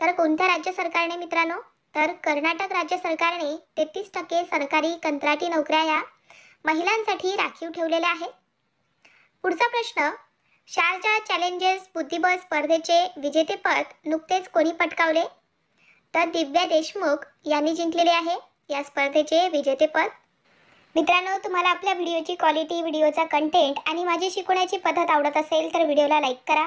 B: तर कोणत्या राज्य सरकारने मित्रांनो? तर कर्नाटक राज्य सरकारने 33% सरकारी कंत्राटी नोकऱ्या या महिलांसाठी राखीव ठेवलेल्या आहेत. पुढचा प्रश्न. शारजा चॅलेंजेस बुद्धिबळ स्पर्धेचे विजेतेपद नुकतेच कोणी पटकावले? तर दिव्या देशमुख यांनी जिंकलेले आहे या स्पर्धेचे विजेतेपद. मित्रांनो, तुम्हाला आपल्या व्हिडिओची क्वालिटी, व्हिडिओचा कंटेंट आणि माझी शिकवण्याची पद्धत आवडत असेल तर व्हिडिओला लाईक करा,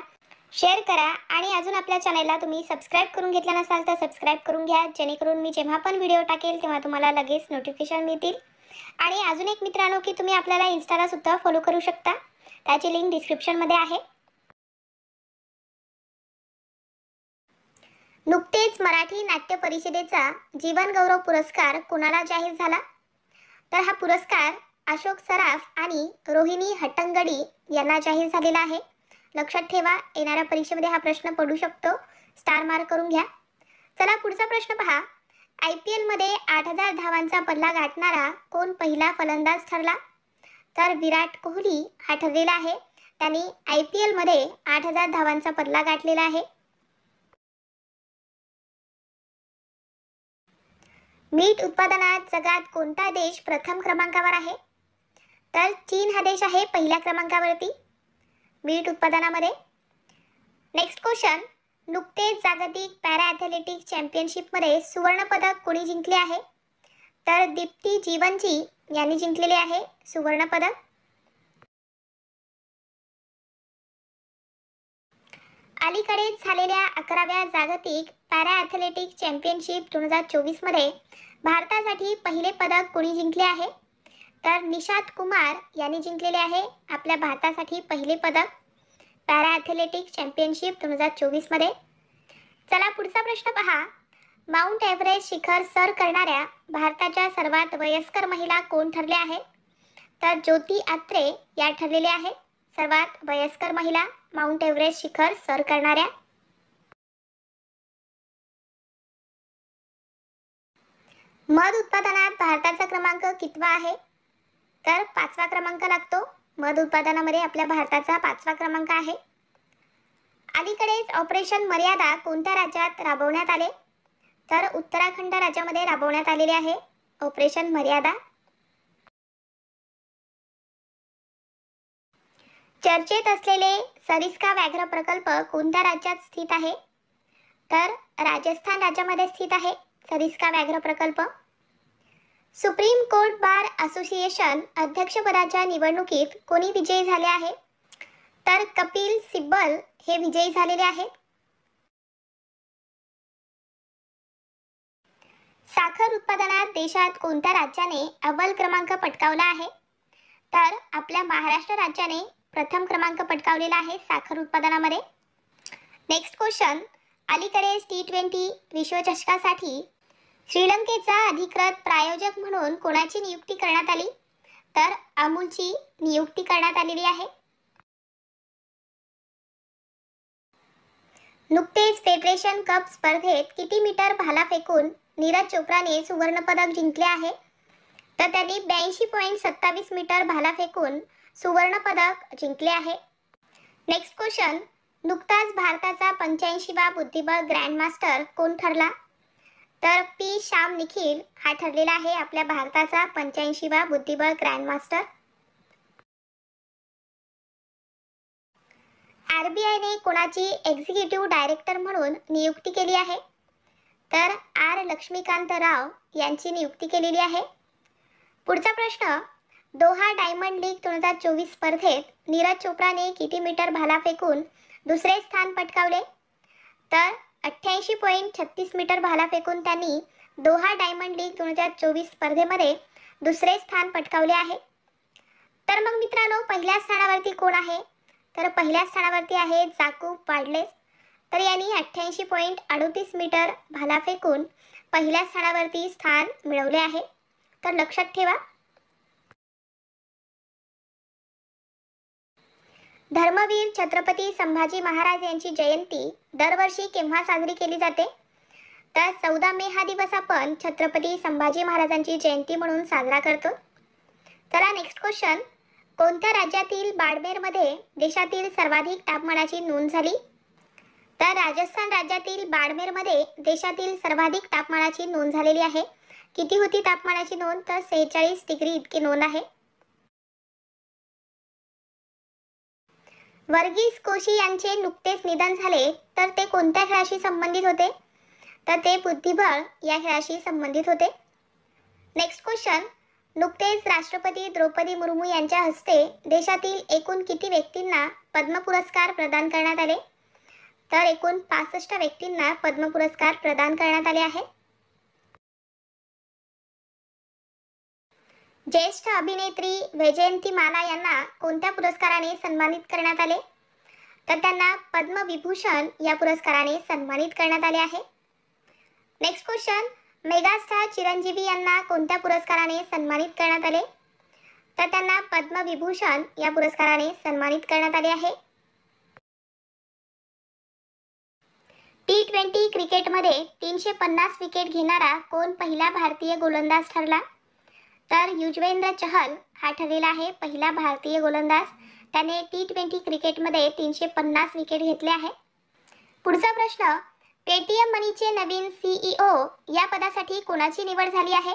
B: शेअर करा आणि अजून आपल्या चॅनलला तुम्ही सबस्क्राईब करून घेतला नसाल तर सबस्क्राईब करून घ्या, जेणेकरून मी जेव्हा पण व्हिडिओ टाकेल तेव्हा तुम्हाला लगेच नोटिफिकेशन मिळतील. आणि अजून एक मित्रांनो की तुम्ही आपल्याला इन्स्टाला सुद्धा फॉलो करू शकता, त्याची लिंक डिस्क्रिप्शनमध्ये आहे. नुकतेच मराठी नाट्य परिषदेचा जीवन गौरव पुरस्कार कोणाला जाहीर झाला? तर हा पुरस्कार अशोक सराफ आणि रोहिणी हट्टंगडी यांना जाहीर झालेला आहे. लक्षात ठेवा, येणाऱ्या परीक्षेमध्ये हा प्रश्न पडू शकतो, स्टार मार्क करून घ्या. चला पुढचा प्रश्न पहा. IPL मध्ये 8,000 धावांचा पल्ला गाठणारा कोण पहिला फलंदाज ठरला? तर विराट कोहली हा ठरलेला आहे. त्यांनी IPL मध्ये 8,000 धावांचा पल्ला गाठलेला आहे. मीठ उत्पादनात जगात कोणता देश प्रथम क्रमांकावर आहे? तर चीन हा देश आहे पहिल्या क्रमांकावरती मीठ उत्पादनामध्ये. Next question. नुकतेच जागतिक पॅरा ॲथलेटिक्स चॅम्पियनशिपमध्ये सुवर्ण पदक कोणी जिंकले आहे? तर दीप्ती जीवनजी यांनी जिंकलेले आहे सुवर्ण पदक. अलीकडेच झालेल्या 11व्या जागतिक पॅरा ॲथलेटिक्स चॅम्पियनशिप 2024 मध्ये भारतासाठी पहिले पदक कोणी जिंकले आहे? तर निशात कुमार यांनी जिंकलेले आहे आपल्या भारतासाठी पहिले पदक पॅरा ॲथलेटिक्स चॅम्पियनशिप 2024 मध्ये. चला पुढचा प्रश्न पहा. माउंट एव्हरेस्ट शिखर सर करणाऱ्या भारताच्या सर्वात वयस्कर महिला कोण ठरल्या आहेत? तर ज्योती आत्रे या ठरलेल्या आहेत सर्वात वयस्कर महिला माउंट एव्हरेस्ट शिखर सर करणाऱ्या. मध उत्पादनात भारताचा क्रमांक कितवा आहे? तर 5वा क्रमांक लागतो. मध उत्पादनामध्ये आपल्या भारताचा 5वा क्रमांक आहे. अलीकडेच ऑपरेशन मर्यादा कोणत्या राज्यात राबवण्यात आले? तर उत्तराखंड राज्यामध्ये राबवण्यात आलेले आहे ऑपरेशन मर्यादा. चर्चेत असलेले सरिस्का व्याघ्र प्रकल्प कोणत्या राज्यात स्थित आहे? तर राजस्थान राज्यामध्ये स्थित आहे सरिस्का व्याघ्र प्रकल्प. सुप्रीम कोर्ट बार असोसिएशन अध्यक्षपदाच्या निवडणुकीत कोणी विजयी झाले आहे? तर कपिल सिब्बल हे विजयी झालेले आहेत. साखर उत्पादनात देशात कोणत्या राज्याने अव्वल क्रमांक पटकावला आहे? तर आपल्या महाराष्ट्र राज्याने प्रथम क्रमांक पटकावलेला आहे साखर उत्पादनामध्ये. Next question. अलीकडेच T20 विश्वचषकासाठी श्रीलंकेचा अधिकृत प्रायोजक म्हणून कोणाची नियुक्ती करण्यात आली? तर अमूलची नियुक्ती करण्यात आलेली आहे. नुकतेच फेडरेशन कप स्पर्धेत किती मीटर भाला फेकून नीरज चोप्राने सुवर्ण पदक जिंकले आहे? तर त्यांनी 82.27 मीटर भाला फेकून सुवर्ण पदक जिंकले आहे. Next question. नुकताच भारताचा 85वा बुद्धिबळ ग्रँडमास्टर कोण ठरला? तर P श्याम निखिल हा ठरलेला आहे आपल्या भारताचा 85वा बुद्धिबळ ग्रँडमास्टर. RBIने कोणाची एक्झिक्युटिव्ह डायरेक्टर म्हणून नियुक्ती केली आहे? तर R लक्ष्मीकांत राव यांची नियुक्ती केलेली आहे. पुढचा प्रश्न. दोहा डायमंड लीग 2024 स्पर्धेत नीरज चोप्राने किती मीटर भाला फेकून दुसरे स्थान पटकावले? तर 88.36 मीटर भाला फेकून त्यांनी दोहा डायमंड लीग 2024 स्पर्धेमध्ये दुसरे स्थान पटकावले आहे. तर मग मित्रांनो, पहिल्या स्थानावरती कोण आहे? तर पहिल्या स्थानावरती आहे जाकूब वाडलेस. तर यांनी 88.38 मीटर भाला फेकून पहिल्या स्थानावरती स्थान मिळवले आहे. तर लक्षात ठेवा. धर्मवीर छत्रपती संभाजी महाराज यांची जयंती दरवर्षी केव्हा साजरी केली जाते? तर 14 मे हा दिवस आपण छत्रपती संभाजी महाराजांची जयंती म्हणून साजरा करतो. चला नेक्स्ट क्वेश्चन. कोणत्या राज्यातील बाडमेरमध्ये देशातील सर्वाधिक तापमानाची नोंद झाली? तर राजस्थान राज्यातील बाडमेरमध्ये देशातील सर्वाधिक तापमानाची नोंद झालेली आहे. किती होती तापमानाची नोंद? तर 46 डिग्री इतकी नोंद आहे. वर्गीस कोशी यांचे नुकतेच निधन झाले, तर ते कोणत्या खेळाशी संबंधित होते? तर ते बुद्धिबळ या खेळाशी संबंधित होते. Next question. नुकतेच राष्ट्रपती द्रौपदी मुर्मू यांच्या हस्ते देशातील एकूण किती व्यक्तींना पद्म पुरस्कार प्रदान करण्यात आले? तर एकूण 65 व्यक्तींना पद्म पुरस्कार प्रदान करण्यात आले आहे. ज्येष्ठ अभिनेत्री वैजयंतीमाला यांना कोणत्या पुरस्काराने सन्मानित करण्यात आले? तर त्यांना पद्मविभूषण या पुरस्काराने सन्मानित करण्यात आले आहे. नेक्स्ट क्वेश्चन, मेगास्टार चिरंजीवी यांना कोणत्या पुरस्काराने सन्मानित करण्यात आले? तर त्यांना पद्मविभूषण या पुरस्काराने सन्मानित करण्यात आले आहे. T20 क्रिकेटमध्ये 350 विकेट घेणारा कोण पहिला भारतीय गोलंदाज ठरला? तर युजवेंद्र चहल हा ठरलेला आहे पहिला भारतीय गोलंदाज. त्याने T20 क्रिकेटमध्ये 350 विकेट घेतले आहे. पुढचा प्रश्न, पेटीएम मनीचे नवीन CEO या पदासाठी कोणाची निवड झाली आहे?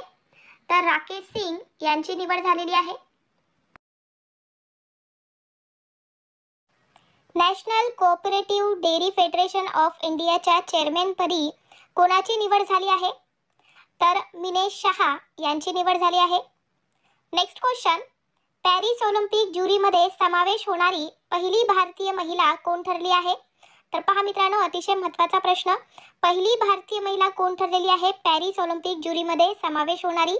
B: तर राकेश सिंग यांची निवड झालेली आहे. National cooperative dairy federation of इंडियाच्या चेअरमॅनपदी कोणाची निवड झाली आहे? तर मिनेश शहा यांची निवड झाली आहे. नेक्स्ट क्वेश्चन, पॅरिस ऑलिम्पिक ज्युरीमध्ये समावेश होणारी पहिली भारतीय महिला कोण ठरली आहे? तर पहा मित्रांनो, अतिशय महत्त्वाचा प्रश्न, पहिली भारतीय महिला कोण ठरलेली आहे पॅरिस ऑलिम्पिक ज्युरीमध्ये समावेश होणारी?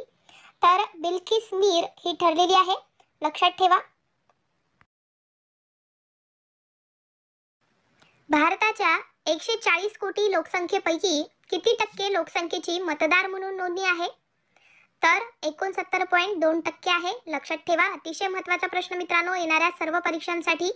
B: तर बिल्किस मीर ही ठरलेली आहे, लक्षात ठेवा. भारताच्या 140 कोटी लोकसंख्येपैकी किती टक्के लोकसंख्येची मतदार म्हणून नोंदणी आहे? तर 69.2% आहे, लक्षात ठेवा. अतिशय महत्त्वाचा प्रश्न मित्रांनो, येणाऱ्या सर्व परीक्षांसाठी,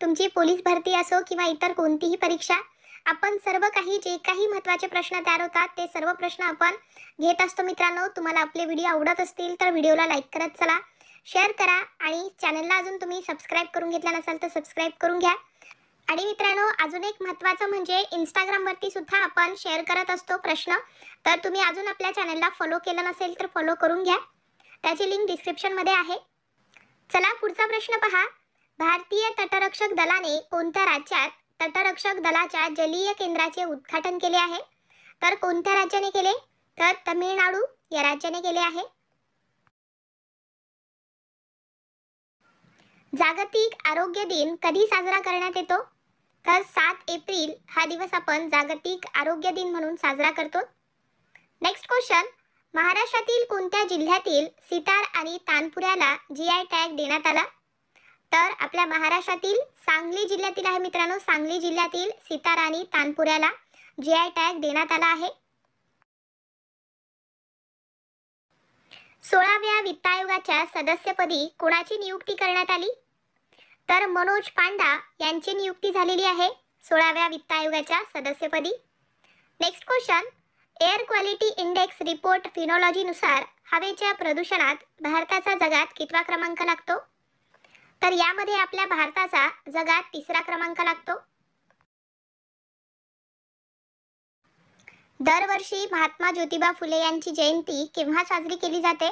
B: तुमची पोलीस भरती असो किंवा इतर कोणतीही परीक्षा, आपण सर्व काही जे काही महत्त्वाचे प्रश्न तयार होतात ते सर्व प्रश्न आपण घेत असतो मित्रांनो. तुम्हाला आपले व्हिडिओ आवडत असतील तर व्हिडिओला लाईक करत चला, शेअर करा आणि चॅनलला अजून तुम्ही सबस्क्राईब करून घेतला नसाल तर सबस्क्राईब करून घ्या. आणि मित्रांनो, अजून एक महत्त्वाचं म्हणजे इंस्टाग्रामवरती सुद्धा आपण शेअर करत असतो प्रश्न, तर तुम्ही अजून आपल्या चॅनलला फॉलो केलं नसेल तर फॉलो करून घ्या, त्याची लिंक डिस्क्रिप्शनमध्ये आहे. चला पुढचा प्रश्न पहा, भारतीय तटरक्षक दलाने कोणत्या राज्यात तटरक्षक दलाच्या जलीय केंद्राचे उद्घाटन केले आहे? तर कोणत्या राज्याने केले? तर तमिळनाडू या राज्याने केले आहे. जागतिक आरोग्य दिन कधी साजरा करण्यात येतो? तर 7 एप्रिल हा दिवस आपण जागतिक आरोग्य दिन म्हणून साजरा करतो. नेक्स्ट क्वेश्चन, महाराष्ट्रातील कोणत्या जिल्ह्यातील सितार आणि तानपुऱ्याला GI टॅग देण्यात आला? तर आपल्या महाराष्ट्रातील सांगली जिल्ह्यातील आहे मित्रांनो, सांगली जिल्ह्यातील सितार आणि तानपुऱ्याला GI टॅग देण्यात आला आहे. 16व्या वित्त आयोगाच्या सदस्यपदी कोणाची नियुक्ती करण्यात आली? तर मनोज पांडा यांची नियुक्ती झालेली आहे 16व्या वित्त आयोगाच्या सदस्यपदी. Next question, air quality index report फिनॉलॉजीनुसार हवेच्या प्रदूषणात भारताचा जगात कितवा क्रमांक लागतो? तर यामध्ये आपल्या भारताचा जगात 3रा क्रमांक लागतो. दरवर्षी महात्मा ज्योतिबा फुले यांची जयंती केव्हा साजरी केली जाते?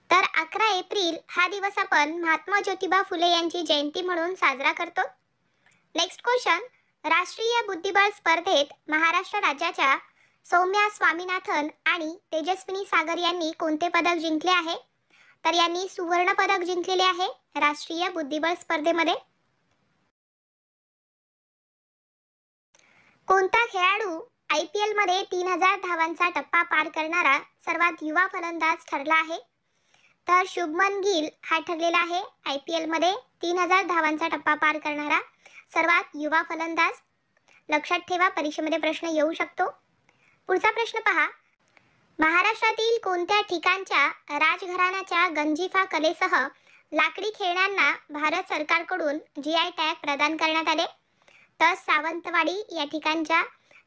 B: तर 11 एप्रिल हा दिवस आपण महात्मा ज्योतिबा फुले यांची जयंती म्हणून साजरा करतो. नेक्स्ट क्वेश्चन, राष्ट्रीय बुद्धिबळ स्पर्धेत महाराष्ट्र राज्याच्या सौम्या स्वामीनाथन आणि तेजस्विनी सागर यांनी कोणते पदक जिंकले आहे? तर यांनी सुवर्ण पदक जिंकलेले आहे राष्ट्रीय बुद्धिबळ स्पर्धेमध्ये. कोणता खेळाडू IPL मध्ये 3000 धावांचा टप्पा पार करणारा सर्वात युवा फलंदाज ठरला आहे? तर शुभमन गिल हा ठरलेला आहे IPL मध्ये 3000 धावांचा टप्पा पार करणारा सर्वात युवा फलंदाज. लक्षात ठेवा, परीक्षेमध्ये प्रश्न येऊ शकतो. पुढचा प्रश्न पहा, महाराष्ट्रातील कोणत्या ठिकाणच्या राजघराण्याच्या गंजिफा कलेसह लाकडी खेळण्यांना भारत सरकारकडून GI टॅग प्रदान करण्यात आले? तर सावंतवाडी या ठिकाणच्या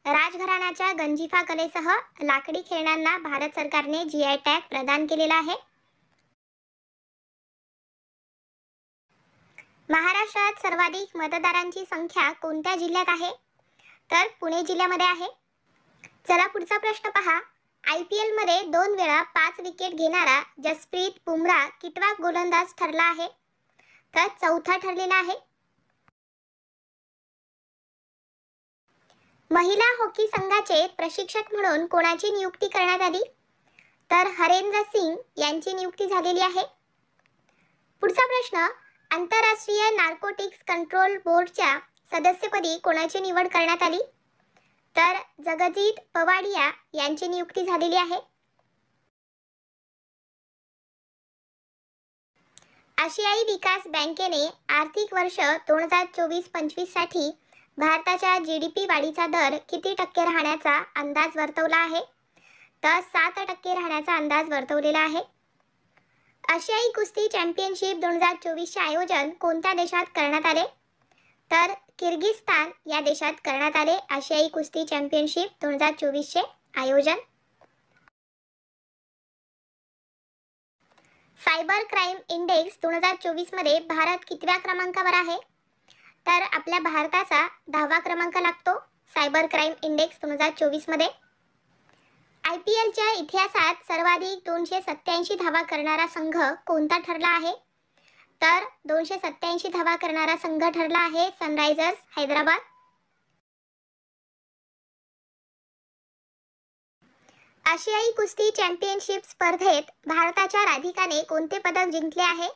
B: राजघराण्याच्या गंजिफा कलेसह लाकडी खेळण्यांना भारत सरकारने GI टॅग प्रदान केलेला आहे. महाराष्ट्रात सर्वाधिक मतदारांची संख्या कोणत्या जिल्ह्यात आहे? तर पुणे जिल्ह्यामध्ये आहे. चला पुढचा प्रश्न पहा, IPL मध्ये 2 वेळा 5 विकेट घेणारा जसप्रीत बुमराह कितवा गोलंदाज ठरला आहे? तर 4था ठरलेला आहे. महिला हॉकी संघाचे प्रशिक्षक म्हणून कोणाची नियुक्ती करण्यात आली? तर हरेंद्र सिंग यांची नियुक्ती झालेली आहे. पुढचा प्रश्न, आंतरराष्ट्रीय नार्कोटिक्स कंट्रोल बोर्डच्या सदस्यपदी कोणाची निवड करण्यात आली? तर जगजीत पवाडिया यांची नियुक्ती झालेली आहे. आशियाई विकास बँकेने आर्थिक वर्ष 2024-25 साठी भारताच्या जीडीपी वाढीचा दर किती टक्के राहण्याचा अंदाज वर्तवला आहे? तर 7% राहण्याचा अंदाज वर्तवलेला आहे. आशियाई कुस्ती चॅम्पियनशिप 2024 चे आयोजन कोणत्या देशात करण्यात आले? तर किर्गिस्तान या देशात करण्यात आले आशियाई कुस्ती चॅम्पियनशिप 2024 चे आयोजन. सायबर क्राईम इंडेक्स 2024 मध्ये भारत कितव्या क्रमांकावर आहे? तर आपल्या भारताचा 10वा क्रमांक लागतो सायबर क्राईम इंडेक्स 2024 मध्ये. IPLच्या इतिहासात सर्वाधिक 287 धावा करणारा संघ कोणता ठरला आहे? तर 287 धावा करणारा संघ ठरला आहे सनरायझर्स हैदराबाद. आशियाई कुस्ती चॅम्पियनशिप स्पर्धेत भारताच्या राधिकाने कोणते पदक जिंकले आहे?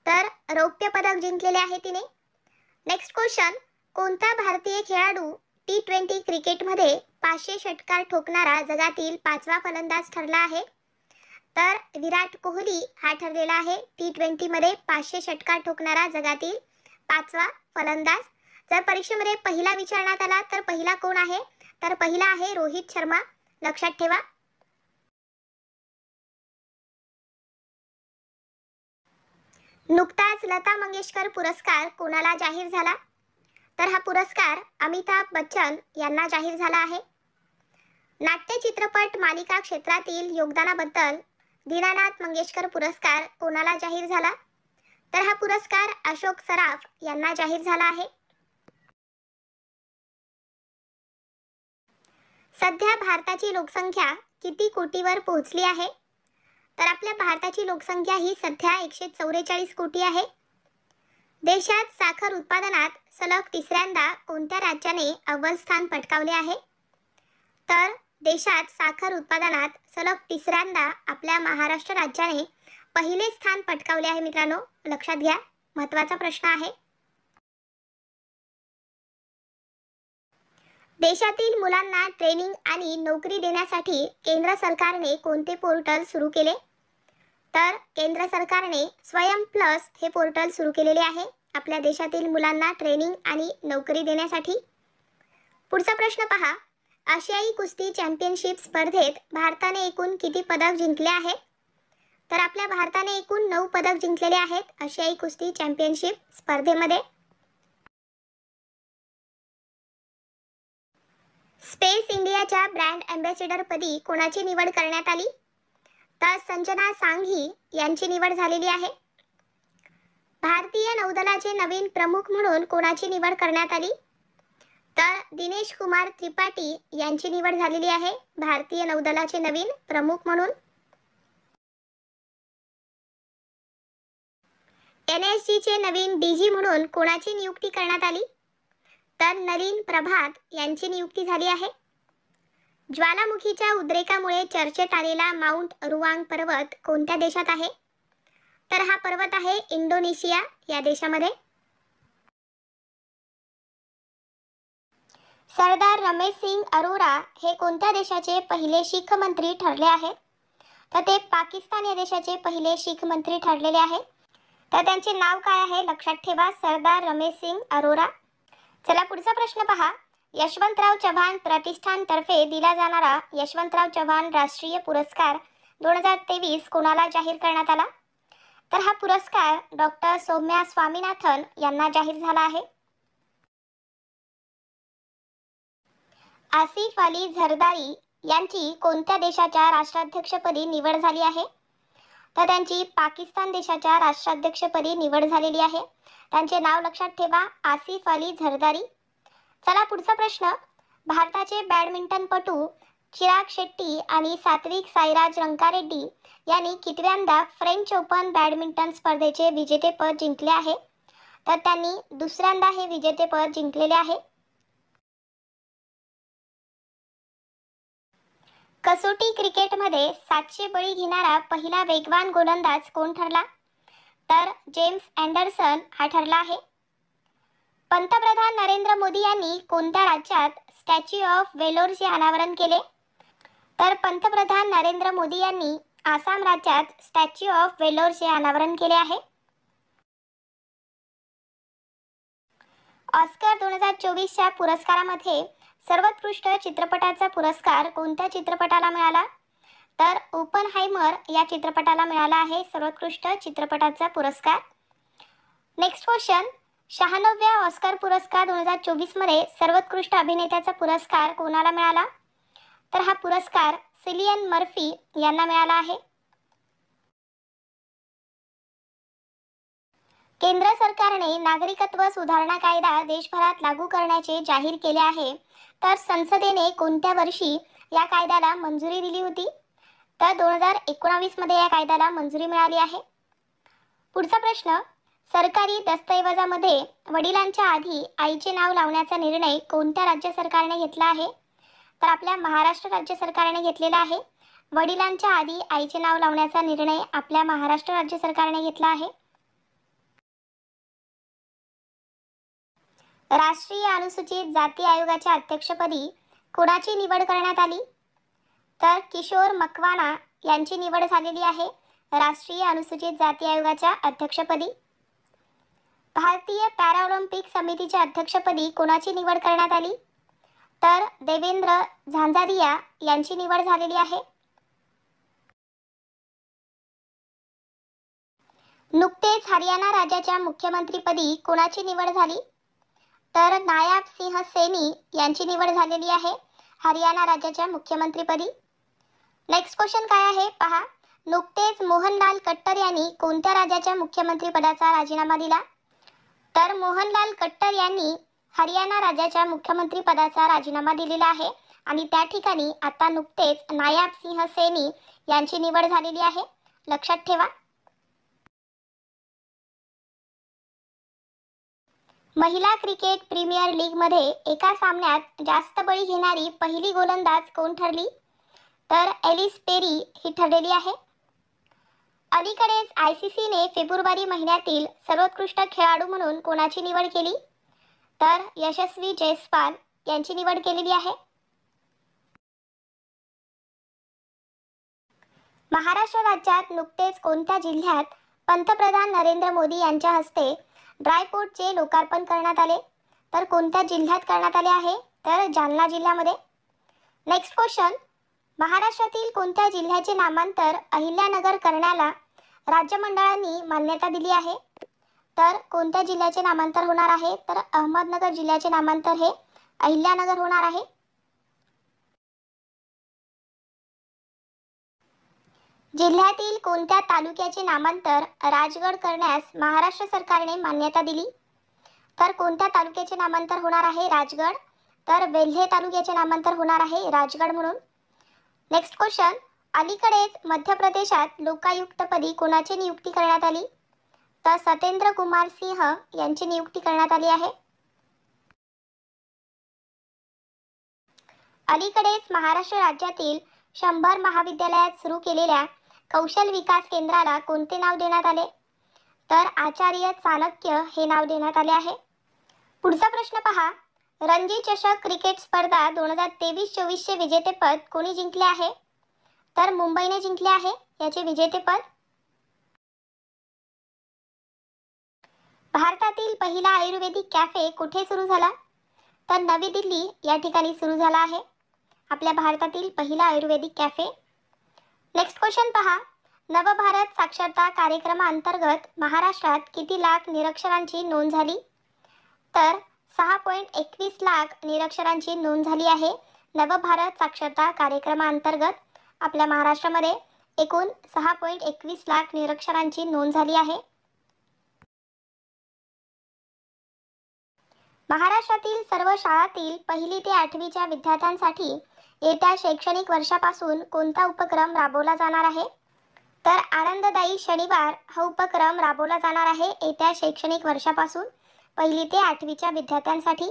B: तर रौप्य पदक जिंकलेले आहे तिने. नेक्स्ट क्वेश्चन, कोणता भारतीय खेळाडू T20 क्रिकेटमध्ये 500 षटकार ठोकणारा जगातील 5वा फलंदाज ठरला आहे? तर विराट कोहली हा ठरलेला आहे T20 मध्ये 500 षटकार ठोकणारा जगातील 5वा फलंदाज. जर परीक्षेमध्ये पहिला विचारण्यात आला तर पहिला कोण आहे? तर पहिला आहे रोहित शर्मा, लक्षात ठेवा. नुकताच लता मंगेशकर पुरस्कार कोणाला जाहीर झाला? तर हा पुरस्कार अमिताभ बच्चन यांना जाहीर झाला आहे. नाट्य चित्रपट मालिका क्षेत्रातील योगदानाबद्दल दीनानाथ मंगेशकर पुरस्कार कोणाला जाहीर झाला? तर हा पुरस्कार अशोक सराफ यांना जाहीर झाला आहे. सध्या भारताची लोकसंख्या किती कोटीवर पोहोचली आहे? तर आपल्या भारताची लोकसंख्या ही सध्या 144 कोटी आहे. देशात साखर उत्पादनात सलग तिसऱ्यांदा कोणत्या राज्याने अव्वल स्थान पटकावले आहे? तर देशात साखर उत्पादनात सलग तिसऱ्यांदा आपल्या महाराष्ट्र राज्याने पहिले स्थान पटकावले आहे. मित्रांनो, लक्षात घ्या, महत्त्वाचा प्रश्न आहे. देशातील मुलांना ट्रेनिंग आणि नोकरी देण्यासाठी केंद्र सरकारने कोणते पोर्टल सुरू केले? तर केंद्र सरकारने स्वयं प्लस हे पोर्टल सुरू केलेले आहे आपल्या देशातील मुलांना ट्रेनिंग आणि नोकरी देण्यासाठी. पुढचा प्रश्न पहा, आशियाई कुस्ती चॅम्पियनशिप स्पर्धेत भारताने एकूण किती पदक जिंकले आहेत? तर आपल्या भारताने एकूण 9 पदक जिंकलेले आहेत आशियाई कुस्ती चॅम्पियनशिप स्पर्धेमध्ये. स्पेस इंडियाच्या ब्रँड अँबॅसेडर पदी कोणाची निवड करण्यात आली? तर संजना सांघी यांची निवड झालेली आहे. भारतीय नौदलाचे नवीन प्रमुख म्हणून कोणाची निवड करण्यात आली? तर दिनेश कुमार त्रिपाठी यांची निवड झालेली आहे भारतीय नौदलाचे नवीन प्रमुख म्हणून. NSG चे नवीन DG म्हणून कोणाची नियुक्ती करण्यात आली? तर नलिन प्रभात यांची नियुक्ती झाली आहे. ज्वालामुखीच्या उद्रेकामुळे चर्चेत आलेला माउंट रुवांग पर्वत कोणत्या देशात आहे? तर हा पर्वत आहे इंडोनेशिया या देशामध्ये. सरदार रमेश सिंग अरोरा हे कोणत्या देशाचे पहिले शीख मंत्री ठरले आहेत? तर ते पाकिस्तान या देशाचे पहिले शीख मंत्री ठरलेले आहेत. तर त्यांचे नाव काय आहे? लक्षात ठेवा, सरदार रमेश सिंग अरोरा. चला पुढचा प्रश्न पहा, यशवंतराव चव्हाण प्रतिष्ठान तर्फे दिला जाणारा यशवंतराव चव्हाण राष्ट्रीय पुरस्कार 2023 कोणाला जाहीर करण्यात आला? तर हा पुरस्कार डॉक्टर सौम्या स्वामीनाथन यांना जाहीर झाला आहे. आसिफ अली झरदारी यांची कोणत्या देशाच्या राष्ट्राध्यक्षपदी निवड झाली आहे? तर त्यांची पाकिस्तान देशाच्या राष्ट्राध्यक्षपदी निवड झालेली आहे. त्यांचे नाव लक्षात ठेवा, आसिफ अली झरदारी. चला पुढचा प्रश्न, भारताचे बॅडमिंटनपटू चिराग शेट्टी आणि सात्विक साईराज रंकारेड्डी यांनी कितव्यांदा फ्रेंच ओपन बॅडमिंटन स्पर्धेचे विजेतेपद जिंकले आहे? तर त्यांनी दुसऱ्यांदा हे विजेतेपद जिंकलेले आहे. कसोटी क्रिकेटमध्ये 700 बळी घेणारा पहिला वेगवान गोलंदाज कोण ठरला? तर जेम्स अँडरसन हा ठरला आहे. पंतप्रधान नरेंद्र मोदी यांनी कोणत्या राज्यात स्टॅच्यू ऑफ वेलोरचे अनावरण केले? तर पंतप्रधान नरेंद्र मोदी यांनी आसाम राज्यात स्टॅच्यू ऑफ वेलोरचे अनावरण केले आहे. ऑस्कर 2024च्या पुरस्कारामध्ये सर्वोत्कृष्ट चित्रपटाचा पुरस्कार कोणत्या चित्रपटाला मिळाला? तर ओपनहायमर या चित्रपटाला मिळाला आहे सर्वोत्कृष्ट चित्रपटाचा पुरस्कार. नेक्स्ट क्वेश्चन, 96व्या ऑस्कर पुरस्कार 2024 मध्ये सर्वोत्कृष्ट अभिनेत्याचा पुरस्कार कोणाला मिळाला? तर हा पुरस्कार सिलियन मर्फी यांना मिळाला आहे. केंद्र सरकारने नागरिकत्व सुधारणा कायदा देशभरात लागू करण्याचे जाहीर केले आहे. तर संसदेने कोणत्या वर्षी या कायद्याला मंजुरी दिली होती? तर 2019 मध्ये या कायद्याला मंजुरी मिळाली आहे. पुढचा प्रश्न, सरकारी दस्तऐवजामध्ये वडिलांच्या आधी आईचे नाव लावण्याचा निर्णय कोणत्या राज्य सरकारने घेतला आहे? तर आपल्या महाराष्ट्र राज्य सरकारने घेतलेला आहे. वडिलांच्या आधी आईचे नाव लावण्याचा निर्णय आपल्या महाराष्ट्र राज्य सरकारने घेतला आहे. राष्ट्रीय अनुसूचित जाती आयोगाच्या अध्यक्षपदी कोणाची निवड करण्यात आली? तर किशोर मकवाना यांची निवड झालेली आहे राष्ट्रीय अनुसूचित जाती आयोगाच्या अध्यक्षपदी. भारतीय पॅराऑलिम्पिक समितीच्या अध्यक्षपदी कोणाची निवड करण्यात आली? तर देवेंद्र झांझारिया यांची निवड झालेली आहे. नुकतेच हरियाणा राज्याच्या मुख्यमंत्रीपदी कोणाची निवड झाली? तर नायब सिंह सैनी यांची निवड झालेली आहे हरियाणा राज्याच्या मुख्यमंत्रीपदी. नेक्स्ट क्वेश्चन काय आहे पहा, नुकतेच मोहनलाल खट्टर यांनी कोणत्या राज्याच्या मुख्यमंत्रीपदाचा राजीनामा दिला? तर मोहनलाल खट्टर यांनी हरियाणा राज्याच्या मुख्यमंत्रीपदाचा राजीनामा दिलेला आहे आणि त्या ठिकाणी आता नुकतेच नायब सिंह सैनी यांची निवड झालेली आहे, लक्षात ठेवा. महिला क्रिकेट प्रीमियर लीग मध्ये एका सामन्यात जास्त बळी घेणारी पहिली गोलंदाज कोण ठरली? तर एलिस पेरी ही ठरलेली आहे. अलीकडेच ICCने फेब्रुवारी महिन्यातील सर्वोत्कृष्ट खेळाडू म्हणून कोणाची निवड केली? तर यशस्वी जयस्वाल यांची निवड केलेली आहे. महाराष्ट्र राज्यात नुकतेच कोणत्या जिल्ह्यात पंतप्रधान नरेंद्र मोदी यांच्या हस्ते ड्रायपोर्टचे लोकार्पण करण्यात आले? तर कोणत्या जिल्ह्यात करण्यात आले आहे? तर जालना जिल्ह्यामध्ये. नेक्स्ट क्वेश्चन, महाराष्ट्रातील कोणत्या जिल्ह्याचे नामांतर अहिल्यानगर करण्याला राज्य मंडळांनी मान्यता दिली आहे? तर कोणत्या जिल्ह्याचे नामांतर होणार आहे? तर अहमदनगर जिल्ह्याचे नामांतर हे अहिल्यानगर होणार आहे. जिल्ह्यातील कोणत्या तालुक्याचे नामांतर राजगड करण्यास महाराष्ट्र सरकारने मान्यता दिली? तर कोणत्या तालुक्याचे नामांतर होणार आहे राजगड? तर वेल्हे तालुक्याचे नामांतर होणार आहे राजगड म्हणून. नेक्स्ट क्वेश्चन, अलीकडेच मध्य प्रदेशात लोकायुक्तपदी कोणाची नियुक्ती करण्यात आली? तर सत्येंद्र कुमार सिंह यांची नियुक्ती करण्यात आली आहे. अलीकडेच महाराष्ट्र राज्यातील 100 महाविद्यालयात सुरू केलेल्या कौशल विकास केंद्राला कोणते नाव देण्यात आले? तर आचार्य चाणक्य हे नाव देण्यात आले आहे. पुढचा प्रश्न पहा, रणजी चषक क्रिकेट स्पर्धा 2023-24 चे विजेतेपद कोणी जिंकले आहे? तर मुंबईने जिंकले आहे याचे विजेतेपद. भारतातील पहिला आयुर्वेदिक कॅफे कुठे सुरू झाला? तर नवी दिल्ली या ठिकाणी सुरू झाला आहे आपल्या भारतातील पहिला आयुर्वेदिक कॅफे. नेक्स्ट क्वेश्चन पहा, नवभारत साक्षरता कार्यक्रमाअंतर्गत महाराष्ट्रात किती लाख निरक्षरांची नोंद झाली? तर 6.21 लाख निरक्षरांची नोंद झाली आहे नवभारत साक्षरता कार्यक्रमाअंतर्गत आपल्या महाराष्ट्रामध्ये एकूण 6.21 लाख निरक्षरांची नोंद झाली आहे. महाराष्ट्रातील सर्व शाळांतील 1ली ते 8वीच्या विद्यार्थ्यांसाठी येत्या शैक्षणिक वर्षापासून कोणता उपक्रम राबवला जाणार आहे? तर आनंददायी शनिवार हा उपक्रम राबवला जाणार आहे येत्या शैक्षणिक वर्षापासून 1ली ते 8वीच्या विद्यार्थ्यांसाठी.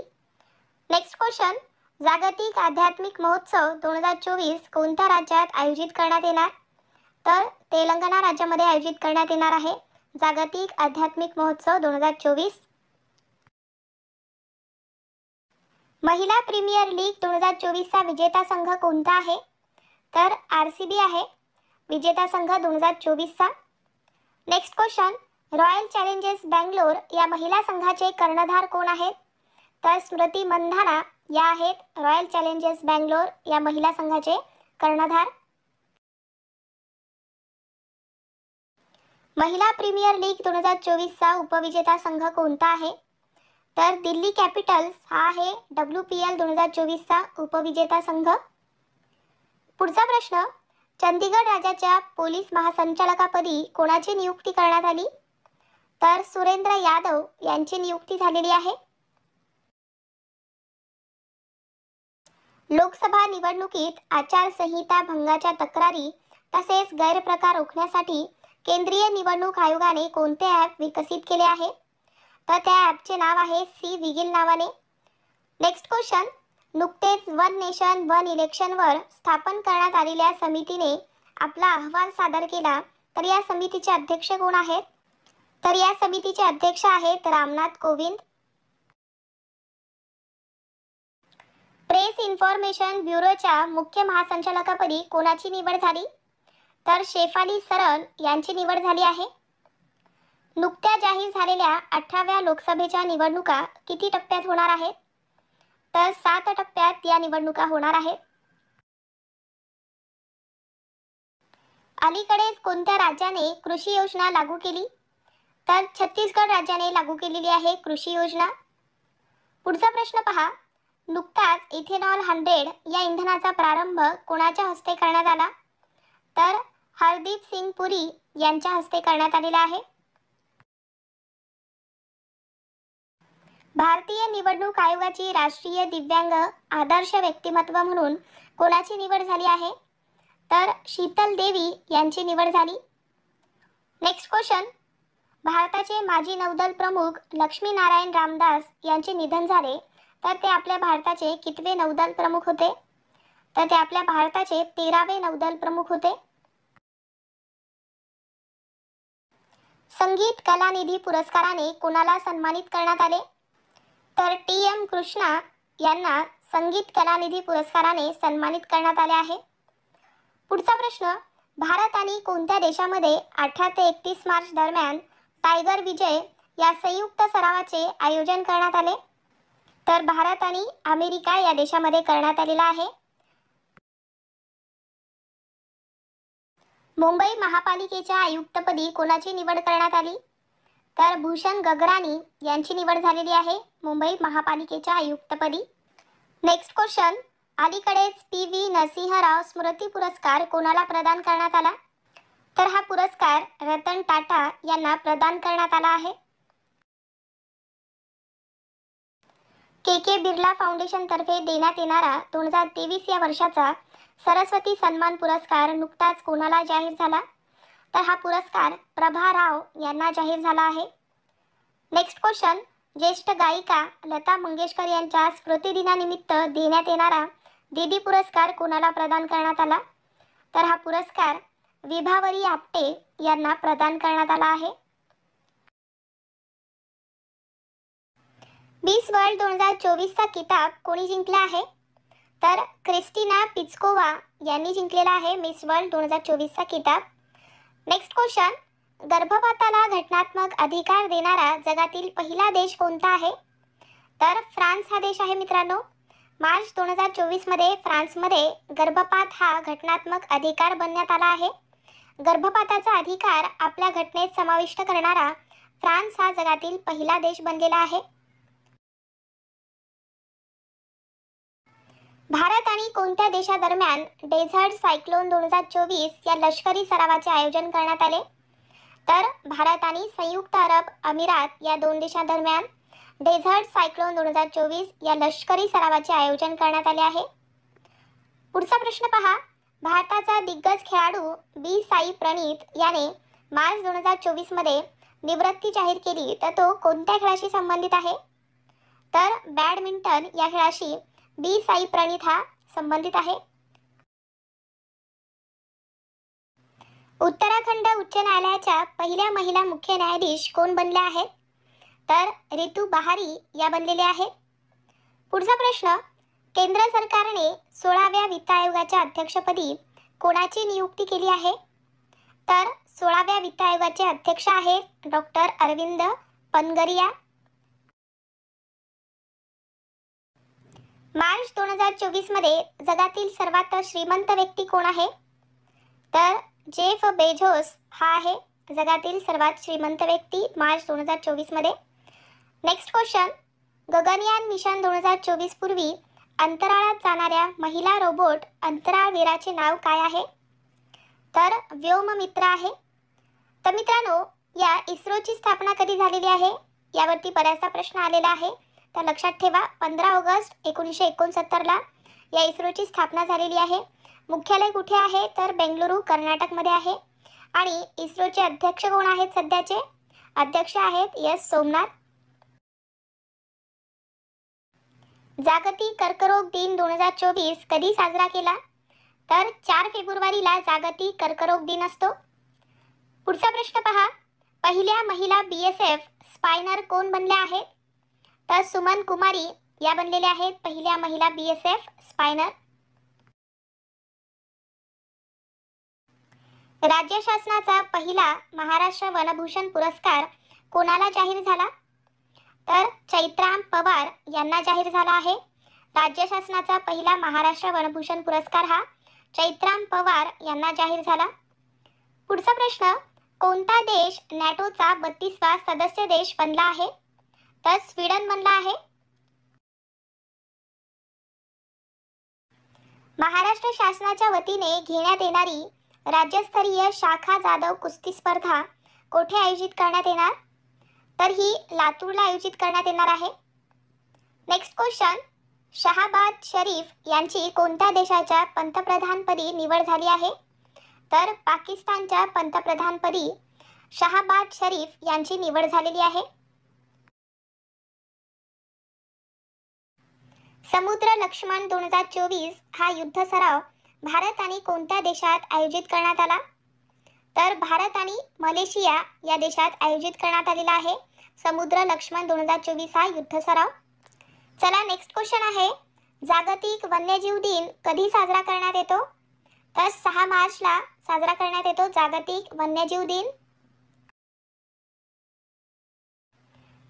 B: नेक्स्ट क्वेश्चन, जागतिक आध्यात्मिक महोत्सव 2024 कोणत्या राज्यात आयोजित करण्यात येणार? तर तेलंगणा राज्यामध्ये आयोजित करण्यात येणार आहे जागतिक आध्यात्मिक महोत्सव 2024. महिला प्रीमियर लीग 2024चा विजेता संघ कोणता आहे? तर RCB आहे विजेता संघ 2024चा. Next question, Royal Challengers Bangalore या महिला संघाचे कर्णधार कोण आहेत? तर स्मृती मंधाना या आहेत रॉयल चॅलेंजर्स बँगलोर या महिला संघाचे कर्णधार. महिला प्रीमियर लीग 2024चा उपविजेता संघ कोणता आहे? तर दिल्ली कॅपिटल्स हा आहे WPL 2024चा उपविजेता संघ. पुढचा प्रश्न, चंदीगड राज्याच्या पोलीस महासंचालकापदी कोणाची नियुक्ती करण्यात आली? तर सुरेंद्र यादव यांची नियुक्ती झालेली आहे. लोकसभा निवडणुकीत आचारसंहिता भंगाच्या तक्रारी तसेच गैरप्रकार रोखण्यासाठी केंद्रीय निवडणूक आयोगाने कोणते ॲप विकसित केले आहे? तर त्या ॲपचे नाव आहे सी विगिल नावाने. नेक्स्ट क्वेश्चन, नुकतेच वन नेशन वन इलेक्शनवर स्थापन करण्यात आलेल्या समितीने आपला अहवाल सादर केला, तर या समितीचे अध्यक्ष कोण आहेत? तर या समितीचे अध्यक्ष आहेत रामनाथ कोविंद. प्रेस इन्फॉर्मेशन ब्युरोच्या मुख्य महासंचालकापदी कोणाची निवड झाली? तर शेफाली सरन यांची निवड झाली आहे. नुकत्या जाहीर झालेल्या 18व्या लोकसभेच्या निवडणुका किती टप्प्यात होणार आहेत? तर 7 टप्प्यात या निवडणुका होणार आहेत. अलीकडेच कोणत्या राज्याने कृषी योजना लागू केली? तर छत्तीसगड राज्याने लागू केलेली आहे कृषी योजना. पुढचा प्रश्न पहा, नुकताच इथेनॉल 100 या इंधनाचा प्रारंभ कोणाच्या हस्ते करण्यात आला? तर हरदीप सिंग पुरी यांच्या हस्ते करण्यात आलेला आहे. भारतीय निवडणूक आयोगाची राष्ट्रीय दिव्यांग आदर्श व्यक्तिमत्व म्हणून कोणाची निवड झाली आहे? तर शीतल देवी यांची निवड झाली. नेक्स्ट क्वेश्चन, भारताचे माजी नौदल प्रमुख लक्ष्मीनारायण रामदास यांचे निधन झाले, तर ते आपल्या भारताचे कितवे नौदल प्रमुख होते? तर ते आपल्या भारताचे 13वे नौदल प्रमुख होते. संगीत कलानिधी पुरस्काराने कोणाला सन्मानित करण्यात आले? तर TM कृष्णा यांना संगीत कलानिधी पुरस्काराने सन्मानित करण्यात आले आहे. पुढचा प्रश्न, भारत आणि कोणत्या देशामध्ये 18 ते 31 मार्च दरम्यान टायगर विजय या संयुक्त सरावाचे आयोजन करण्यात आले? तर भारत आणि अमेरिका या देशामध्ये करण्यात आलेला आहे. मुंबई महापालिकेच्या आयुक्तपदी कोणाची निवड करण्यात आली? तर भूषण गगरानी यांची निवड झालेली आहे मुंबई महापालिकेच्या आयुक्तपदी. नेक्स्ट क्वेश्चन, अलीकडेच PV नरसिंहराव स्मृती पुरस्कार कोणाला प्रदान करण्यात आला? तर हा पुरस्कार रतन टाटा यांना प्रदान करण्यात आला आहे. KK बिर्ला फाउंडेशन तर्फे देण्यात येणारा 2023 या वर्षाचा सरस्वती सन्मान पुरस्कार नुकताच कोणाला जाहीर झाला? तर हा पुरस्कार प्रभा राव यांना जाहीर झाला आहे. नेक्स्ट क्वेश्चन, ज्येष्ठ गायिका लता मंगेशकर यांच्या स्मृतिदिनानिमित्त देण्यात येणारा दीदी पुरस्कार कोणाला प्रदान करण्यात आला? तर हा पुरस्कार विभावरी आपटे यांना प्रदान करण्यात आला आहे. मिस वर्ल्ड 2024चा किताब कोणी जिंकला आहे? तर क्रिस्टिना पिस्कोवा यांनी जिंकलेला आहे मिस वर्ल्ड 2024चा किताब. नेक्स्ट क्वेश्चन, गर्भपाताला घटनात्मक अधिकार देणारा जगातील पहिला देश कोणता आहे? तर फ्रान्स हा देश आहे मित्रांनो. मार्च 2024 मध्ये फ्रान्समध्ये गर्भपात हा घटनात्मक अधिकार बनवण्यात आला आहे. गर्भपाताचा अधिकार आपल्या घटनेत समाविष्ट करणारा फ्रान्स हा जगातील पहिला देश बनलेला आहे. भारत आणि कोणत्या देशादरम्यान डेझर्ट सायक्लोन 2024 या लष्करी सरावाचे आयोजन करण्यात आले? तर भारत आणि संयुक्त अरब अमिरात या दोन देशांदरम्यान डेझर्ट सायक्लोन 2024 या लष्करी सरावाचे आयोजन करण्यात आले आहे. पुढचा प्रश्न पहा, भारताचा दिग्गज खेळाडू बी साई प्रणीत याने मार्च 2024 मध्ये निवृत्ती जाहीर केली, तर तो कोणत्या खेळाशी संबंधित आहे? तर बॅडमिंटन या खेळाशी बी साई प्रणीत हा संबंधित आहे. उत्तराखंड उच्च न्यायालयाच्या पहिल्या महिला मुख्य न्यायाधीश कोण बनल्या आहेत? तर रितू बहारी या बनलेल्या आहेत. पुढचा प्रश्न, केंद्र सरकारने 16व्या वित्त आयोगाच्या अध्यक्षपदी कोणाची नियुक्ती केली आहे? तर 16व्या वित्त आयोगाचे अध्यक्ष आहेत डॉक्टर अरविंद पनगरिया. मार्च 2024 मध्ये जगातील सर्वात श्रीमंत व्यक्ती कोण आहे? तर जेफ बेझोस हा आहे जगातील सर्वात श्रीमंत व्यक्ती मार्च 2024 मध्ये. नेक्स्ट क्वेश्चन, गगनयान मिशन 2024 पूर्वी अंतराळात जाणाऱ्या महिला रोबोट अंतराळवीराचे नाव काय आहे? तर व्योममित्र आहे. तर मित्रांनो, या इस्रोची स्थापना कधी झालेली आहे यावरती बऱ्याचदा प्रश्न आलेला आहे. तर लक्षात ठेवा, 15 ऑगस्ट 1969 या इस्रोची स्थापना झालेली आहे. मुख्यालय कुठे आहे? तर बेंगलुरू कर्नाटकमध्ये आहे. आणि इस्रोचे अध्यक्ष कोण आहेत? सध्याचे अध्यक्ष आहेत एस सोमनाथ. जागतिक कर्करोग दिन 2024 कधी साजरा केला? तर 4 फेब्रुवारीला जागतिक कर्करोग दिन असतो. पुढचा प्रश्न पहा, पहिल्या महिला BSF स्पायनर कोण बनल्या आहेत? तर सुमन कुमारी या बनलेल्या आहेत पहिल्या महिला BSF स्पायनर. राज्य शासनाचा पहिला महाराष्ट्र वनभूषण पुरस्कार कोणाला जाहीर झाला? तर चैत्राम पवार यांना जाहीर झाला आहे. राज्य शासनाचा पहिला महाराष्ट्र वनभूषण पुरस्कार हा चैत्राम पवार यांना जाहीर झाला. पुढचा प्रश्न, कोणता देश नॅटोचा 32वा सदस्य देश बनला आहे? तर स्वीडन बनला आहे. महाराष्ट्र शासनाच्या वतीने घेण्यात येणारी राज्यस्तरीय शाखा जाधव कुस्ती स्पर्धा कोठे आयोजित करण्यात येणार? तर ही लातूरला आयोजित करण्यात येणार आहे. नेक्स्ट क्वेश्चन, शहाबाद शरीफ यांची कोणत्या देशाच्या पंतप्रधानपदी निवड झाली आहे? तर पाकिस्तानच्या पंतप्रधानपदी शहाबाद शरीफ यांची निवड झालेली आहे. समुद्र लक्ष्मण 2024 हा युद्ध सराव भारत आणि कोणत्या देशात आयोजित करण्यात आला? तर भारत आणि मलेशिया या देशात आयोजित करण्यात आलेला आहे समुद्र लक्ष्मण 2024 हा युद्ध सराव. चला नेक्स्ट क्वेश्चन आहे, जागतिक वन्यजीव दिन कधी साजरा करण्यात येतो? तर 6 मार्चला साजरा करण्यात येतो जागतिक वन्यजीव दिन.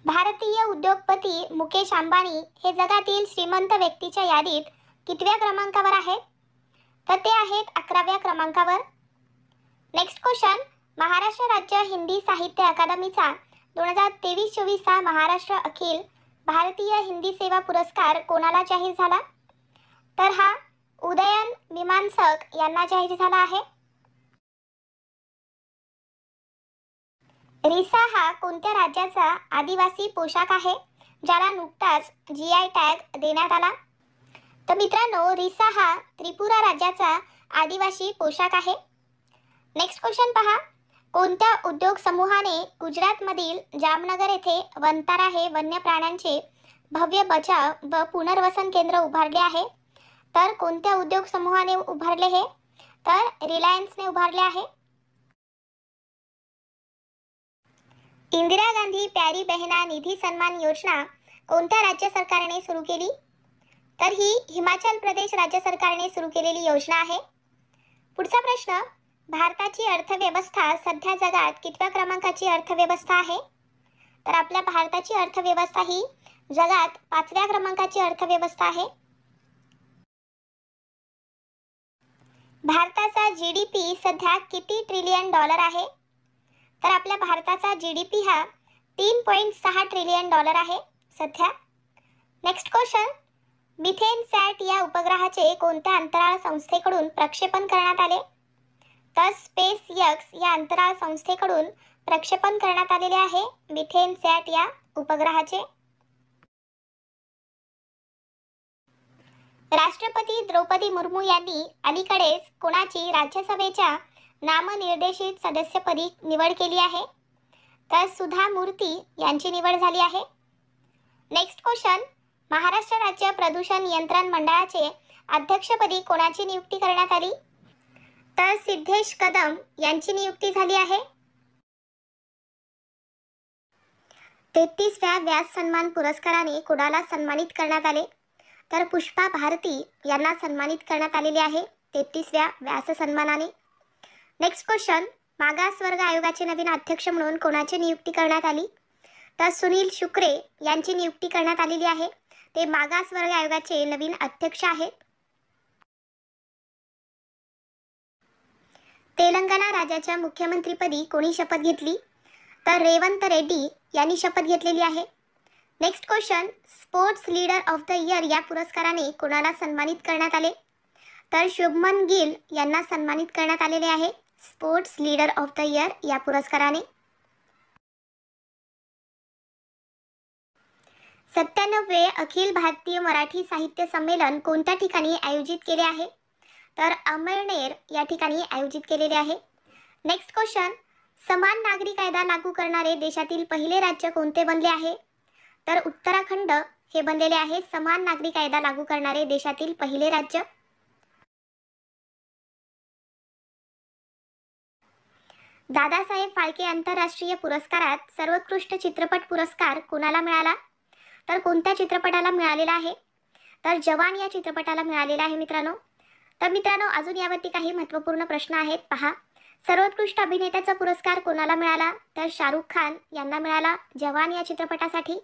B: भारतीय उद्योगपती मुकेश अंबानी हे जगातील श्रीमंत व्यक्तीच्या यादीत कितव्या क्रमांकावर आहेत? तर ते आहेत 11व्या क्रमांकावर. नेक्स्ट क्वेश्चन, महाराष्ट्र राज्य हिंदी साहित्य अकादमीचा 2023-24 हा महाराष्ट्र अखिल भारतीय हिंदी सेवा पुरस्कार कोणाला जाहीर झाला? तर हा उदयन मीमांसक यांना जाहीर झाला आहे. रिसा हा कोणत्या राज्याचा आदिवासी पोशाख आहे ज्याला नुकताच GI टॅग देण्यात आला? तर मित्रांनो, रिसा हा त्रिपुरा राज्याचा आदिवासी पोशाख आहे. नेक्स्ट क्वेश्चन पहा, कोणत्या उद्योग समूहाने गुजरातमधील जामनगर येथे वंतारा हे वन्य प्राण्यांचे भव्य बचाव व पुनर्वसन केंद्र उभारले आहे? तर कोणत्या उद्योग समूहाने उभारले हे? तर रिलायन्सने उभारले आहे. इंदिरा गांधी प्यारी बहना निधी सन्मान योजना कोणत्या राज्य सरकारने सुरू केली? तर ही हिमाचल प्रदेश राज्य सरकारने सुरू केलेली योजना आहे. पुढचा प्रश्न, भारताची अर्थव्यवस्था सध्या जगात कितव्या क्रमांकाची अर्थव्यवस्था आहे? तर आपल्या भारताची अर्थव्यवस्था ही जगात 5व्या क्रमांकाची अर्थव्यवस्था आहे. भारताचा GDP सध्या किती ट्रिलियन डॉलर आहे? तर आपल्या भारताचा GDP हा 3.6 ट्रिलियन डॉलर आहे सध्या. नेक्स्ट क्वेश्चन, मिथेन सॅट या उपग्रहाचे कोणत्या अंतराळ संस्थेकडून प्रक्षेपण करण्यात आले? तर स्पेस एक्स या अंतराळ संस्थेकडून प्रक्षेपण करण्यात आलेले आहे मिथेन सॅट या उपग्रहाचे. राष्ट्रपती द्रौपदी मुर्मू यांनी अलीकडेच कोणाची राज्यसभेच्या नामनिर्देशित सदस्यपदी निवड केली आहे? तर सुधा मूर्ती यांची निवड झाली आहे. नेक्स्ट क्वेश्चन, महाराष्ट्र राज्य प्रदूषण नियंत्रण मंडळाचे अध्यक्षपदी कोणाची नियुक्ती करण्यात आली? तर सिद्धेश कदम यांची नियुक्ती झाली आहे. 33व्या व्यास सन्मान पुरस्काराने कोणाला सन्मानित करण्यात आले? तर पुष्पा भारती यांना सन्मानित करण्यात आलेले आहे 33व्या व्यास सन्मानाने. नेक्स्ट क्वेश्चन, मागासवर्ग आयोगाचे नवीन अध्यक्ष म्हणून कोणाची नियुक्ती करण्यात आली? तर सुनील शुक्रे यांची नियुक्ती करण्यात आलेली आहे. ते मागासवर्ग आयोगाचे नवीन अध्यक्ष आहेत. तेलंगणा राज्याच्या मुख्यमंत्रीपदी कोणी शपथ घेतली? तर रेवंत रेड्डी यांनी शपथ घेतलेली आहे. Next question, sports leader of the year या पुरस्काराने कोणाला सन्मानित करण्यात आले? तर शुभमन गिल यांना सन्मानित करण्यात आलेले आहे sports leader of the year या पुरस्काराने. 97वे अखिल भारतीय मराठी साहित्य संमेलन कोणत्या ठिकाणी आयोजित केले आहे? तर अमळनेर या ठिकाणी आयोजित केलेले आहे. नेक्स्ट क्वेश्चन, समान नागरी कायदा लागू करणारे देशातील पहिले राज्य कोणते बनले आहे? तर उत्तराखंड हे बनलेले आहे समान नागरी कायदा लागू करणारे देशातील पहिले राज्य. दादासाहेब फाळके आंतरराष्ट्रीय पुरस्कारात सर्वोत्कृष्ट चित्रपट पुरस्कार कोणाला मिळाला? तर कोणत्या चित्रपटाला मिळालेला आहे? तर जवान या चित्रपटाला मिळालेला आहे मित्रांनो. तर मित्रांनो, अजून यावरती काही महत्त्वपूर्ण प्रश्न आहेत पहा. सर्वोत्कृष्ट अभिनेत्याचा पुरस्कार कोणाला मिळाला? तर शाहरुख खान यांना मिळाला जवान या चित्रपटासाठी.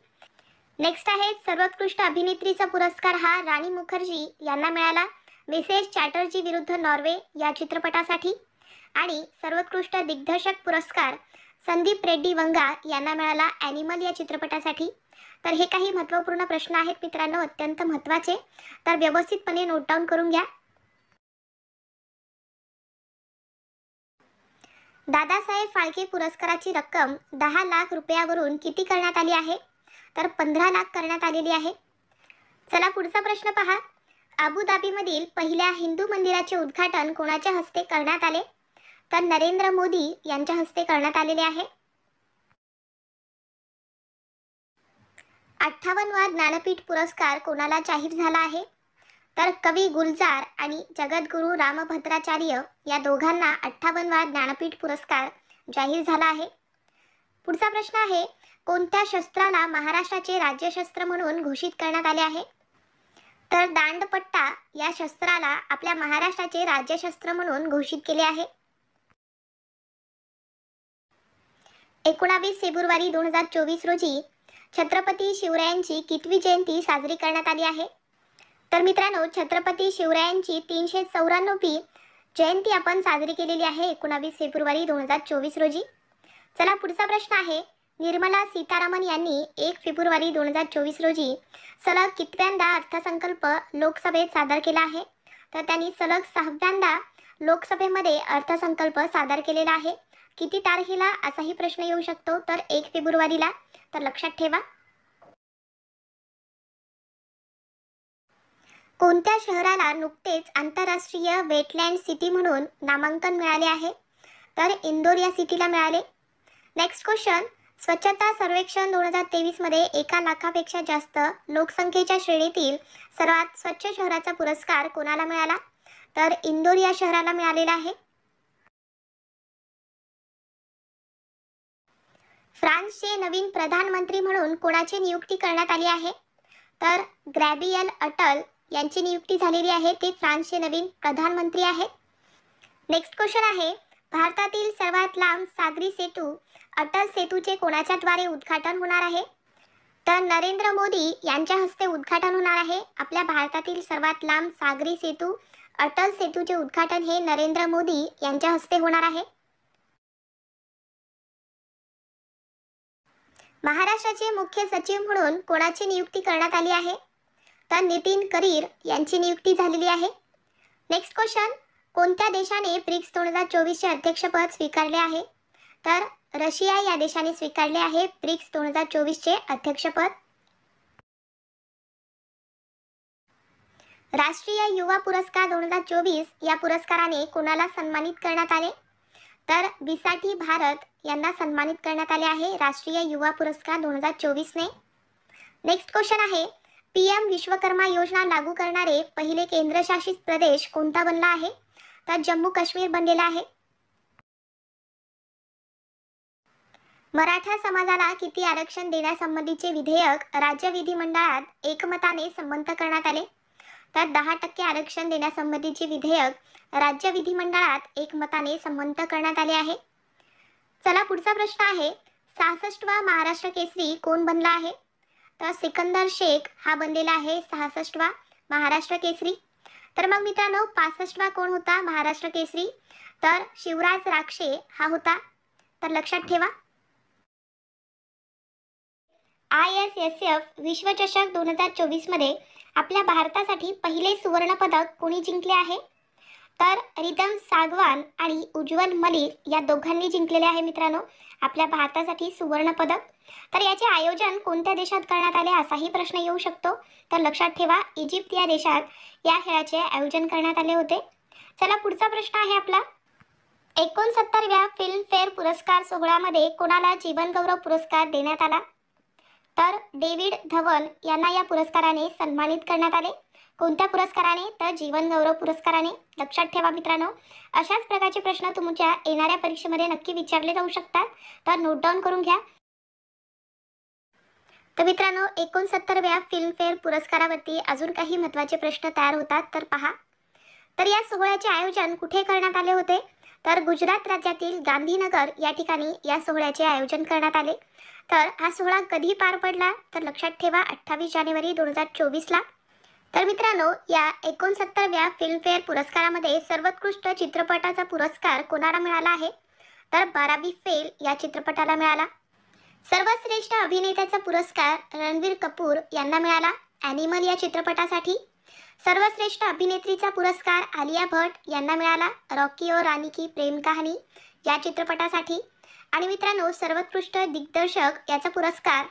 B: नेक्स्ट आहे सर्वोत्कृष्ट अभिनेत्रीचा पुरस्कार हा राणी मुखर्जी यांना मिळाला मिसेस चॅटर्जी विरुद्ध नॉर्वे या चित्रपटासाठी. आणि सर्वोत्कृष्ट दिग्दर्शक पुरस्कार संदीप रेड्डी वंगा यांना मिळाला ॲनिमल या चित्रपटासाठी. तर हे काही महत्त्वपूर्ण प्रश्न आहेत मित्रांनो, अत्यंत महत्त्वाचे, तर व्यवस्थितपणे नोट डाऊन करून घ्या. दादासाहेब फाळके पुरस्काराची रक्कम 10 लाख रुपयावरून किती करण्यात आली आहे? तर 15 लाख करण्यात आलेली आहे. चला पुढचा प्रश्न पहा. अबुधाबीमधील पहिल्या हिंदू मंदिराचे उद्घाटन कोणाच्या हस्ते करण्यात आले? तर नरेंद्र मोदी यांच्या हस्ते करण्यात आलेले आहे. 58वा ज्ञानपीठ पुरस्कार कोणाला जाहीर झाला आहे? तर कवी गुलजार आणि जगद्गुरू रामभद्राचार्य या दोघांना 58वा ज्ञानपीठ पुरस्कार जाहीर झाला आहे. पुढचा प्रश्न आहे, कोणत्या शस्त्राला महाराष्ट्राचे राज्यशस्त्र म्हणून घोषित करण्यात आले आहे? तर दांडपट्टा या शस्त्राला आपल्या महाराष्ट्राचे राज्यशस्त्र म्हणून घोषित केले आहे. 19 फेब्रुवारी 2024 रोजी छत्रपती शिवरायांची कितवी जयंती साजरी करण्यात आली आहे? तर मित्रांनो, छत्रपती शिवरायांची 394वी जयंती आपण साजरी केलेली आहे 19 फेब्रुवारी 2024 रोजी. चला पुढचा प्रश्न आहे, निर्मला सीतारामन यांनी 1 फेब्रुवारी 2024 रोजी सलग कितव्यांदा अर्थसंकल्प लोकसभेत सादर केला आहे? तर त्यांनी सलग 6व्यांदा लोकसभेमध्ये अर्थसंकल्प सादर केलेला आहे. किती तारखेला असाही प्रश्न येऊ शकतो? तर 1 फेब्रुवारीला. तर लक्षात ठेवा. कोणत्या शहराला नुकतेच आंतरराष्ट्रीय वेटलँड सिटी म्हणून नामांकन मिळाले आहे? तर इंदोर या सिटीला मिळाले. नेक्स्ट क्वेश्चन, स्वच्छता सर्वेक्षण 2023 मध्ये 1 लाखापेक्षा जास्त लोकसंख्येच्या श्रेणीतील सर्वात स्वच्छ शहराचा पुरस्कार कोणाला मिळाला? तर इंदोर या शहराला मिळालेला आहे. फ्रान्सचे नवीन प्रधानमंत्री म्हणून कोणाची नियुक्ती करण्यात आली आहे? तर गॅब्रिएल अटल यांची नियुक्ती झालेली आहे. ते फ्रान्सचे नवीन प्रधानमंत्री आहेत. नेक्स्ट क्वेश्चन आहे, भारतातील सर्वात लांब सागरी सेतू अटल सेतूचे कोणाच्याद्वारे उद्घाटन होणार आहे? तर नरेंद्र मोदी यांच्या हस्ते उद्घाटन होणार आहे. आपल्या भारतातील सर्वात लांब सागरी सेतू अटल सेतूचे उद्घाटन हे नरेंद्र मोदी यांच्या हस्ते होणार आहे. महाराष्ट्राचे मुख्य सचिव म्हणून कोणाची नियुक्ती करण्यात आली आहे? तर नितीन करीर यांची नियुक्ती झालेली आहे. नेक्स्ट क्वेश्चन, कोणत्या देशाने ब्रिक्स 2024चे अध्यक्षपद स्वीकारले आहे? तर रशिया या देशाने स्वीकारले आहे ब्रिक्स 2024चे अध्यक्षपद. राष्ट्रीय युवा पुरस्कार 2024 या पुरस्काराने कोणाला सन्मानित करण्यात आले? तर बिसाठी भारत यांना सन्मानित करण्यात आले आहे राष्ट्रीय युवा पुरस्कार 2024 ने. नेक्स्ट क्वेश्चन आहे, PM विश्वकर्मा योजना लागू करणारे पहिले केंद्रशासित प्रदेश कोणता बनला आहे? तर जम्मू काश्मीर बनलेला आहे. मराठा समाजाला किती आरक्षण देण्यासंबंधीचे विधेयक राज्य विधिमंडळात एकमताने संमत करण्यात आले? तर 10% आरक्षण देण्यासंबंधीचे विधेयक राज्य विधिमंडळात एकमताने संमत करण्यात आले आहे. चला पुढचा प्रश्न आहे, 66वा महाराष्ट्र केसरी कोण बनला आहे? तर सिकंदर शेख हा बनलेला आहे 66वा महाराष्ट्र केसरी. तर मग मित्रांनो 65वा कोण होता महाराष्ट्र केसरी? तर शिवराज राक्षे हा होता. तर लक्षात ठेवा. ISSF विश्वचषक 2024 मध्ये आपल्या भारतासाठी पहिले सुवर्ण पदक कोणी जिंकले आहे? तर रिदम सागवान आणि उज्ज्वल मलिक या दोघांनी जिंकलेले आहे मित्रांनो आपल्या भारतासाठी सुवर्ण पदक. तर याचे आयोजन कोणत्या देशात करण्यात आले असाही प्रश्न येऊ शकतो. तर लक्षात ठेवा, इजिप्त या देशात या खेळाचे आयोजन करण्यात आले होते. चला पुढचा प्रश्न आहे आपला, 69व्या फिल्मफेअर पुरस्कार सोहळ्यामध्ये कोणाला जीवनगौरव पुरस्कार देण्यात आला? तर डेव्हिड धवन यांना या पुरस्काराने सन्मानित करण्यात आले. कोणत्या पुरस्काराने? तर जीवनगौरव पुरस्काराने. लक्षात ठेवा मित्रांनो, अशाच प्रकारचे प्रश्न तुमच्या येणाऱ्या परीक्षेमध्ये नक्की विचारले जाऊ शकतात. तर नोट डाऊन करून घ्या. तर मित्रांनो 69व्या फिल्मफेअर पुरस्कारावरती अजून काही महत्त्वाचे प्रश्न तयार होतात. तर पहा, तर या सोहळ्याचे आयोजन कुठे करण्यात आले होते? तर गुजरात राज्यातील गांधीनगर या ठिकाणी या सोहळ्याचे आयोजन करण्यात आले. तर हा सोहळा कधी पार पडला? तर लक्षात ठेवा 28 जानेवारी 2024ला. तर मित्रांनो या 69व्या फिल्मफेअर पुरस्कारामध्ये सर्वोत्कृष्ट चित्रपटाचा पुरस्कार कोणाला मिळाला आहे? तर बारावी फेल या चित्रपटाला मिळाला. सर्वश्रेष्ठ अभिनेत्याचा पुरस्कार रणवीर कपूर यांना मिळाला ॲनिमल या चित्रपटासाठी. सर्वश्रेष्ठ अभिनेत्रीचा पुरस्कार आलिया भट्ट यांना मिळाला रॉकी और रानी की प्रेम कहानी या चित्रपटासाठी. आणि मित्रांनो सर्वोत्कृष्ट दिग्दर्शक याचा पुरस्कार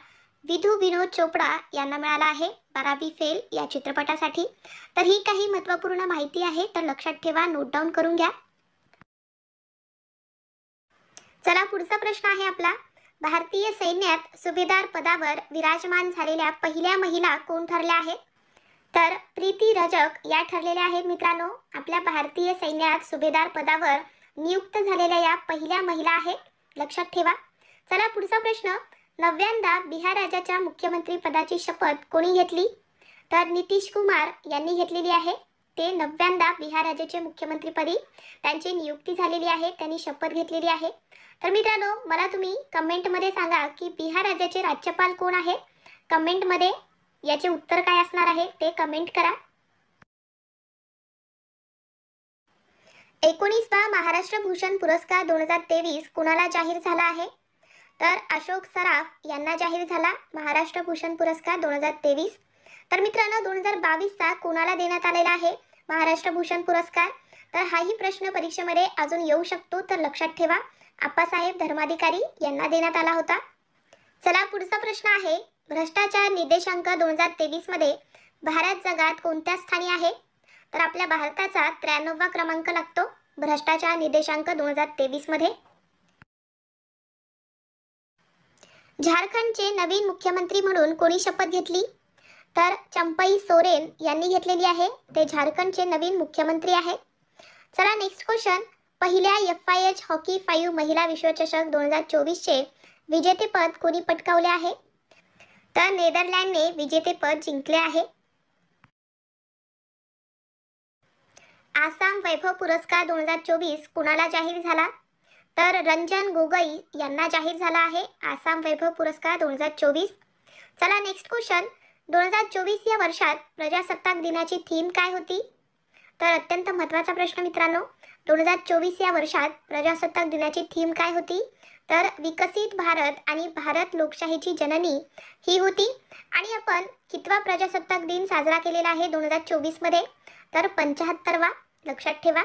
B: विधू विनोद चोपडा यांना मिळाला आहे बारावी फेल या चित्रपटासाठी. तर ही काही महत्त्वपूर्ण माहिती आहे. तर लक्षात ठेवा, नोट डाऊन करून घ्या. चला पुढचा प्रश्न आहे आपला, भारतीय सैन्यात सुभेदार पदावर विराजमान झालेल्या पहिल्या महिला कोण ठरल्या आहेत? तर प्रीती रजक या ठरलेल्या आहेत मित्रांनो आपल्या भारतीय सैन्यात सुभेदार पदावर नियुक्त झालेल्या या पहिल्या महिला आहेत. लक्षात ठेवा. चला पुढचा प्रश्न, 9व्यांदा बिहार राज्याच्या मुख्यमंत्री पदाची शपथ कोणी घेतली? तर नितीश कुमार यांनी घेतलेली आहे. ते 9व्यांदा बिहार राज्याचे मुख्यमंत्रीपदी त्यांची नियुक्ती झालेली आहे, त्यांनी शपथ घेतलेली आहे. तर मित्रांनो मला तुम्ही कमेंटमध्ये सांगा की बिहार राज्याचे राज्यपाल कोण आहेत. कमेंटमध्ये याचे उत्तर काय असणार आहे ते कमेंट करा. 19वा महाराष्ट्र भूषण पुरस्कार 2023 कुणाला जाहीर झाला आहे? तर अशोक सराफ यांना जाहीर झाला महाराष्ट्र भूषण पुरस्कार 2023. तर मित्रांनो 2022चा कोणाला देण्यात आलेला आहे महाराष्ट्र भूषण पुरस्कार? तर हाही प्रश्न परीक्षेमध्ये अजून येऊ शकतो. तर लक्षात ठेवा, आप्पासाहेब धर्माधिकारी यांना देण्यात आला होता. चला पुढचा प्रश्न आहे, भ्रष्टाचार निर्देशांक 2023 मध्ये भारत जगात कोणत्या स्थानी आहे? तर आपल्या भारताचा 93वा क्रमांक लागतो भ्रष्टाचार निर्देशांक 2023 मध्ये. झारखंडचे नवीन मुख्यमंत्री म्हणून कोणी शपथ घेतली? तर चंपई सोरेन यांनी घेतलेली आहे. ते झारखंडचे नवीन मुख्यमंत्री आहेत. चला नेक्स्ट क्वेश्चन, पहिल्या FIH हॉकी 5 महिला विश्वचषक 2024चे विजेतेपद कोणी पटकावले आहे? तर नेदरलँडने विजेतेपद जिंकले आहे. आसाम वैभव पुरस्कार 2024 कुणाला जाहीर झाला? तर रंजन गोगोई यांना जाहीर झाला आहे आसाम वैभव पुरस्कार 2024. चला नेक्स्ट क्वेश्चन, 2024 या वर्षात प्रजासत्ताक दिनाची थीम काय होती? तर अत्यंत महत्त्वाचा प्रश्न मित्रांनो, 2024 या वर्षात प्रजासत्ताक दिनाची थीम काय होती? तर विकसित भारत आणि भारत लोकशाहीची जननी ही होती. आणि आपण कितवा प्रजासत्ताक दिन साजरा केलेला आहे 2024 मध्ये? तर 75वा. लक्षात ठेवा.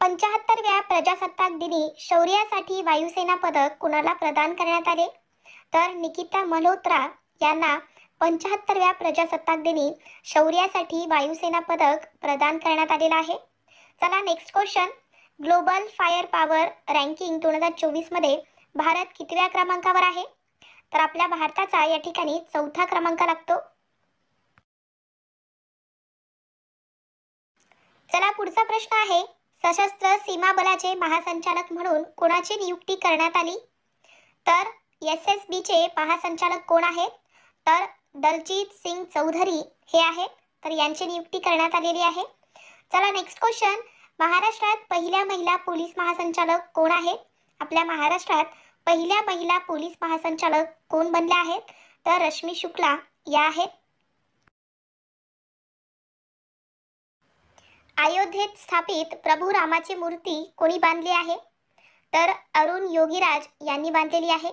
B: 75व्या प्रजासत्ताक दिनी शौर्यासाठी वायुसेना पदक कुणाला प्रदान करण्यात आले? तर निकिता मल्होत्रा यांना 75व्या प्रजासत्ताक दिनी शौर्यासाठी वायुसेना पदक प्रदान करण्यात आलेला आहे. चला next question, global fire power ranking 2024 मध्ये भारत कितव्या क्रमांकावर आहे? तर आपल्या भारताचा या ठिकाणी 4था क्रमांक लागतो. चला पुढचा प्रश्न आहे, सशस्त्र सीमा बलाचे महासंचालक म्हणून कोणाची नियुक्ती करण्यात आली? तर SSBचे महासंचालक कोण आहेत? तर दलजीत सिंग चौधरी हे आहेत. तर यांची नियुक्ती करण्यात आलेली आहे. चला नेक्स्ट क्वेश्चन, महाराष्ट्रात पहिल्या महिला पोलीस महासंचालक कोण आहेत? आपल्या महाराष्ट्रात पहिल्या महिला पोलीस महासंचालक कोण बनल्या आहेत? तर रश्मी शुक्ला या आहेत. अयोध्येत स्थापित प्रभू रामाची मूर्ती कोणी बांधली आहे? तर अरुण योगीराज यांनी बांधलेली आहे.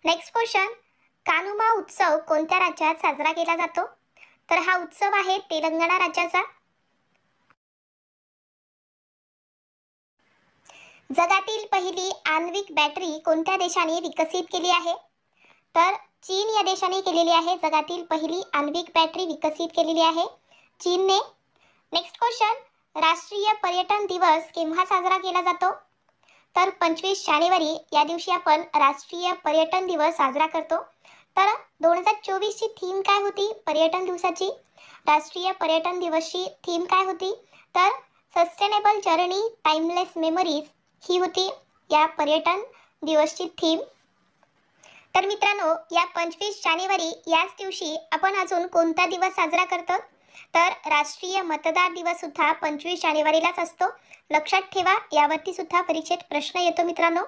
B: नेक्स्ट क्वेश्चन, कानुमा उत्सव कोणत्या राज्यात साजरा केला जातो? तर हा उत्सव आहे तेलंगणा राज्याचा. जगातील पहिली आण्विक बॅटरी कोणत्या देशाने विकसित केली आहे? तर चीन या देशाने केलेली आहे. जगातील पहिली आण्विक बॅटरी विकसित केलेली आहे चीनने. नेक्स्ट क्वेश्चन, राष्ट्रीय पर्यटन दिवस केव्हा साजरा केला जातो? तर 25 जानेवारी या दिवशी आपण राष्ट्रीय पर्यटन दिवस साजरा करतो. तर 2024 ची थीम काय होती पर्यटन दिवसाची? राष्ट्रीय पर्यटन दिवसची थीम काय होती? तर सस्टेनेबल जर्नी टाइमलेस मेमरीज ही होती या पर्यटन दिवसची थीम. तर मित्रांनो, या 25 जानेवारी याच दिवशी आपण अजून कोणता दिवस साजरा करतो? तर राष्ट्रीय मतदार दिवस सुद्धा 25 जानेवारीलाच असतो. लक्षात ठेवा, यावरती सुद्धा परीक्षेत प्रश्न येतो मित्रांनो.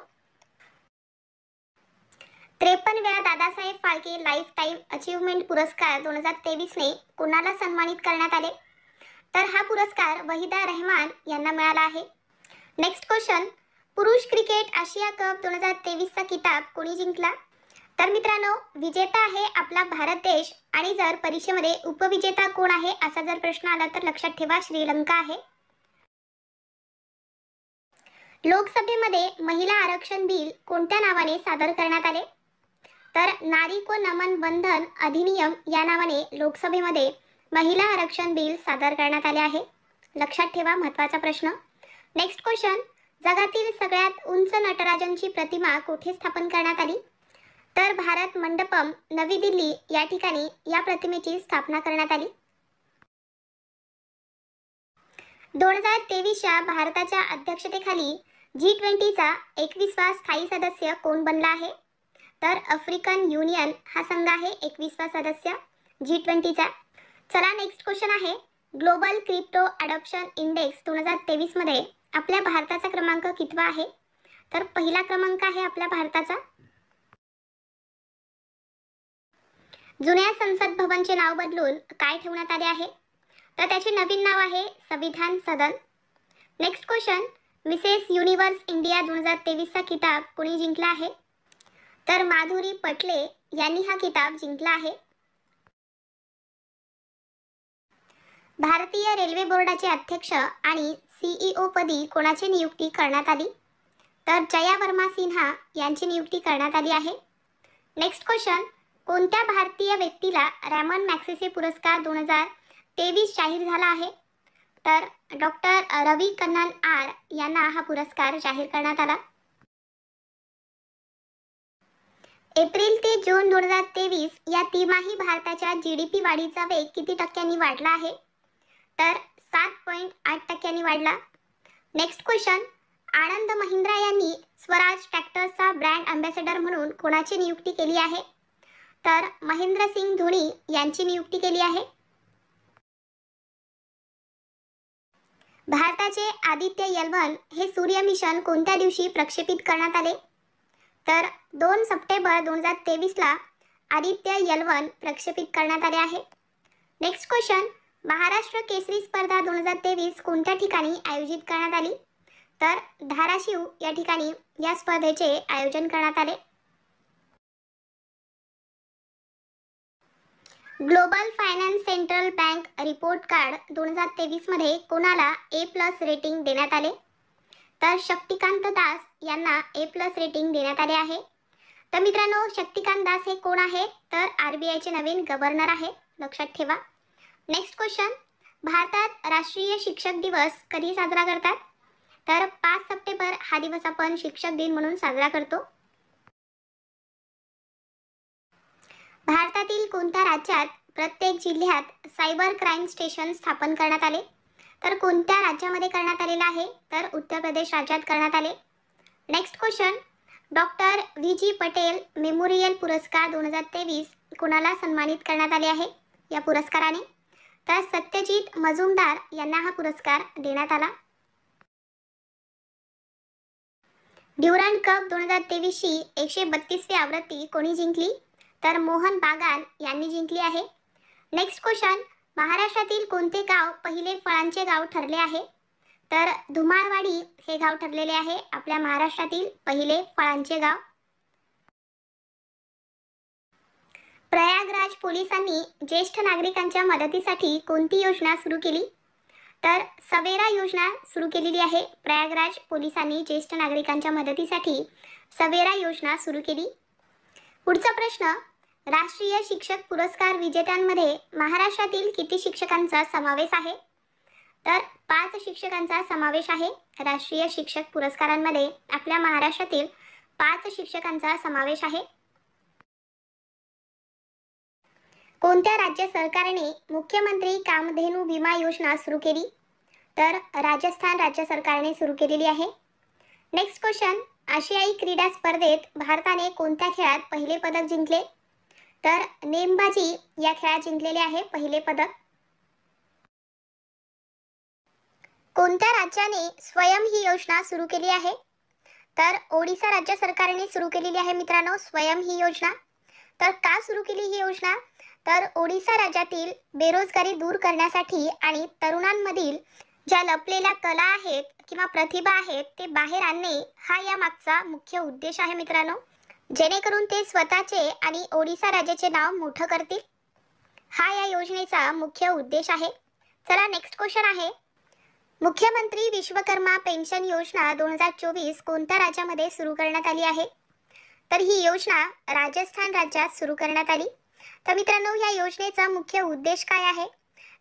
B: 53व्या Dadasaheb Phalke lifetime achievement पुरस्कार 2023 ने कोणाला सन्मानित करण्यात आले? तर हा पुरस्कार वहिदा रहमान यांना मिळाला आहे. नेक्स्ट क्वेश्चन, पुरुष क्रिकेट आशिया कप 2023 चा किताब कोणी जिंकला? तर मित्रांनो, विजेता आहे आपला भारत देश. आणि जर परीक्षेमध्ये उपविजेता कोण आहे असा जर प्रश्न आला तर लक्षात ठेवा, श्रीलंका आहे. लोकसभेमध्ये महिला आरक्षण बिल कोणत्या नावाने सादर करण्यात आले? तर नारी को नमन बंधन अधिनियम या नावाने लोकसभेमध्ये महिला आरक्षण बिल सादर करण्यात आले आहे. लक्षात ठेवा, महत्त्वाचा प्रश्न. नेक्स्ट क्वेश्चन, जगातील सगळ्यात उंच नटराजनची प्रतिमा कुठे स्थापन करण्यात आली? तर भारत मंडपम नवी दिल्ली या ठिकाणी या प्रतिमेची स्थापना करण्यात आली. 2023च्या भारताच्या अध्यक्षतेखाली G20चा 21वा स्थायी सदस्य कोण बनला आहे? तर आफ्रिकन युनियन हा संघ आहे 21वा सदस्य G20चा. चला नेक्स्ट क्वेश्चन आहे, ग्लोबल क्रिप्टो अडॉप्शन इंडेक्स 2023 मध्ये आपल्या भारताचा क्रमांक कितवा आहे? तर पहिला क्रमांक आहे आपल्या भारताचा. जुन्या संसद भवनचे नाव बदलून काय ठेवण्यात आले आहे? तर त्याचे नवीन नाव आहे Samvidhan Sadan. Next question, Mrs Universe India 2023 चा किताब कोणी जिंकला आहे? तर माधुरी पटले यांनी हा किताब जिंकला आहे. भारतीय रेल्वे बोर्डाचे अध्यक्ष आणि CEO पदी कोणाची नियुक्ती करण्यात आली? तर जया वर्मा सिन्हा यांची नियुक्ती करण्यात आली आहे. नेक्स्ट क्वेश्चन, कोणत्या भारतीय व्यक्तीला रॅमन मॅग्सेसे पुरस्कार 2023 जाहीर झाला आहे? तर डॉक्टर रवी कन्नन आर यांना हा पुरस्कार जाहीर करण्यात आला. एप्रिल ते जून 2023 या तिमाही भारताच्या GDP वाढीचा वेग किती टक्क्यांनी वाढला आहे? तर 7.8% वाढला. नेक्स्ट क्वेश्चन, आनंद महिंद्रा यांनी स्वराज ट्रॅक्टर्सचा ब्रँड अँबॅसेडर म्हणून कोणाची नियुक्ती केली आहे? तर महेंद्र सिंग धोनी यांची नियुक्ती केली आहे. भारताचे आदित्य L1 हे सूर्य मिशन कोणत्या दिवशी प्रक्षेपित करण्यात आले? तर 2 सप्टेंबर 2023 ला आदित्य L1 प्रक्षेपित करण्यात आले आहे. नेक्स्ट क्वेश्चन, महाराष्ट्र केसरी स्पर्धा 2023 कोणत्या ठिकाणी आयोजित करण्यात आली? तर धाराशिव या ठिकाणी या स्पर्धेचे आयोजन करण्यात आले. Global finance central bank report card 2023 मध्ये कोणाला A+ रेटिंग देण्यात आले? तर शक्तिकांत दास यांना A+ रेटिंग देण्यात आले आहे. तर मित्रांनो, शक्तिकांत दास हे कोण आहेत? तर RBIचे नवीन गव्हर्नर आहे. लक्षात ठेवा. नेक्स्ट क्वेश्चन, भारतात राष्ट्रीय शिक्षक दिवस कधी साजरा करतात? तर 5 सप्टेंबर हा दिवस आपण शिक्षक दिन म्हणून साजरा करतो. भारतातील कोणत्या राज्यात प्रत्येक जिल्ह्यात सायबर क्राईम स्टेशन स्थापन करण्यात आले? तर कोणत्या राज्यामध्ये करण्यात आलेलं आहे? तर उत्तर प्रदेश राज्यात करण्यात आले. Next question, doctor V ji Patel memorial पुरस्कार 2023 कुणाला सन्मानित करण्यात आले आहे या पुरस्काराने? तर सत्यजित मजुमदार यांना हा पुरस्कार देण्यात आला. ड्युरंड कप 2023 ची 132वी आवृत्ती कोणी जिंकली? तर मोहन बागान यांनी जिंकली आहे. नेक्स्ट क्वेश्चन, महाराष्ट्रातील कोणते गाव पहिले फळांचे गाव ठरले आहे? तर धुमाळवाडी हे गाव ठरलेले आहे आपल्या महाराष्ट्रातील पहिले फळांचे गाव. प्रयागराज पोलिसांनी ज्येष्ठ नागरिकांच्या मदतीसाठी कोणती योजना सुरू केली? तर सवेरा योजना सुरू केलेली आहे. प्रयागराज पोलिसांनी ज्येष्ठ नागरिकांच्या मदतीसाठी सवेरा योजना सुरू केली. पुढचा प्रश्न, राष्ट्रीय शिक्षक पुरस्कार विजेत्यांमध्ये महाराष्ट्रातील किती शिक्षकांचा समावेश आहे? तर 5 शिक्षकांचा समावेश आहे. राष्ट्रीय शिक्षक पुरस्कारांमध्ये आपल्या महाराष्ट्रातील 5 शिक्षकांचा समावेश आहे. कोणत्या राज्य सरकारने मुख्यमंत्री कामधेनू विमा योजना सुरू केली? तर राजस्थान राज्य सरकारने सुरू केलेली आहे. नेक्स्ट क्वेश्चन, आशियाई क्रीडा स्पर्धेत भारताने कोणत्या खेळात पहिले पदक जिंकले? तर नेमबाजी या खेळात जिंकलेले आहे पहिले पदक. कोणत्या राज्याने स्वयं ही योजना सुरू केली आहे? तर ओडिशा राज्य सरकारने सुरू केलेली आहे मित्रांनो स्वयं ही योजना. तर का सुरू केली ही योजना? तर ओडिशा राज्यातील बेरोजगारी दूर करण्यासाठी आणि तरुणांमधील ज्या लपलेल्या कला आहेत किंवा प्रतिभा आहेत ते बाहेर आणणे हा या मागचा मुख्य उद्देश आहे मित्रांनो, जेणेकरून ते स्वतःचे आणि ओडिशा राज्याचे नाव मोठं करतील. हा या योजनेचा मुख्य उद्देश आहे. चला नेक्स्ट क्वेश्चन आहे, मुख्यमंत्री विश्वकर्मा पेन्शन योजना 2024 कोणत्या राज्यामध्ये सुरू करण्यात आली आहे? तर ही योजना राजस्थान राज्यात सुरू करण्यात आली. तर मित्रांनो या योजनेचा मुख्य उद्देश काय आहे?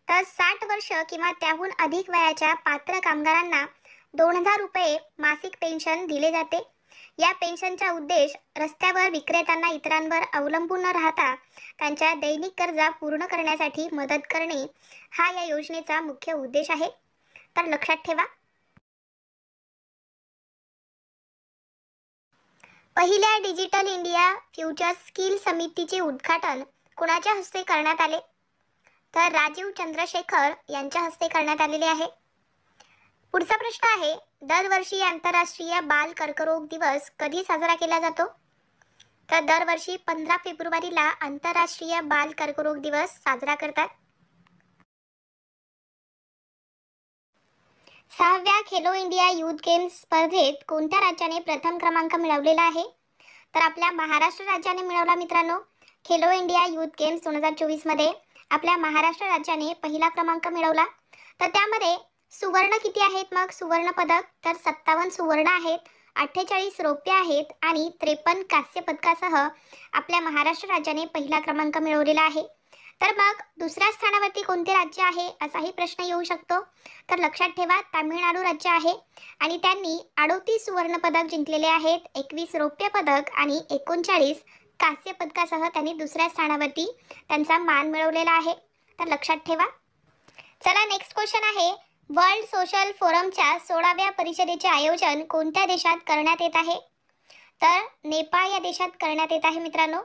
B: तर 60 वर्ष किंवा त्याहून अधिक वयाच्या पात्र कामगारांना 2000 रुपये मासिक पेन्शन दिले जाते. या पेन्शनचा उद्देश रस्त्यावर विक्रेत्यांना इतरांवर अवलंबून न राहता त्यांच्या दैनिक गरजा पूर्ण करण्यासाठी मदत करणे हा या योजनेचा मुख्य उद्देश आहे. तर लक्षात ठेवा. पहिल्या डिजिटल इंडिया फ्युचर स्किल समितीचे उद्घाटन कुणाच्या हस्ते करण्यात आले? तर राजीव चंद्रशेखर यांच्या हस्ते करण्यात आलेले आहे. पुढचा प्रश्न आहे, दरवर्षी आंतरराष्ट्रीय बाल कर्करोग दिवस कधी साजरा केला जातो? तर दरवर्षी 15 फेब्रुवारीला आंतरराष्ट्रीय बाल कर्करोग दिवस साजरा करतात. 6व्या खेलो इंडिया युथ गेम्स स्पर्धेत कोणत्या राज्याने प्रथम क्रमांक मिळवलेला आहे? तर आपल्या महाराष्ट्र राज्याने मिळवला मित्रांनो. खेलो इंडिया युथ गेम्स 2024 मध्ये आपल्या महाराष्ट्र राज्याने पहिला क्रमांक मिळवला. तर त्यामध्ये सुवर्ण किती आहेत मग सुवर्ण पदक? तर 57 सुवर्ण आहेत, 48 रौप्य आहेत आणि 53 कांस्य पदकासह आपल्या महाराष्ट्र राज्याने पहिला क्रमांक मिळवलेला आहे. तर मग दुसऱ्या स्थानावरती कोणते राज्य आहे असाही प्रश्न येऊ शकतो. तर लक्षात ठेवा तामिळनाडू राज्य आहे आणि त्यांनी 38 सुवर्ण पदक जिंकलेले आहेत, 21 रौप्य पदक आणि 39 कांस्य पदकासह त्यांनी दुसऱ्या स्थानावरती त्यांचा मान मिळवलेला आहे. तर लक्षात ठेवा. चला नेक्स्ट क्वेश्चन आहे, वर्ल्ड सोशल फोरमच्या 16व्या परिषदेचे आयोजन कोणत्या देशात करण्यात येत आहे? तर नेपाळ या देशात करण्यात येत आहे मित्रांनो.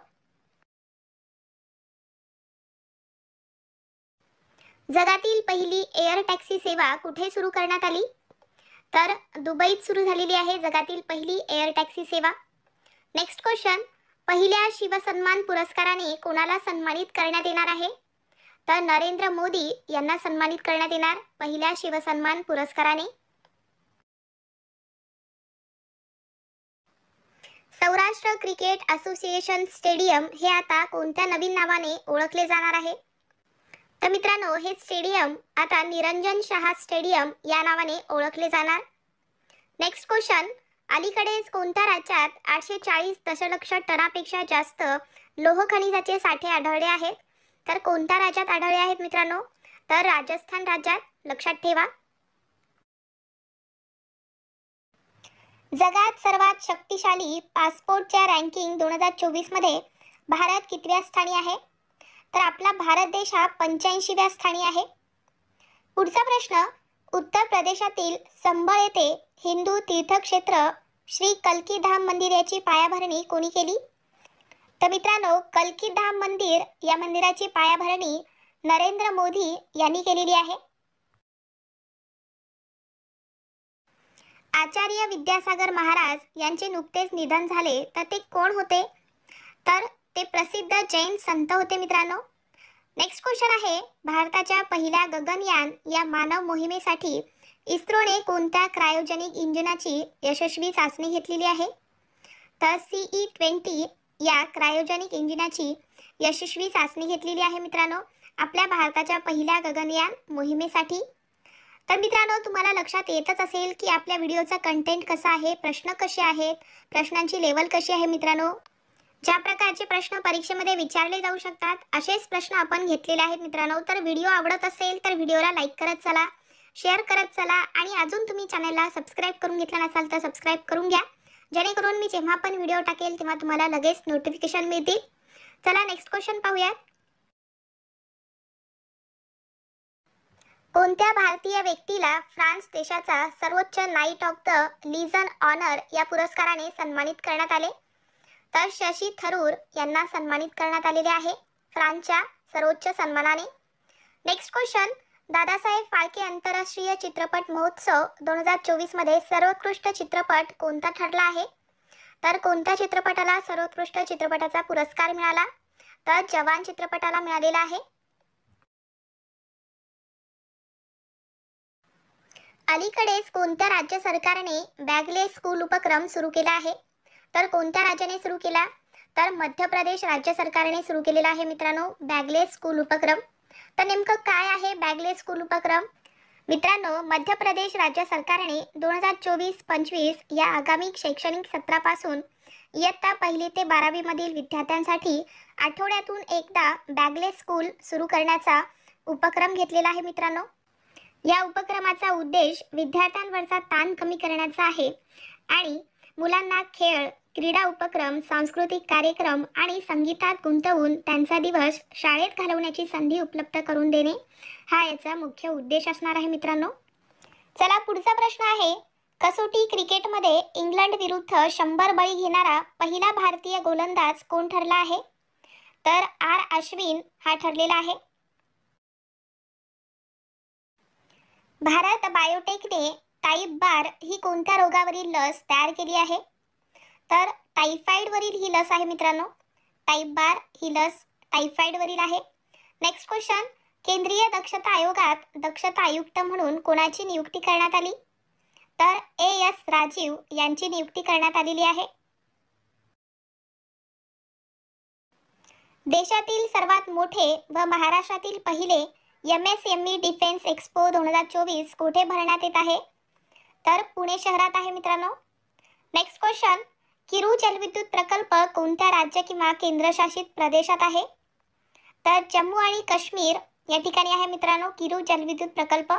B: जगातील पहिली एअर टॅक्सी सेवा कुठे सुरू करण्यात आली? तर दुबईत सुरू झालेली आहे जगातील पहिली एअर टॅक्सी सेवा. नेक्स्ट क्वेश्चन, पहिल्या शिवसन्मान पुरस्काराने कोणाला सन्मानित करण्यात येणार आहे? तर नरेंद्र मोदी यांना सन्मानित करण्यात येणार पहिल्या शिवसन्मान पुरस्काराने. सौराष्ट्र क्रिकेट असोसिएशन स्टेडियम हे आता कोणत्या नवीन नावाने ओळखले जाणार आहे? तर मित्रांनो हे स्टेडियम आता निरंजन शाह स्टेडियम या नावाने ओळखले जाणार. नेक्स्ट क्वेश्चन, अलीकडेच कोणत्या राज्यात 840 दशलक्ष टनापेक्षा जास्त लोह खनिजाचे साठे आढळले आहेत? तर कोणत्या राज्यात आढळले आहेत मित्रांनो? तर राजस्थान राज्यात. लक्षात ठेवा. जगात सर्वात शक्तिशाली पासपोर्टच्या रँकिंग 2024 मध्ये भारत कितव्या स्थानी आहे? तर आपला भारत देश हा 85व्या स्थानी आहे. पुढचा प्रश्न, उत्तर प्रदेशातील संबळ येथे हिंदू तीर्थक्षेत्र श्री कल्की धाम मंदिर याची पायाभरणी कोणी केली? तर मित्रांनो, कल्की धाम मंदिर या मंदिराची पायाभरणी नरेंद्र मोदी यांनी केलेली आहे. आचार्य विद्यासागर महाराज यांचे नुकतेच निधन झाले, तर ते कोण होते? तर ते प्रसिद्ध जैन संत होते मित्रांनो. नेक्स्ट क्वेश्चन आहे, भारताच्या पहिल्या गगनयान या मानव मोहिमेसाठी इस्रोने कोणत्या क्रायोजेनिक इंजिनाची यशस्वी चाचणी घेतलेली आहे? तर CE-20 या क्रायोजेनिक इंजिनाची यशस्वी चाचणी घेतलेली आहे मित्रांनो आपल्या भारताच्या पहिल्या गगनयान मोहिमेसाठी. तर मित्रांनो, तुम्हाला लक्षात येतच असेल की आपल्या व्हिडिओचा कंटेंट कसा आहे, प्रश्न कसे आहेत, प्रश्नांची लेवल कशी आहे मित्रांनो. ज्या प्रकारचे प्रश्न परीक्षेमध्ये विचारले जाऊ शकतात असेच प्रश्न आपण घेतलेले आहेत मित्रांनो. तर व्हिडिओ आवडत असेल तर व्हिडिओला लाईक करत चला, शेअर करत चला आणि अजून तुम्ही चॅनलला सबस्क्राईब करून घेतला नसाल तर सबस्क्राईब करून घ्या, जेणेकरून मी जेव्हा पण व्हिडिओ टाकेल तेव्हा तुम्हाला लगेच नोटिफिकेशन मिळतील. चला नेक्स्ट क्वेश्चन पाहूयात. कोणत्या भारतीय व्यक्तीला फ्रान्स देशाचा सर्वोच्च Knight of the Legion Honour या पुरस्काराने सन्मानित करण्यात आले? तर शशी थरूर यांना सन्मानित करण्यात आलेले आहे फ्रान्सच्या सर्वोच्च सन्मानाने. नेक्स्ट क्वेश्चन, दादासाहेब फाळके आंतरराष्ट्रीय चित्रपट महोत्सव 2024 मध्ये सर्वोत्कृष्ट चित्रपट कोणता ठरला आहे? तर कोणत्या चित्रपटाला सर्वोत्कृष्ट चित्रपटाचा पुरस्कार मिळाला? तर जवान चित्रपटाला मिळालेला आहे. अलीकडेच कोणत्या राज्य सरकारने बॅगलेस स्कूल उपक्रम सुरू केला आहे? तर कोणत्या राज्याने सुरू केला? तर मध्य प्रदेश राज्य सरकारने सुरू केलेला आहे मित्रांनो बॅगलेस स्कूल उपक्रम. तर नेमकं काय आहे बॅगलेस स्कूल उपक्रम? मित्रांनो, मध्य प्रदेश राज्य सरकारने 2024-25 या आगामी शैक्षणिक सत्रापासून इयत्ता 1ली ते 12वी मधील विद्यार्थ्यांसाठी आठवड्यातून एकदा बॅगलेस स्कूल सुरू करण्याचा उपक्रम घेतलेला आहे मित्रांनो. या उपक्रमाचा उद्देश विद्यार्थ्यांवरचा ताण कमी करण्याचा आहे आणि मुलांना खेळ, क्रीडा उपक्रम, सांस्कृतिक कार्यक्रम आणि संगीतात गुंतवून त्यांचा दिवस शाळेत घालवण्याची संधी उपलब्ध करून देणे हा याचा मुख्य उद्देश असणार आहे मित्रांनो. चला पुढचा प्रश्न आहे, कसोटी क्रिकेटमध्ये इंग्लंड विरुद्ध 100 बळी घेणारा पहिला भारतीय गोलंदाज कोण ठरला आहे? तर R. अश्विन हा ठरलेला आहे. भारत बायोटेकने टाईप बार ही कोणत्या रोगावरील लस तयार केली आहे? तर टायफॉइडवरील ही लस आहे मित्रांनो. टाईप बार ही लस टायफॉइडवरील आहे. नेक्स्ट क्वेश्चन, केंद्रीय दक्षता आयोगात दक्षता आयुक्त म्हणून कोणाची नियुक्ती करण्यात आली? तर A.S. राजीव यांची नियुक्ती करण्यात आलेली आहे. देशातील सर्वात मोठे व महाराष्ट्रातील पहिले MSME डिफेन्स एक्सपो 2024 कुठे भरण्यात येत आहे? तर पुणे शहरात आहे मित्रांनो. नेक्स्ट क्वेश्चन, किरू जलविद्युत प्रकल्प कोणत्या राज्य किंवा केंद्रशासित प्रदेशात आहे? तर जम्मू आणि काश्मीर या ठिकाणी आहे मित्रांनो किरू जलविद्युत प्रकल्प.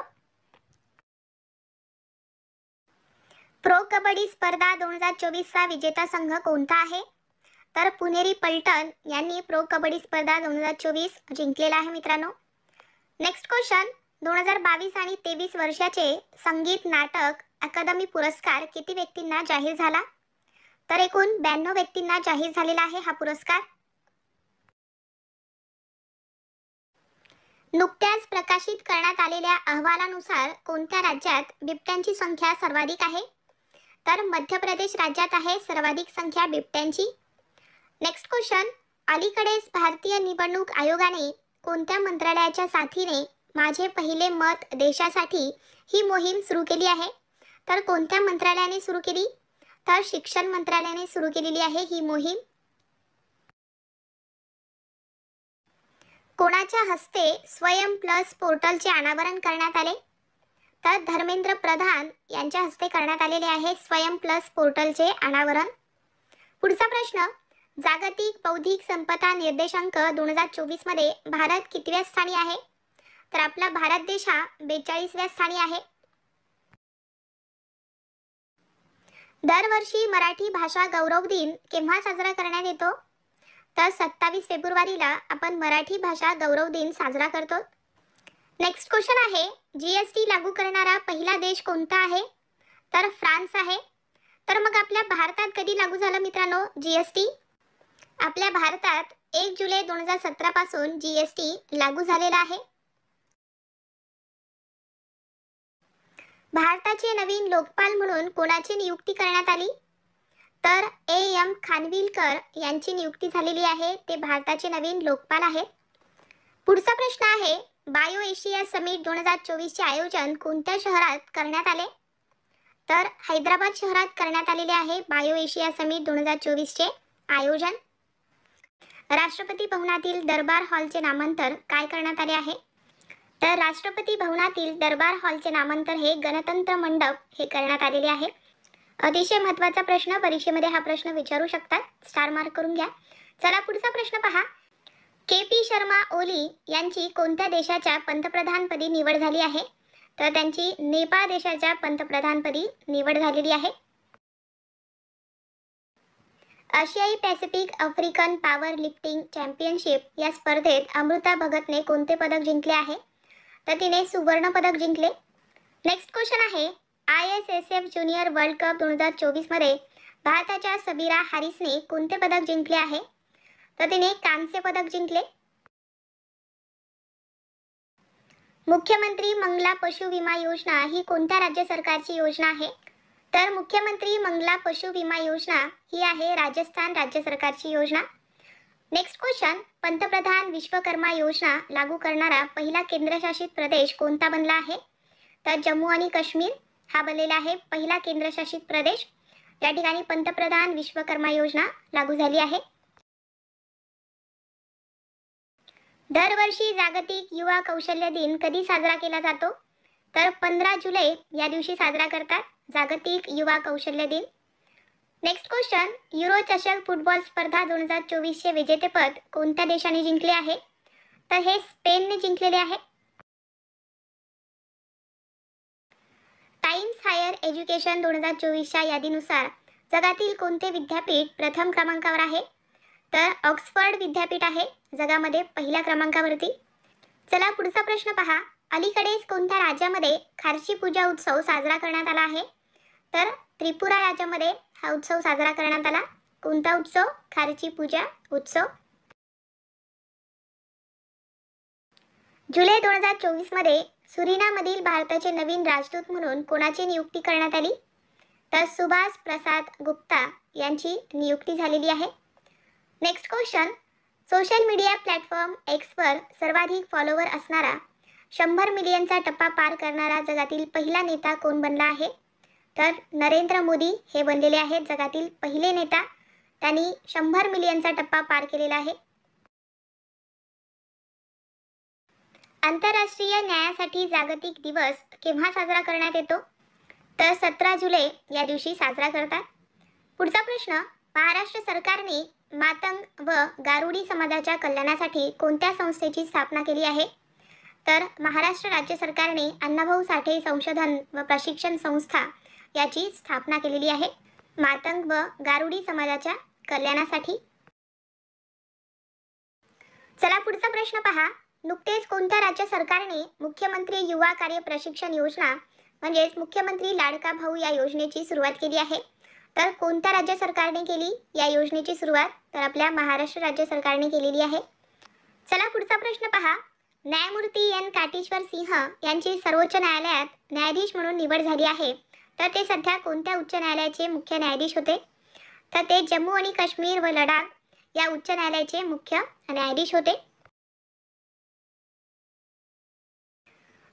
B: प्रो कबड्डी स्पर्धा 2024चा विजेता संघ कोणता आहे? तर पुणेरी पलटण यांनी प्रो कबड्डी स्पर्धा 2024 जिंकलेला आहे मित्रांनो. नेक्स्ट क्वेश्चन, 2022 आणि 23 वर्षाचे संगीत नाटक अकादमी पुरस्कार किती व्यक्तींना जाहीर झाला? तर एकूण 92 व्यक्तींना जाहीर झालेला आहे हा पुरस्कार. नुकत्याच प्रकाशित करण्यात आलेल्या अहवालानुसार कोणत्या राज्यात बिबट्यांची संख्या सर्वाधिक आहे? तर मध्य प्रदेश राज्यात आहे सर्वाधिक संख्या बिबट्यांची. नेक्स्ट क्वेश्चन, अलीकडेच भारतीय निवडणूक आयोगाने कोणत्या मंत्रालयाच्या साथीने माझे पहिले मत देशासाठी ही मोहीम सुरू केली आहे? तर कोणत्या मंत्रालयाने सुरू केली? तर शिक्षण मंत्रालयाने सुरू केलेली आहे ही मोहीम. कोणाच्या हस्ते स्वयं प्लस पोर्टलचे अनावरण करण्यात आले? तर धर्मेंद्र प्रधान यांच्या हस्ते करण्यात आलेले आहे स्वयं प्लस पोर्टलचे अनावरण. पुढचा प्रश्न, जागतिक बौद्धिक संपदा निर्देशांक 2024 मध्ये भारत कितव्या स्थानी आहे? तर आपला भारत देश हा 42व्या स्थानी आहे. दरवर्षी मराठी भाषा गौरव दिन केव्हा साजरा करण्यात येतो? तर 27 फेब्रुवारीला आपण मराठी भाषा गौरव दिन साजरा करतो. नेक्स्ट क्वेश्चन आहे, जीएसटी लागू करणारा पहिला देश कोणता आहे? तर फ्रान्स आहे. तर मग आपल्या भारतात कधी लागू झालं मित्रांनो जीएसटी? आपल्या भारतात 1 जुलै 2017 पासून जीएसटी लागू झालेला आहे. भारताचे नवीन लोकपाल म्हणून कोणाची नियुक्ती करण्यात आली? तर एम खानविलकर यांची नियुक्ती झालेली आहे. ते भारताचे नवीन लोकपाल आहेत. पुढचा प्रश्न आहे, बायो एशिया समिट 2024 चे आयोजन कोणत्या शहरात करण्यात आले? तर हैदराबाद शहरात करण्यात आलेले आहे बायो एशिया समिट 2024 चे आयोजन. राष्ट्रपती भवनातील दरबार हॉलचे नामांतर काय करण्यात आले आहे? तर राष्ट्रपती भवनातील दरबार हॉलचे नामांतर हे गणतंत्र मंडप हे करण्यात आलेले आहे. अतिशय महत्त्वाचा प्रश्न, परीक्षेमध्ये हा प्रश्न विचारू शकतात, स्टार मार्क करून घ्या. चला पुढचा प्रश्न पहा. KP शर्मा ओली यांची कोणत्या देशाच्या पंतप्रधानपदी निवड झाली आहे? तर त्यांची नेपाळ देशाच्या पंतप्रधानपदी निवड झालेली आहे. आशियाई Pacific African power lifting championship या स्पर्धेत अमृता भगतने कोणते पदक जिंकले आहे? तर तिने सुवर्ण पदक जिंकले. नेक्स्ट क्वेश्चन आहे, ISSF ज्युनियर वर्ल्ड कप 2024 मध्ये भारताच्या सबीरा हारिसने कोणते पदक जिंकले आहे? तर तिने कांस्य पदक जिंकले. मुख्यमंत्री मंगला पशु विमा योजना ही कोणत्या राज्य सरकारची योजना आहे? तर मुख्यमंत्री मंगला पशु विमा योजना ही आहे राजस्थान राज्य सरकारची योजना. नेक्स्ट क्वेश्चन, पंतप्रधान विश्वकर्मा योजना लागू करणारा पहिला केंद्रशासित प्रदेश कोणता बनला आहे? तर जम्मू आणि काश्मीर हा बनलेला आहे पहिला केंद्रशासित प्रदेश. या ठिकाणी पंतप्रधान विश्वकर्मा योजना लागू झाली आहे. दरवर्षी जागतिक युवा कौशल्य दिन कधी साजरा केला जातो? तर 15 जुलै या दिवशी साजरा करतात जागतिक युवा कौशल्य दिन. नेक्स्ट क्वेश्चन, युरो चषक फुटबॉल स्पर्धा 2024 चे विजेतेपद कोणत्या देशाने जिंकले आहे? तर हे स्पेनने जिंकलेले आहे. टाइम्स हायर एज्युकेशन 2024 च्या यादीनुसार जगातील कोणते विद्यापीठ प्रथम क्रमांकावर आहे? तर ऑक्सफर्ड विद्यापीठ आहे जगामध्ये पहिल्या क्रमांकावरती. चला पुढचा प्रश्न पहा. अलीकडेच कोणत्या राज्यामध्ये खारची पूजा उत्सव साजरा करण्यात आला आहे? तर त्रिपुरा राज्यामध्ये हा उत्सव साजरा करण्यात आला. कोणता उत्सव? खारची पूजा उत्सव. जुलै 2024 मध्ये सुरिनामधील भारताचे नवीन राजदूत म्हणून कोणाची नियुक्ती करण्यात आली? तर सुभाष प्रसाद गुप्ता यांची नियुक्ती झालेली आहे. Next question, social media platform एक्सवर सर्वाधिक फॉलोवर असणारा 100 मिलियनचा टप्पा पार करणारा जगातील पहिला नेता कोण बनला आहे? तर नरेंद्र मोदी हे बनलेले आहेत जगातील पहिले नेता. त्यांनी 100 मिलियनचा टप्पा पार केलेला आहे. आंतरराष्ट्रीय न्यायासाठी जागतिक दिवस केव्हा साजरा करण्यात येतो? तर 17 जुलै या दिवशी साजरा करतात. पुढचा प्रश्न, महाराष्ट्र सरकारने मातंग व गारुडी समाजाच्या कल्याणासाठी कोणत्या संस्थेची स्थापना केली आहे? तर महाराष्ट्र राज्य सरकारने अण्णाभाऊ साठे संशोधन व प्रशिक्षण संस्था याची स्थापना केलेली आहे मातंग व गारुडी समाजाच्या कल्याणासाठी. चला पुढचा प्रश्न पहा. नुकतेच कोणत्या राज्य सरकारने मुख्यमंत्री युवा कार्य प्रशिक्षण योजना म्हणजेच मुख्यमंत्री लाडका भाऊ या योजनेची सुरुवात केली आहे? तर कोणत्या राज्य सरकारने केली या योजनेची सुरुवात? तर आपल्या महाराष्ट्र राज्य सरकारने केलेली आहे. चला पुढचा प्रश्न पहा. न्यायमूर्ती एन काटेश्वर सिंह यांची सर्वोच्च न्यायालयात न्यायाधीश म्हणून निवड झाली आहे. तर ते सध्या कोणत्या उच्च न्यायालयाचे मुख्य न्यायाधीश होते? तर ते जम्मू आणि काश्मीर व लडाख या उच्च न्यायालयाचे मुख्य न्यायाधीश होते.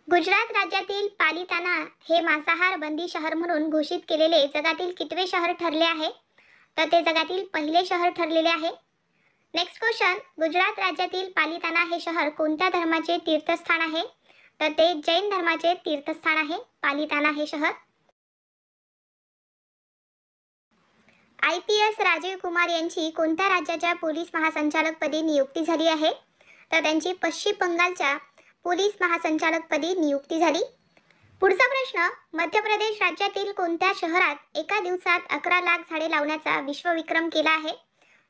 B: गुजरात राज्यातील पालिताना हे मांसाहार बंदी शहर म्हणून घोषित केलेले जगातील कितवे शहर ठरले आहे? तर ते जगातील पहिले शहर ठरलेले आहे. नेक्स्ट क्वेश्चन, गुजरात राज्यातील पालिताना हे शहर कोणत्या धर्माचे तीर्थस्थान आहे? तर ते जैन धर्माचे तीर्थस्थान आहे पालिताना हे शहर. IPS राजीव कुमार यांची कोणत्या राज्याच्या पोलीस महासंचालकपदी नियुक्ती झाली आहे? तर त्यांची पश्चिम बंगालच्या पोलीस महासंचालकपदी नियुक्ती झाली. पुढचा प्रश्न, मध्य प्रदेश राज्यातील कोणत्या शहरात एका दिवसात 11 लाख झाडे लावण्याचा विश्वविक्रम केला आहे?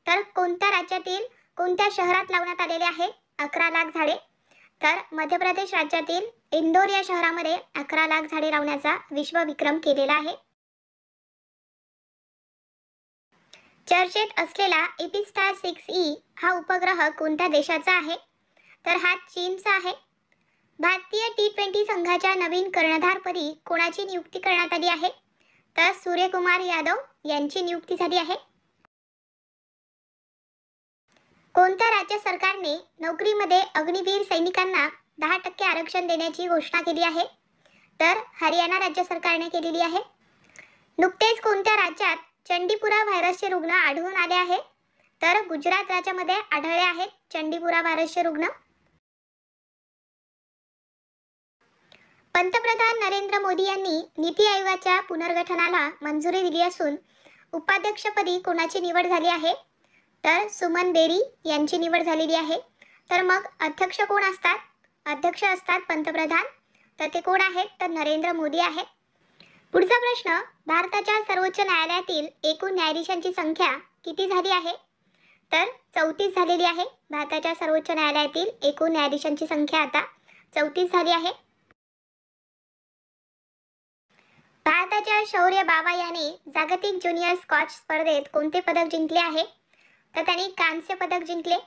B: तर कोणत्या राज्यातील कोणत्या शहरात लावण्यात आलेले आहे 11 लाख झाडे? तर मध्य प्रदेश राज्यातील इंदोर या शहरामध्ये 11 लाख झाडे लावण्याचा विश्वविक्रम केलेला आहे. चर्चेत असलेला एपिस्टार 6E हा उपग्रह कोणत्या देशाचा आहे? तर हा चीनचा आहे. भारतीय T20 संघाच्या नवीन कर्णधारपदी कोणाची नियुक्ती करण्यात आली आहे? तर सूर्यकुमार यादव यांची नियुक्ती झाली आहे. कोणत्या राज्य सरकारने नोकरीमध्ये अग्निवीर सैनिकांना 10% आरक्षण देण्याची घोषणा केली आहे? तर हरियाणा राज्य सरकारने केलेली आहे. नुकतेच कोणत्या राज्यात चंडीपुरा व्हायरसचे रुग्ण आढळून आले आहे? तर गुजरात राज्यामध्ये आढळले आहेत चंडीपुरा व्हायरसचे रुग्ण. पंतप्रधान नरेंद्र मोदी यांनी नीती आयोगाच्या पुनर्गठनाला मंजुरी दिली असून उपाध्यक्षपदी कोणाची निवड झाली आहे? तर सुमन बेरी यांची निवड झालेली आहे. तर मग अध्यक्ष कोण असतात? अध्यक्ष असतात पंतप्रधान. तर ते कोण आहेत? तर नरेंद्र मोदी आहेत. पुढचा प्रश्न, भारताच्या सर्वोच्च न्यायालयातील एकूण न्यायाधीशांची संख्या किती झाली आहे? तर 34 झालेली आहे. भारताच्या सर्वोच्च न्यायालयातील एकूण न्यायाधीशांची संख्या आता 34 झाली आहे. भारताच्या शौर्य बाबा याने जागतिक ज्युनियर स्कॉच स्पर्धेत कोणते पदक जिंकले आहे? तर त्यांनी कांस्य पदक जिंकले.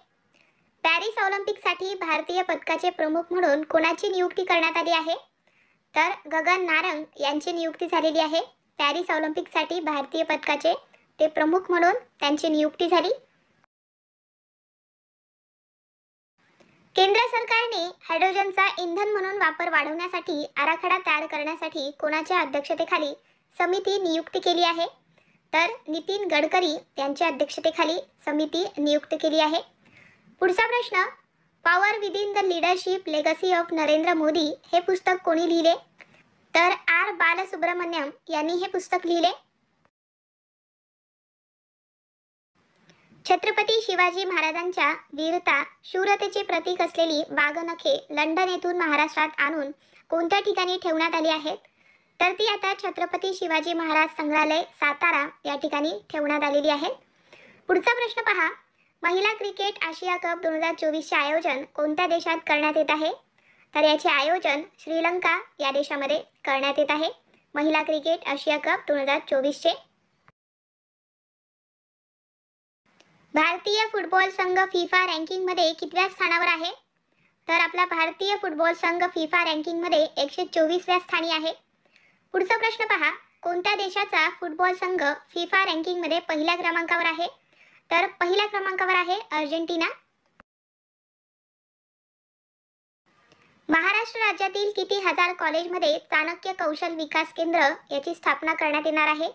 B: पॅरिस ऑलिम्पिकसाठी भारतीय पदकाचे प्रमुख म्हणून कोणाची नियुक्ती करण्यात आली आहे? तर गगन नारंग यांची नियुक्ती झालेली आहे. पॅरिस ऑलिम्पिकसाठी भारतीय पदकाचे ते प्रमुख म्हणून त्यांची नियुक्ती झाली. केंद्र सरकारने हायड्रोजनचा इंधन म्हणून वापर वाढवण्यासाठी आराखडा तयार करण्यासाठी कोणाच्या अध्यक्षतेखाली समिती नियुक्त केली आहे? तर नितीन गडकरी यांच्या अध्यक्षतेखाली समिती नियुक्त केली आहे. पुढचा प्रश्न, power within the leadership legacy of Narendra Modi हे पुस्तक कोणी लिहिले? तर आर बालसुब्रमण्यम यांनी हे पुस्तक लिहिले. छत्रपती शिवाजी महाराजांच्या वीरता शूरतेचे प्रतीक असलेली वाघनखे लंडन येथून महाराष्ट्रात आणून कोणत्या ठिकाणी ठेवण्यात आली आहेत? तर ती आता छत्रपती शिवाजी महाराज संग्रहालय सातारा या ठिकाणी ठेवण्यात आलेली आहे. पुढचा प्रश्न पहा, महिला क्रिकेट आशिया कप 2024चे आयोजन कोणत्या देशात करण्यात येत आहे? तर याचे आयोजन श्रीलंका या देशामध्ये करण्यात येत आहे. महिला क्रिकेट आशिया कप 2024चे. भारतीय फुटबॉल संघ फिफा रँकिंगमध्ये कितव्या स्थानावर आहे? तर आपला भारतीय फुटबॉल संघ फिफा रँकिंगमध्ये 124व्या स्थानी आहे. पुढचा प्रश्न पहा, कोणत्या देशाचा फुटबॉल संघ फिफा रँकिंगमध्ये पहिल्या क्रमांकावर आहे? तर पहिल्या क्रमांकावर आहे अर्जेंटिना. महाराष्ट्र राज्यातील किती हजार कॉलेजमध्ये चाणक्य कौशल विकास केंद्र याची स्थापना करण्यात येणार आहे?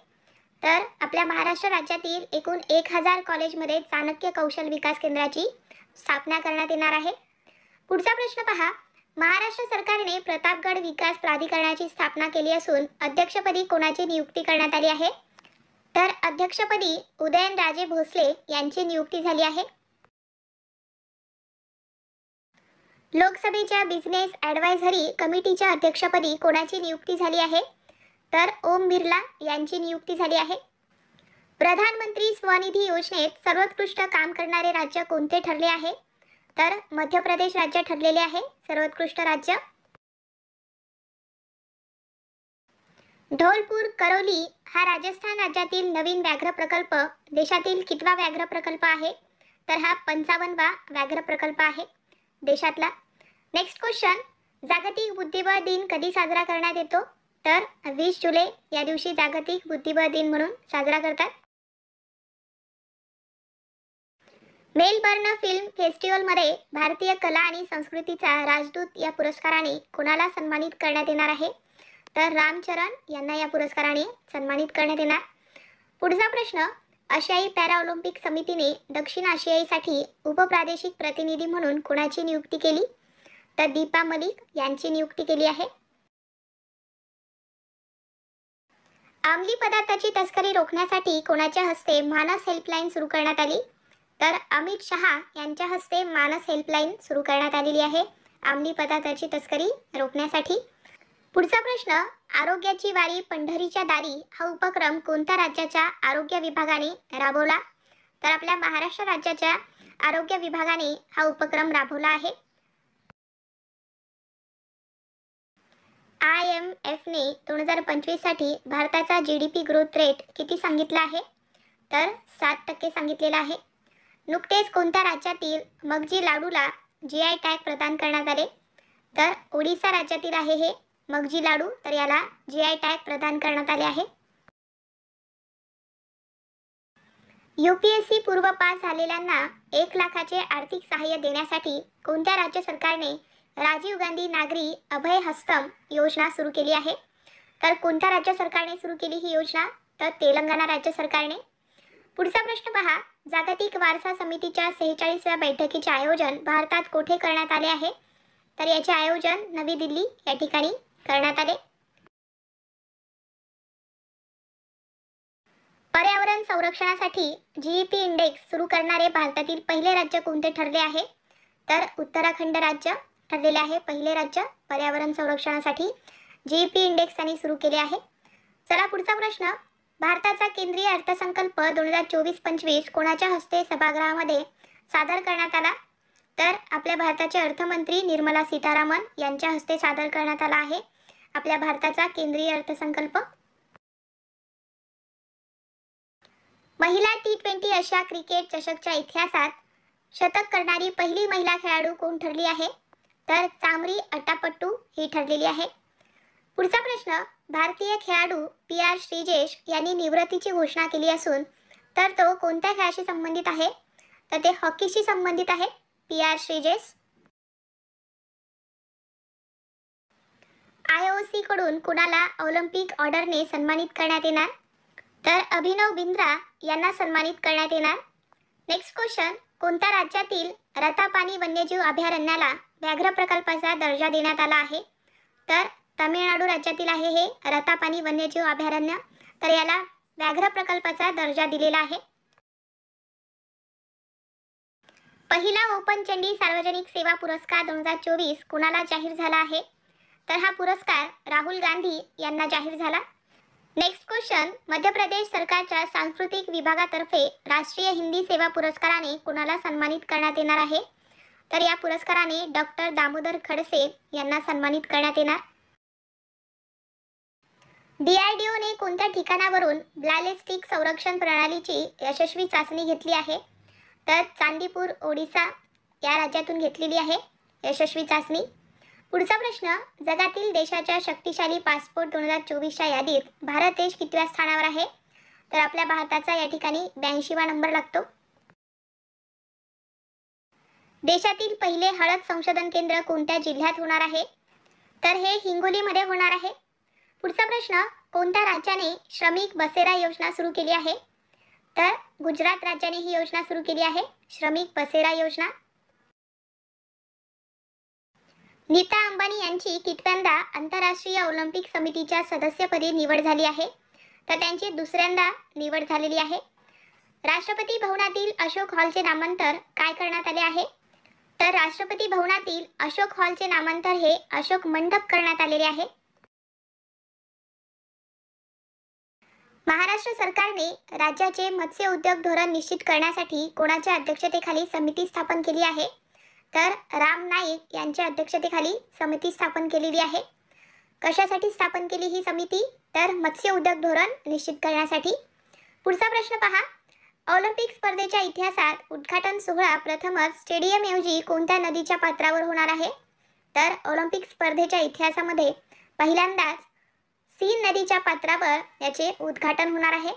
B: तर आपल्या महाराष्ट्र राज्यातील एकूण 1000 कॉलेजमध्ये चाणक्य कौशल विकास केंद्राची स्थापना करण्यात येणार आहे. पुढचा प्रश्न पहा, महाराष्ट्र सरकारने प्रतापगड विकास प्राधिकरणाची स्थापना केली असून अध्यक्षपदी कोणाची नियुक्ती करण्यात आली आहे? तर अध्यक्षपदी उदयनराजे भोसले यांची नियुक्ती झाली आहे. लोकसभेच्या बिझनेस ॲडवायझरी कमिटीच्या अध्यक्षपदी कोणाची नियुक्ती झाली आहे? तर ओम बिर्ला यांची नियुक्ती झाली आहे. प्रधानमंत्री स्वनिधी योजनेत सर्वोत्कृष्ट काम करणारे राज्य कोणते ठरले आहे? तर मध्य प्रदेश राज्य ठरलेले आहे सर्वोत्कृष्ट राज्य. धौलपुर करौली हा राजस्थान राज्यातील नवीन व्याघ्र प्रकल्प देशातील कितवा व्याघ्र प्रकल्प आहे? तर हा 55वा व्याघ्र प्रकल्प आहे देशातला. नेक्स्ट क्वेश्चन, जागतिक बुद्धिबळ दिन कधी साजरा करण्यात येतो? तर 20 जुलै या दिवशी जागतिक बुद्धिबळ दिन म्हणून साजरा करतात. मेलबर्न फिल्म फेस्टिवलमध्ये भारतीय कला आणि संस्कृतीचा राजदूत या पुरस्काराने कोणाला सन्मानित करण्यात येणार आहे? तर रामचरण यांना या पुरस्काराने सन्मानित करण्यात येणार. पुढचा प्रश्न, आशियाई पॅराऑलिम्पिक समितीने दक्षिण आशियाईसाठी उपप्रादेशिक प्रतिनिधी म्हणून कोणाची नियुक्ती केली? तर दीपा मलिक यांची नियुक्ती केली आहे. अंमली पदार्थाची तस्करी रोखण्यासाठी कोणाच्या हस्ते मानस हेल्पलाईन सुरू करण्यात आली? तर अमित शहा यांच्या हस्ते मानस हेल्पलाईन सुरू करण्यात आलेली आहे अंमली पदार्थाची तस्करी रोखण्यासाठी. पुढचा प्रश्न, आरोग्याची वारी पंढरीच्या दारी हा उपक्रम कोणत्या राज्याच्या आरोग्य विभागाने राबवला? तर आपल्या महाराष्ट्र राज्याच्या आरोग्य विभागाने हा उपक्रम राबवला आहे? IMFने 2025 साठी भारताचा GDP ग्रोथ रेट किती सांगितला आहे? तर 7% सांगितलेला आहे. नुकतेच कोणत्या राज्यातील मगजी लाडूला GI टॅग प्रदान करण्यात आले? तर ओडिशा राज्यातील आहे हे मगजी लाडू, तर याला GI टॅग प्रदान करण्यात आले आहे. UPSC पूर्व पास झालेल्यांना 1 लाखाचे आर्थिक सहाय्य देण्यासाठी कोणत्या राज्य सरकारने राजीव गांधी नागरी अभय हस्तम योजना सुरू केली आहे? तर कोणत्या राज्य सरकारने सुरू केली ही योजना? तर तेलंगणा राज्य सरकारने. पुढचा प्रश्न पहा. जागतिक वारसा समितीच्या 46व्या बैठकीचे आयोजन भारतात कोठे करण्यात आले आहे? तर याचे आयोजन नवी दिल्ली या ठिकाणी करण्यात आले. पर्यावरण संरक्षणासाठी GEP इंडेक्स सुरू करणारे भारतातील पहिले राज्य कोणते ठरले आहे? तर उत्तराखंड राज्य ठरलेले आहे पहिले राज्य पर्यावरण संरक्षणासाठी GEP इंडेक्स त्यांनी सुरू केले आहे. चला पुढचा प्रश्न. भारताचा केंद्रीय अर्थसंकल्प 2024-25 कोणाच्या हस्ते सभागृहामध्ये सादर करण्यात आला? तर आपल्या भारताचे अर्थमंत्री निर्मला सीतारामन यांच्या हस्ते सादर करण्यात आला आहे आपल्या भारताचा केंद्रीय अर्थसंकल्प. महिला T20 आशिया क्रिकेट चषकच्या इतिहासात शतक करणारी पहिली महिला खेळाडू कोण ठरली आहे? तर चामरी अट्टापट्टू ही ठरलेली आहे. पुढचा प्रश्न. भारतीय खेळाडू PR श्रीजेश यांनी निवृत्तीची घोषणा केली असून तर तो कोणत्या खेळाशी संबंधित आहे? तर ते हॉकीशी संबंधित आहे PR श्रीजेश. IOC कडून कुणाला ऑलिम्पिक ऑर्डरने सन्मानित करण्यात येणार? तर अभिनव बिंद्रा यांना सन्मानित करण्यात येणार. Next question. कोणत्या राज्यातील रतापानी वन्यजीव अभयारण्याला व्याघ्र प्रकल्पाचा दर्जा देण्यात आला आहे? तर तामिळनाडू राज्यातील आहे हे रतापानी वन्यजीव अभयारण्य, तर याला व्याघ्र प्रकल्पाचा दर्जा दिलेला आहे. पहिला ओपन चंडी सार्वजनिक सेवा पुरस्कार 2024 कुणाला जाहीर झाला आहे? तर हा पुरस्कार राहुल गांधी यांना जाहीर झाला. Next question. मध्य प्रदेश सरकारच्या सांस्कृतिक विभागातर्फे राष्ट्रीय हिंदी सेवा पुरस्काराने कुणाला सन्मानित करण्यात येणार आहे? तर या पुरस्काराने डॉक्टर दामोदर खडसे यांना सन्मानित करण्यात येणार. DRDOने कोणत्या ठिकाणावरून बॅलिस्टिक संरक्षण प्रणालीची यशस्वी चाचणी घेतली आहे? तर चांदीपूर ओडिशा या राज्यातून घेतलेली आहे यशस्वी चाचणी. पुढचा प्रश्न. जगातील देशाच्या शक्तिशाली पासपोर्ट 2024च्या यादीत भारत देश कितव्या स्थानावर आहे? तर आपल्या भारताचा या ठिकाणी 82वा नंबर लागतो. देशातील पहिले हळद संशोधन केंद्र कोणत्या जिल्ह्यात होणार आहे? तर हे हिंगोलीमध्ये होणार आहे. पुढचा प्रश्न. कोणत्या राज्याने श्रमिक बसेरा योजना सुरू केली आहे? तर गुजरात राज्याने ही योजना सुरू केली आहे श्रमिक बसेरा योजना. नीता अंबानी यांची कितव्यांदा आंतरराष्ट्रीय ऑलिम्पिक समितीच्या सदस्यपदी निवड झाली आहे? तर त्यांची दुसऱ्यांदा निवड झालेली आहे. राष्ट्रपती भवनातील अशोक हॉलचे नामांतर काय करण्यात आले आहे? तर राष्ट्रपती भवनातील अशोक हॉलचे नामांतर हे अशोक मंडप करण्यात आलेले आहे. महाराष्ट्र सरकारने राज्याचे मत्स्य उद्योग धोरण निश्चित करण्यासाठी कोणाच्या अध्यक्षतेखाली समिती स्थापन केली आहे? तर राम नाईक यांच्या अध्यक्षतेखाली समिती स्थापन केलेली आहे. कशासाठी स्थापन केली ही समिती? तर मत्स्य उद्योग धोरण निश्चित करण्यासाठी. पुढचा प्रश्न पहा. ऑलिम्पिक स्पर्धेच्या इतिहासात उद्घाटन सोहळा प्रथमच स्टेडियमऐवजी कोणत्या नदीच्या पात्रावर होणार आहे? तर ऑलिम्पिक स्पर्धेच्या इतिहासामध्ये पहिल्यांदाच सीन नदीच्या पात्रावर याचे उद्घाटन होणार आहे.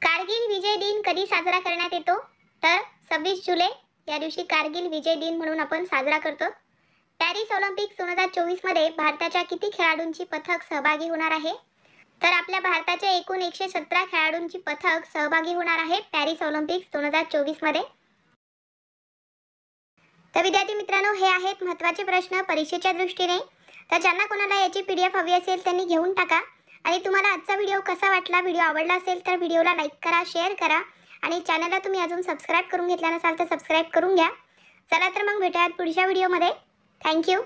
B: कारगिल विजय दिन कधी साजरा करण्यात येतो? तर 26 जुलै या दिवशी कारगिल विजय दिन म्हणून आपण साजरा करतो. पॅरिस ऑलिम्पिक्स 2024 मध्ये भारताच्या किती खेळाडूंची पथक सहभागी होणार आहे? तर आपल्या भारताच्या एकूण 117 खेळाडूंची पथक सहभागी होणार आहे पॅरिस ऑलिम्पिक्स 2024 मध्ये. तर विद्यार्थी मित्रांनो, हे आहेत महत्त्वाचे प्रश्न परीक्षेच्या दृष्टीने. तर ज्यांना कोणाला याची PDF हवी असेल त्यांनी घेऊन टाका. आणि तुम्हाला आजचा व्हिडिओ कसा वाटला, व्हिडिओ आवडला असेल तर व्हिडिओला लाईक करा, शेअर करा आणि चॅनलला तुम्ही अजून सबस्क्राईब करून घेतला नसाल तर सबस्क्राईब करून घ्या. चला तर मग भेटूयात पुढच्या व्हिडिओमध्ये. थँक्यू.